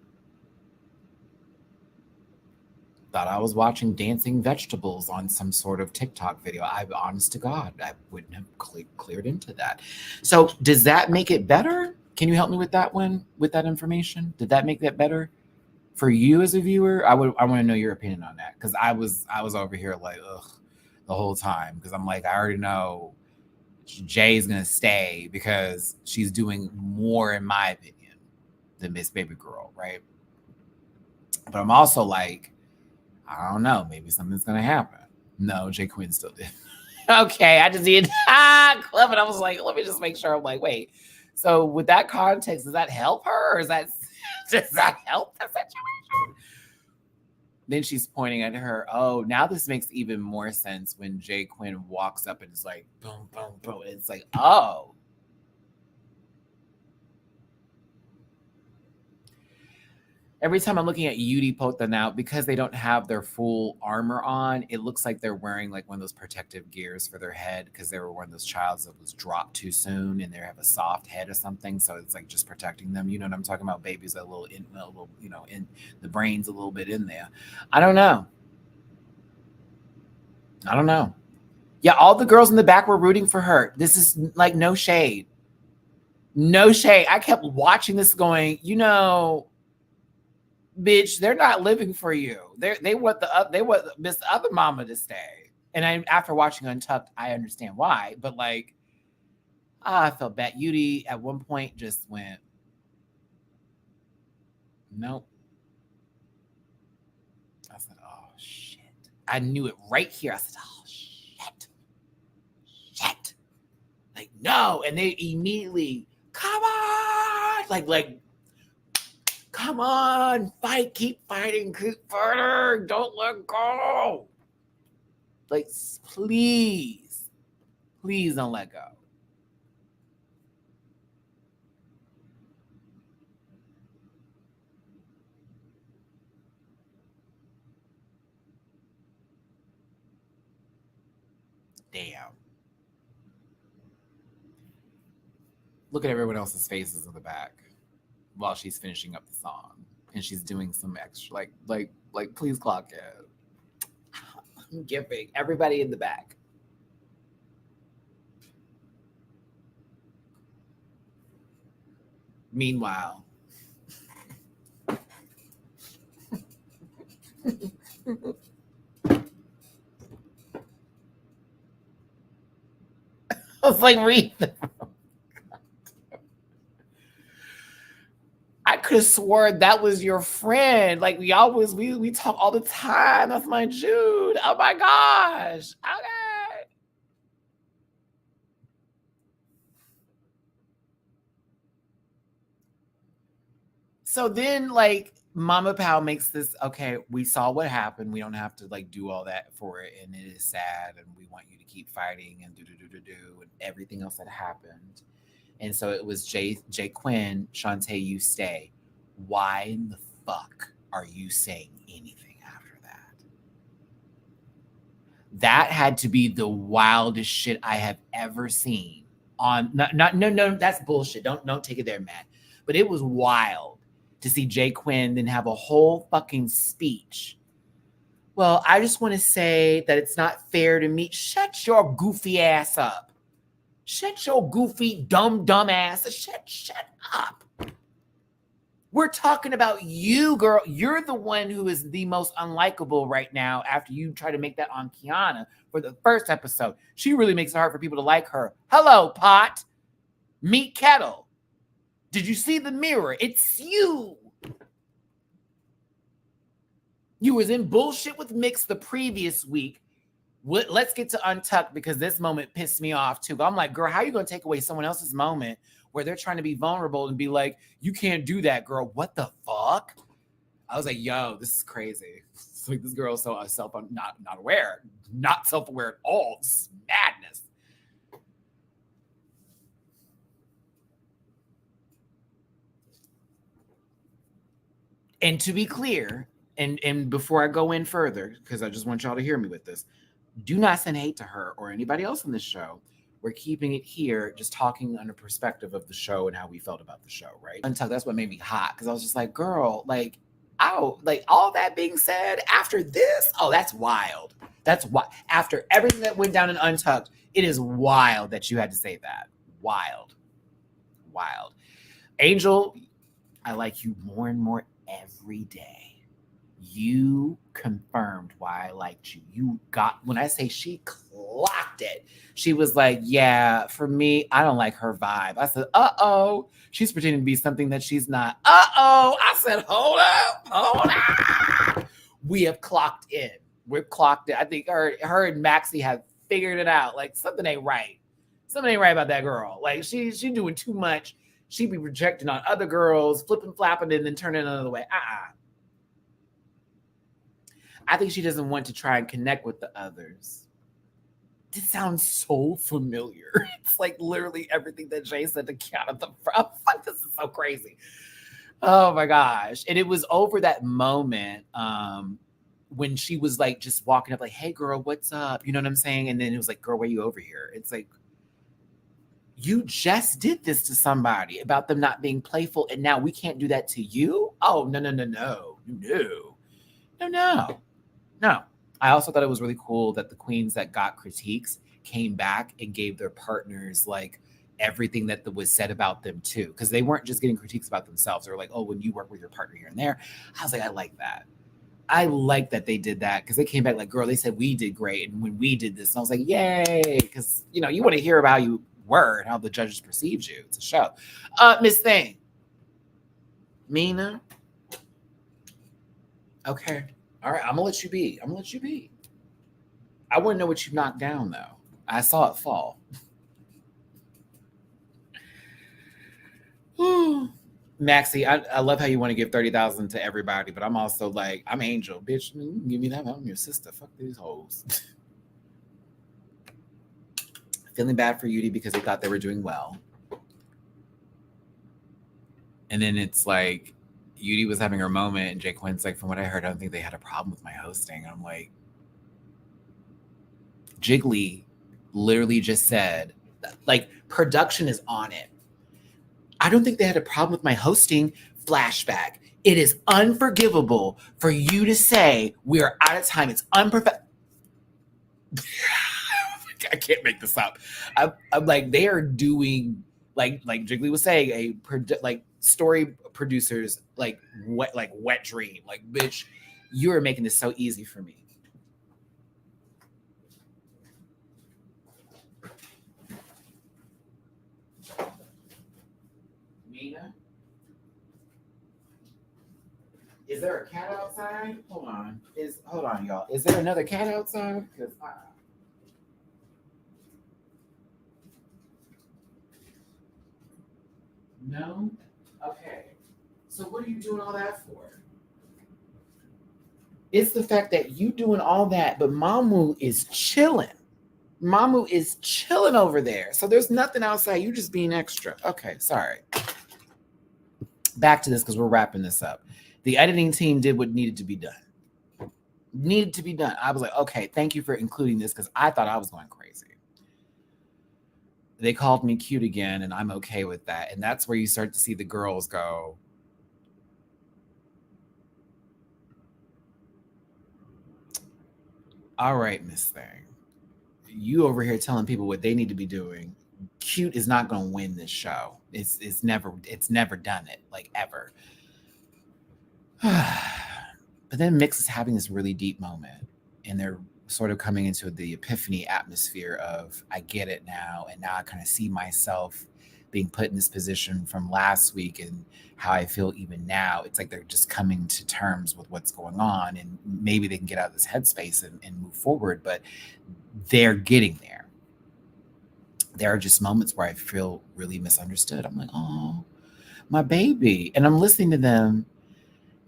Thought I was watching dancing vegetables on some sort of TikTok video. Honest to God, I wouldn't have cleared into that. So does that make it better? Can you help me with that one, with that information? Did that make that better for you as a viewer? I want to know your opinion on that, because I was over here like, ugh, the whole time, because I'm like, I already know Jay's gonna stay because she's doing more, in my opinion, than Miss Baby Girl, right? But I'm also like, I don't know, maybe something's gonna happen. No, Jay Quinn still did. Okay, I just did club, and I was like, let me just make sure. I'm like, wait. So with that context, does that help her, or does that help the situation? Then she's pointing at her. Oh, now this makes even more sense when Jay Quinn walks up and is like, boom, boom, boom. It's like, oh. Every time I'm looking at Udipota now, because they don't have their full armor on, it looks like they're wearing like one of those protective gears for their head, because they were one of those childs that was dropped too soon and they have a soft head or something. So it's like just protecting them. You know what I'm talking about? Babies a little, in the brain's a little bit in there. I don't know. Yeah, all the girls in the back were rooting for her. This is like no shade. No shade. I kept watching this going, bitch, they're not living for you. They want this other mama to stay. And after watching Untucked, I understand why. But like, I felt bad. Yudi at one point just went, nope. I said, oh shit. I knew it right here. I said, oh shit. Like, no. And they immediately, come on. Like, come on, fight, keep fighting, keep fighting, don't let go. Like, please don't let go. Damn. Look at everyone else's faces in the back while she's finishing up the song, and she's doing some extra, like please clock it. I'm giving everybody in the back. Meanwhile, I was like, read them. I could have sworn that was your friend. Like, we talk all the time. That's my Jude. Oh my gosh. Okay. So then, like, Mama Pal makes this, okay, we saw what happened. We don't have to like do all that for it. And it is sad. And we want you to keep fighting and do and everything else that happened. And so it was Jay Quinn, Shantae, you stay. Why in the fuck are you saying anything after that? That had to be the wildest shit I have ever seen. No, that's bullshit. Don't take it there, Matt. But it was wild to see Jay Quinn then have a whole fucking speech Well, I just want to say that it's not fair to me. Shut your goofy ass up. Shut your goofy, dumb ass. Shut up. We're talking about you, girl. You're the one who is the most unlikable right now after you try to make that on Kiana for the first episode. She really makes it hard for people to like her. Hello, pot. Meet kettle. Did you see the mirror? It's you. You was in bullshit with Mix the previous week. Let's get to Untucked because this moment pissed me off too. I'm like, girl, how are you going to take away someone else's moment where they're trying to be vulnerable and be like, you can't do that, girl. What the fuck? I was like, yo, this is crazy. It's like this girl is so not aware, not self-aware at all. This is madness. And to be clear, and before I go in further, because I just want y'all to hear me with this, do not send hate to her or anybody else on this show. We're keeping it here, just talking under perspective of the show and how we felt about the show, right? Untucked, that's what made me hot, because I was just like, girl, like, oh, like all that being said, after this, oh, that's wild. That's why after everything that went down in Untucked, it is wild that you had to say that. Wild. Angel, I like you more and more every day. You confirmed why I liked you. You got, when I say she clocked it, she was like, yeah, for me, I don't like her vibe. I said, uh-oh, she's pretending to be something that she's not. Uh-oh, I said, hold up. We have clocked in. We've clocked it. I think her and Maxie have figured it out. Like, something ain't right. Something ain't right about that girl. Like, she's doing too much. She be projecting on other girls, flipping, flapping, and then turning another way. I think she doesn't want to try and connect with the others. This sounds so familiar. It's like literally everything that Jay said to Kiana at the front. Fuck, this is so crazy. Oh my gosh. And it was over that moment when she was like just walking up like, hey girl, what's up? You know what I'm saying? And then it was like, girl, why are you over here? It's like, you just did this to somebody about them not being playful, and now we can't do that to you? Oh, no. I also thought it was really cool that the queens that got critiques came back and gave their partners like everything that was said about them too, because they weren't just getting critiques about themselves. They were like, oh, when you work with your partner here and there. I was like, I like that. I like that they did that, because they came back like, girl, they said we did great, and when we did this, and I was like, yay, because you want to hear about how you were and how the judges perceived you. It's a show. Miss Thing, Mina. Okay. All right, I'm gonna let you be. I wouldn't know what you knocked down though. I saw it fall. Maxie, I love how you want to give 30,000 to everybody, but I'm also like, I'm Angel, bitch. Give me that. I'm your sister. Fuck these hoes. Feeling bad for Yudi because they thought they were doing well, and then it's like Yudi was having her moment, and Jake Quinn's like, from what I heard, I don't think they had a problem with my hosting. I'm like, Jiggly literally just said, like, production is on it. I don't think they had a problem with my hosting. Flashback. It is unforgivable for you to say we are out of time. It's unprofessional. I can't make this up. I'm like, they are doing like Jiggly was saying, like story producers like wet dream. Like, bitch, you are making this so easy for me. Mina, is there a cat outside? Hold on, y'all. Is there another cat outside? Because no. Okay. So what are you doing all that for? It's the fact that you doing all that, but Mamu is chilling. Mamu is chilling over there. So there's nothing outside. You just being extra. Okay, sorry. Back to this because we're wrapping this up. The editing team did what needed to be done. I was like, okay, thank you for including this, because I thought I was going crazy. They called me cute again, and I'm okay with that. And that's where you start to see the girls go, All right, Miss Thing. You over here telling people what they need to be doing. Cute is not going to win this show. It's never done it, like, ever. But then Mix is having this really deep moment, and they're sort of coming into the epiphany atmosphere of, I get it now, and now I kind of see myself being put in this position from last week and how I feel even now. It's like they're just coming to terms with what's going on, and maybe they can get out of this headspace and move forward, but they're getting there. There are just moments where I feel really misunderstood. I'm like, oh, my baby. And I'm listening to them,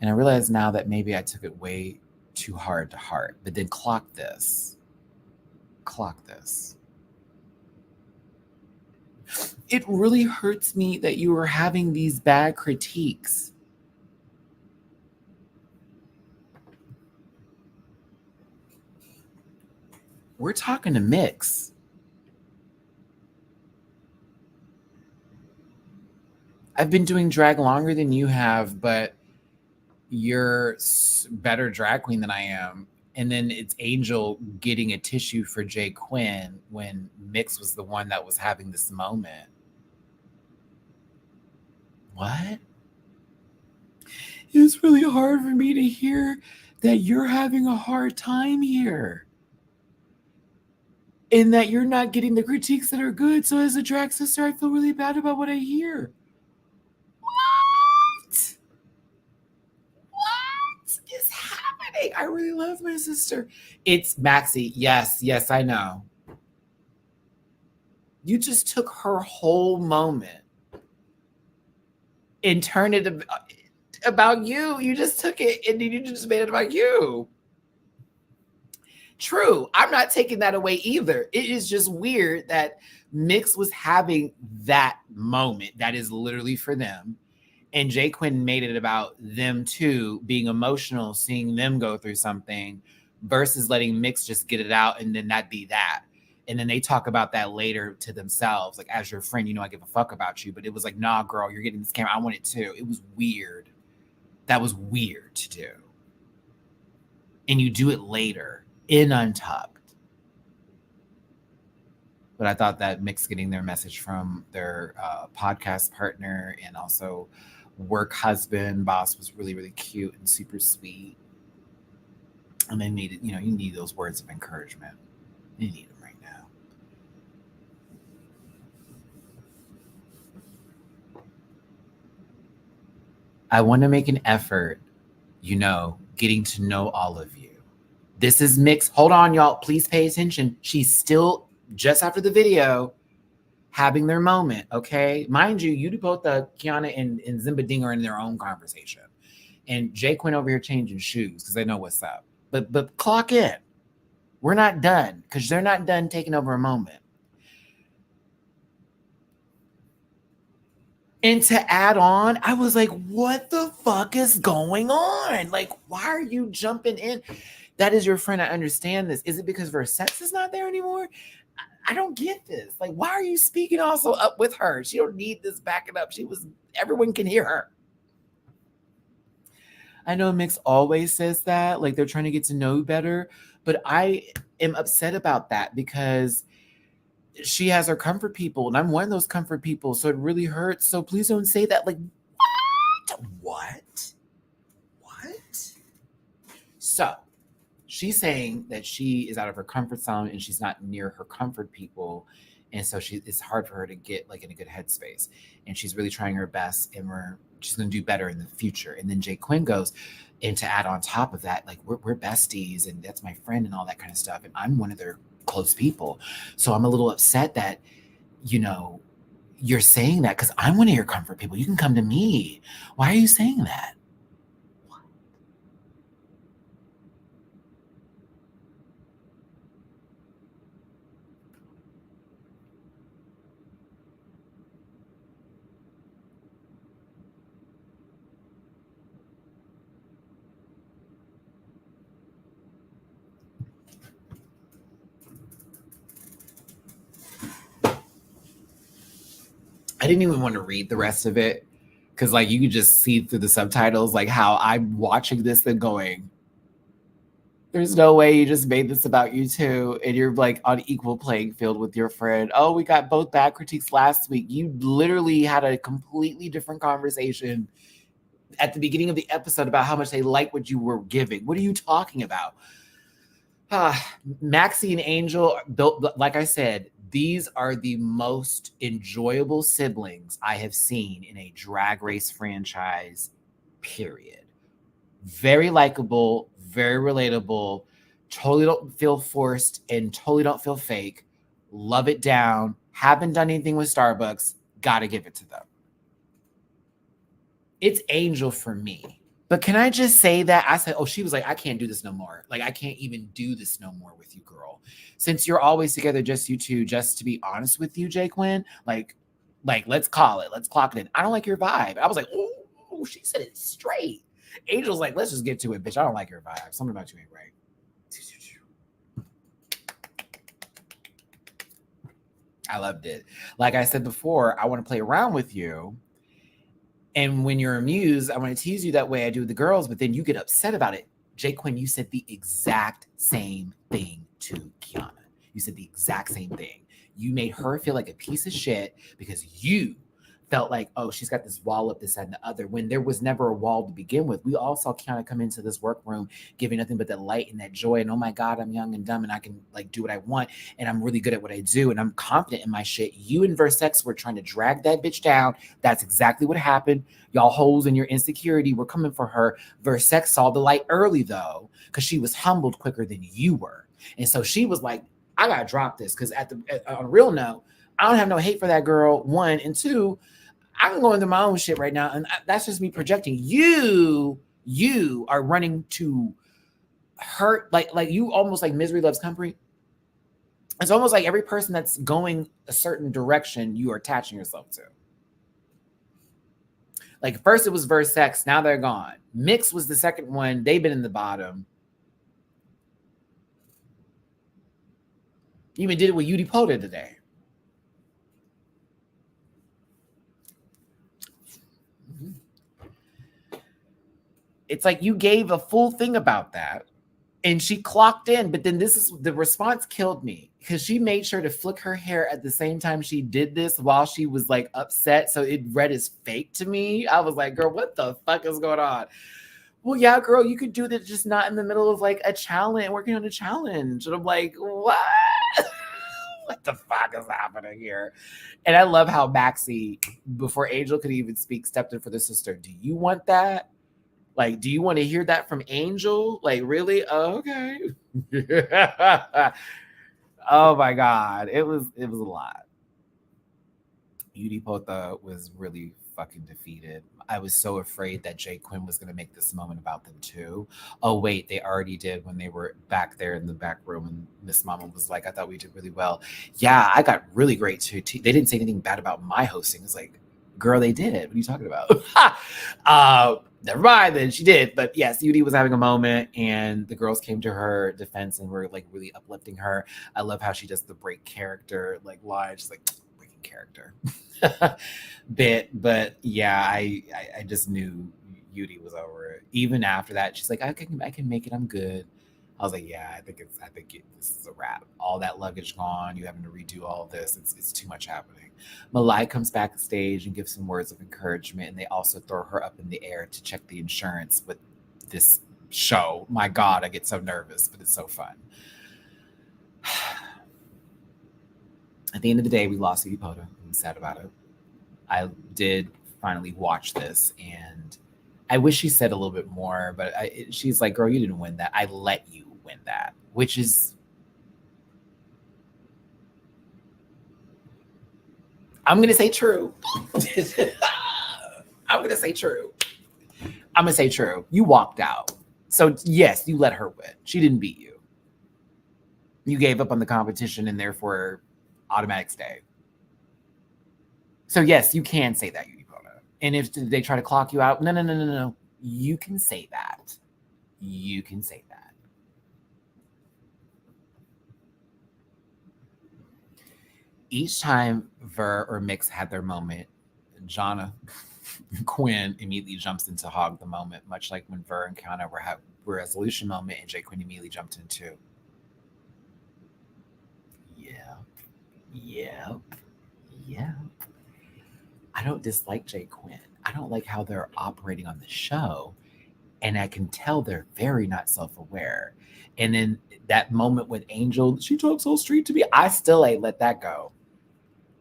and I realize now that maybe I took it way too hard to heart. But then clock this. It really hurts me that you are having these bad critiques. We're talking to Mix. I've been doing drag longer than you have, but you're better drag queen than I am. And then it's Angel getting a tissue for Jay Quinn when Mix was the one that was having this moment. What? It's really hard for me to hear that you're having a hard time here. And that you're not getting the critiques that are good. So as a drag sister, I feel really bad about what I hear. What? What is happening? I really love my sister. It's Maxie. Yes, I know. You just took her whole moment and turned it about you. You just took it and you just made it about you. True. I'm not taking that away either. It is just weird that Mix was having that moment that is literally for them. And Jay Quinn made it about them too, being emotional, seeing them go through something versus letting Mix just get it out and then that be that. And then they talk about that later to themselves. Like, as your friend, you know, I give a fuck about you. But it was like, nah, girl, you're getting this camera. I want it too. It was weird. That was weird to do. And you do it later in Untucked. But I thought that Mix getting their message from their podcast partner and also work husband, boss, was really, really cute and super sweet. And they needed, you need those words of encouragement. You need them right now. I want to make an effort, getting to know all of you. This is Mix. Hold on, y'all. Please pay attention. She's still, just after the video, having their moment, okay? Mind you, you both, Kiana and Zimbading, are in their own conversation. And Jay Quinn over here changing shoes because they know what's up. But clock in. We're not done because they're not done taking over a moment. And to add on, I was like, what the fuck is going on? Like, why are you jumping in? That is your friend. I understand this. Is it because Versex is not there anymore? I don't get this. Like, why are you speaking also up with her? She don't need this backing up. Everyone can hear her. I know Mix always says that, like they're trying to get to know better, but I am upset about that because she has her comfort people, and I'm one of those comfort people, so it really hurts. So please don't say that. Like, what? So she's saying that she is out of her comfort zone and she's not near her comfort people, and so it's hard for her to get like in a good headspace. And she's really trying her best, and she's going to do better in the future. And then Jay Quinn goes, and to add on top of that, like we're besties, and that's my friend and all that kind of stuff, and I'm one of their close people. So I'm a little upset that, you're saying that because I'm one of your comfort people. You can come to me. Why are you saying that? I didn't even want to read the rest of it because, like, you could just see through the subtitles, like, how I'm watching this and going, There's no way you just made this about you two and you're like on equal playing field with your friend. Oh, we got both bad critiques last week. You literally had a completely different conversation at the beginning of the episode about how much they like what you were giving. What are you talking about? Maxie and Angel, like I said, these are the most enjoyable siblings I have seen in a Drag Race franchise, period. Very likable, very relatable, totally don't feel forced and totally don't feel fake. Love it down. Haven't done anything with Starbucks. Gotta give it to them. It's Angel for me. But can I just say that I said, oh, she was like, I can't do this no more. Like, I can't even do this no more with you, girl. Since you're always together, just you two, just to be honest with you, Jay Quinn, like, let's call it. Let's clock it in. I don't like your vibe. I was like, oh, she said it straight. Angel's like, let's just get to it, bitch. I don't like your vibe. Something about you ain't right. I loved it. Like I said before, I want to play around with you. And when you're amused, I want to tease you that way I do with the girls, but then you get upset about it. Jay Quinn, you said the exact same thing to Kiana. You said the exact same thing. You made her feel like a piece of shit because you felt like, oh, she's got this wall up, this, that, and the other, when there was never a wall to begin with. We all saw Kiana come into this workroom giving nothing but that light and that joy. And oh my God, I'm young and dumb and I can like do what I want. And I'm really good at what I do. And I'm confident in my shit. You and Versex were trying to drag that bitch down. That's exactly what happened. Y'all hoes and your insecurity were coming for her. Versex saw the light early though, because she was humbled quicker than you were. And so she was like, I gotta drop this because on a real note, I don't have no hate for that girl, one. And two, I'm going through my own shit right now. And that's just me projecting. You are running to hurt, like you almost like misery loves company. It's almost like every person that's going a certain direction, you are attaching yourself to. Like first it was Versex, now they're gone. Mix was the second one. They've been in the bottom. You even did it with Yudi Pota today. It's like you gave a full thing about that and she clocked in, but then this is the response killed me because she made sure to flick her hair at the same time she did this while she was like upset. So it read as fake to me. I was like, girl, what the fuck is going on? Well, yeah, girl, you could do that, just not in the middle of like a challenge, working on a challenge. And I'm like, what? What the fuck is happening here? And I love how Maxie, before Angel could even speak, stepped in for the sister. Do you want that? Like, do you want to hear that from Angel? Like, really? Oh, okay. Oh my God. It was a lot. Yudi Pota was really fucking defeated. I was so afraid that Jay Quinn was going to make this moment about them too. Oh wait, they already did when they were back there in the back room, and Miss Mama was like, "I thought we did really well." Yeah, I got really great too. They didn't say anything bad about my hosting. It's like, girl, they did. What are you talking about? Never mind. Then she did. But yes, Yudi was having a moment, and the girls came to her defense and were like really uplifting her. I love how she does the break character like line. She's like, breaking character. Bit, but yeah, I just knew Yudi was over it. Even after that, she's like, I can make it. I'm good. I was like, yeah, this is a wrap. All that luggage gone. You having to redo all of this. It's too much happening. Malai comes backstage and gives some words of encouragement, and they also throw her up in the air to check the insurance with this show. My God, I get so nervous, but it's so fun. At the end of the day, we lost Yudi Pota. I'm sad about it. I did finally watch this, and I wish she said a little bit more, but she's like, girl, you didn't win that. I let you win that, which is, I'm going to say true. I'm going to say true. I'm going to say true. You walked out. So yes, you let her win. She didn't beat you. You gave up on the competition and therefore automatic stay. So yes, you can say that, Yudi Pota. And if they try to clock you out, no. You can say that. You can say that. Each time Ver or Mix had their moment, Jonna Quinn immediately jumps into hog the moment, much like when Ver and Kiana were resolution moment, and Jay Quinn immediately jumped into. Yep. I don't dislike Jay Quinn. I don't like how they're operating on the show, and I can tell they're very not self-aware. And then that moment with Angel, she talks so street to me. I still ain't let that go.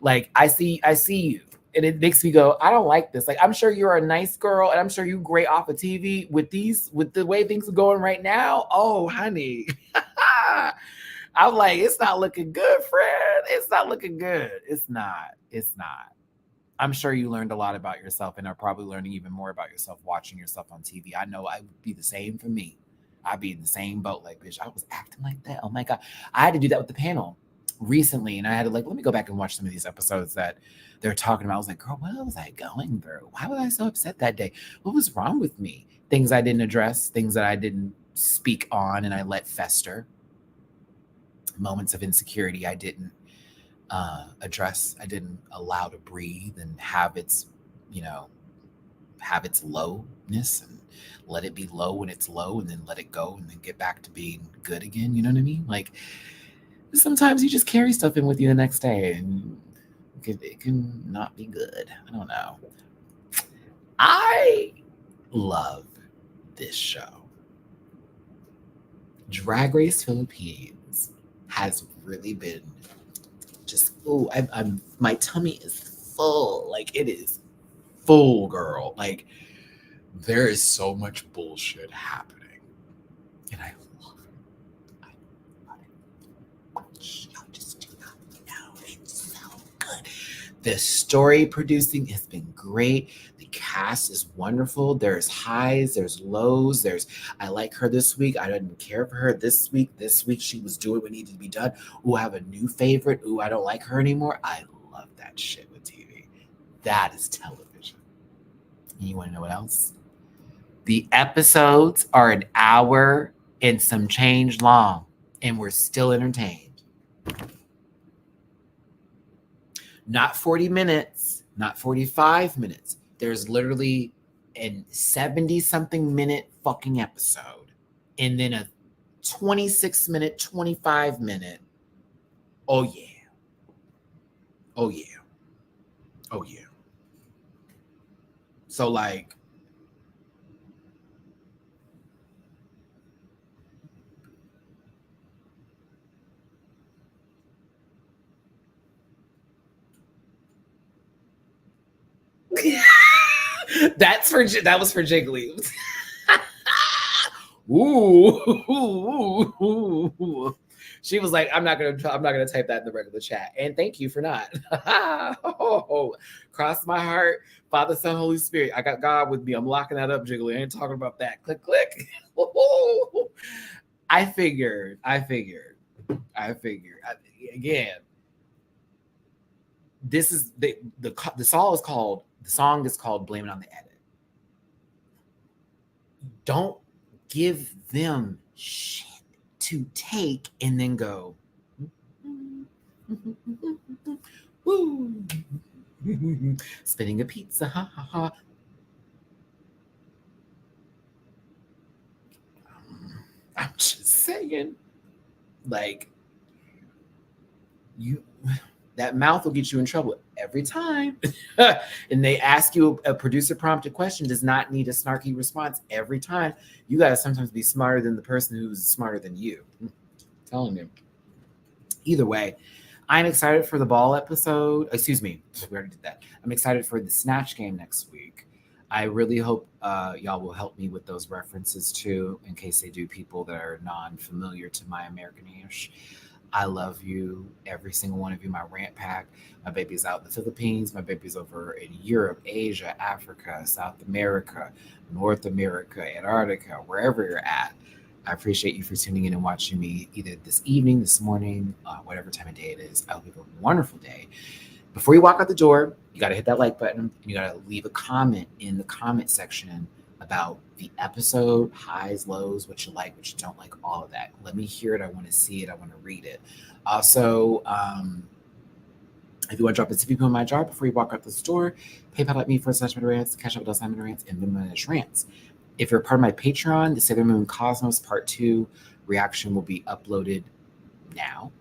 Like I see you, and it makes me go, I don't like this. Like I'm sure you're a nice girl, and I'm sure you great off of TV with the way things are going right now. Oh, honey, I'm like, it's not looking good, friend. It's not looking good. It's not. I'm sure you learned a lot about yourself and are probably learning even more about yourself watching yourself on TV. I know I would be the same for me. I'd be in the same boat. Like, bitch, I was acting like that. Oh my God. I had to do that with the panel recently. And I had to let me go back and watch some of these episodes that they're talking about. I was like, girl, what was I going through? Why was I so upset that day? What was wrong with me? Things I didn't address, things that I didn't speak on and I let fester. Moments of insecurity I didn't address. I didn't allow to breathe and have its lowness and let it be low when it's low and then let it go and then get back to being good again. You know what I mean? Like sometimes you just carry stuff in with you the next day and it can not be good. I don't know. I love this show. Drag Race Philippines has really been just, I'm my tummy is full. Like it is full, girl. Like there is so much bullshit happening. And I love it. I love it. I just do not know. It's so good. The story producing has been great. The cast is wonderful. There's highs, there's lows. I like her this week. I didn't care for her this week. This week she was doing what needed to be done. Ooh, I have a new favorite. Ooh, I don't like her anymore. I love that shit with TV. That is television. And you want to know what else? The episodes are an hour and some change long, and we're still entertained. Not 40 minutes, not 45 minutes. There's literally a 70-something minute fucking episode, and then a 26-minute, 25-minute. Oh, yeah. Oh, yeah. Oh, yeah. So, like, that was for Jiggly. Ooh. She was like, I'm not gonna type that in the regular chat. And thank you for not. Cross my heart, Father, Son, Holy Spirit. I got God with me. I'm locking that up, Jiggly. I ain't talking about that. Click. I figured. Again, this is the song is called Blame It on the Edit. Don't give them shit to take and then go, woo, spinning a pizza, ha ha ha. I'm just saying, like, that mouth will get you in trouble every time. And they ask you a producer prompted question does not need a snarky response every time. You got to sometimes be smarter than the person who's smarter than you. I'm telling you. Either way, I'm excited for the ball episode. Excuse me, we already did that. I'm excited for the Snatch game next week. I really hope y'all will help me with those references too, in case they do people that are non-familiar to my American-ish. I love you, every single one of you, my rant pack. My baby's out in the Philippines. My baby's over in Europe, Asia, Africa, South America, North America, Antarctica, wherever you're at. I appreciate you for tuning in and watching me either this evening, this morning, whatever time of day it is. I hope you have a wonderful day. Before you walk out the door, you got to hit that like button and you got to leave a comment in the comment section about the episode, highs, lows, what you like, what you don't like, all of that. Let me hear it. I want to see it. I want to read it. Also, If you want to drop a tippy poo in my jar before you walk out the store, PayPal.me/MattyRants, Cash App MattyRants, and Venmo MattyRants. If you're part of my Patreon, the Sailor Moon Cosmos Part 2 reaction will be uploaded now.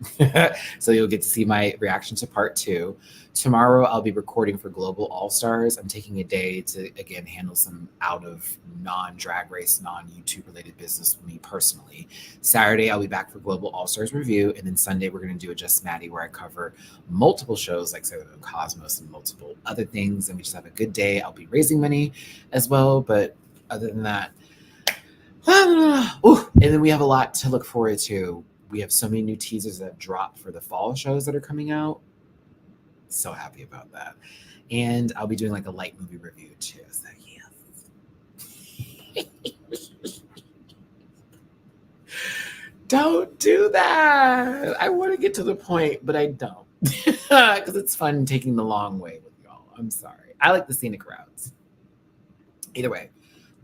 So you'll get to see my reaction to Part 2. Tomorrow, I'll be recording for Global All-Stars. I'm taking a day to, again, handle some out of non-Drag Race, non-YouTube related business with me personally. Saturday, I'll be back for Global All-Stars review. And then Sunday, we're going to do a Just Maddie where I cover multiple shows like Sailor Moon Cosmos and multiple other things. And we just have a good day. I'll be raising money as well. But other than that, and then we have a lot to look forward to. We have so many new teasers that have dropped for the fall shows that are coming out. So happy about that. And I'll be doing like a light movie review too. So yes. Don't do that. I want to get to the point, but I don't. Because it's fun taking the long way with y'all. I'm sorry. I like the scenic routes. Either way,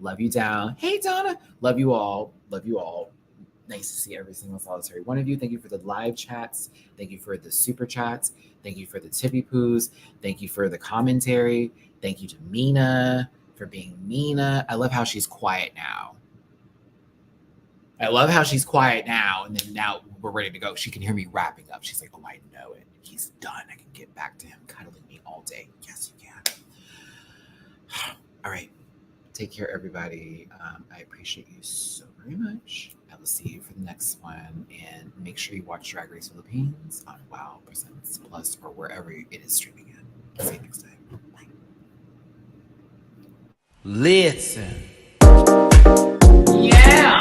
love you down. Hey, Donna. Love you all. Love you all. Nice to see every single solitary one of you. Thank you for the live chats. Thank you for the super chats. Thank you for the tippy poos. Thank you for the commentary. Thank you to Mina for being Mina. I love how she's quiet now. And then now we're ready to go. She can hear me wrapping up. She's like, oh, I know it. He's done. I can get back to him cuddling me all day. Yes, you can. All right. Take care, everybody. I appreciate you so very much. I will see you for the next one. And make sure you watch Drag Race Philippines on Wow Presents Plus or wherever it is streaming at. See you next time. Bye. Listen. Yeah.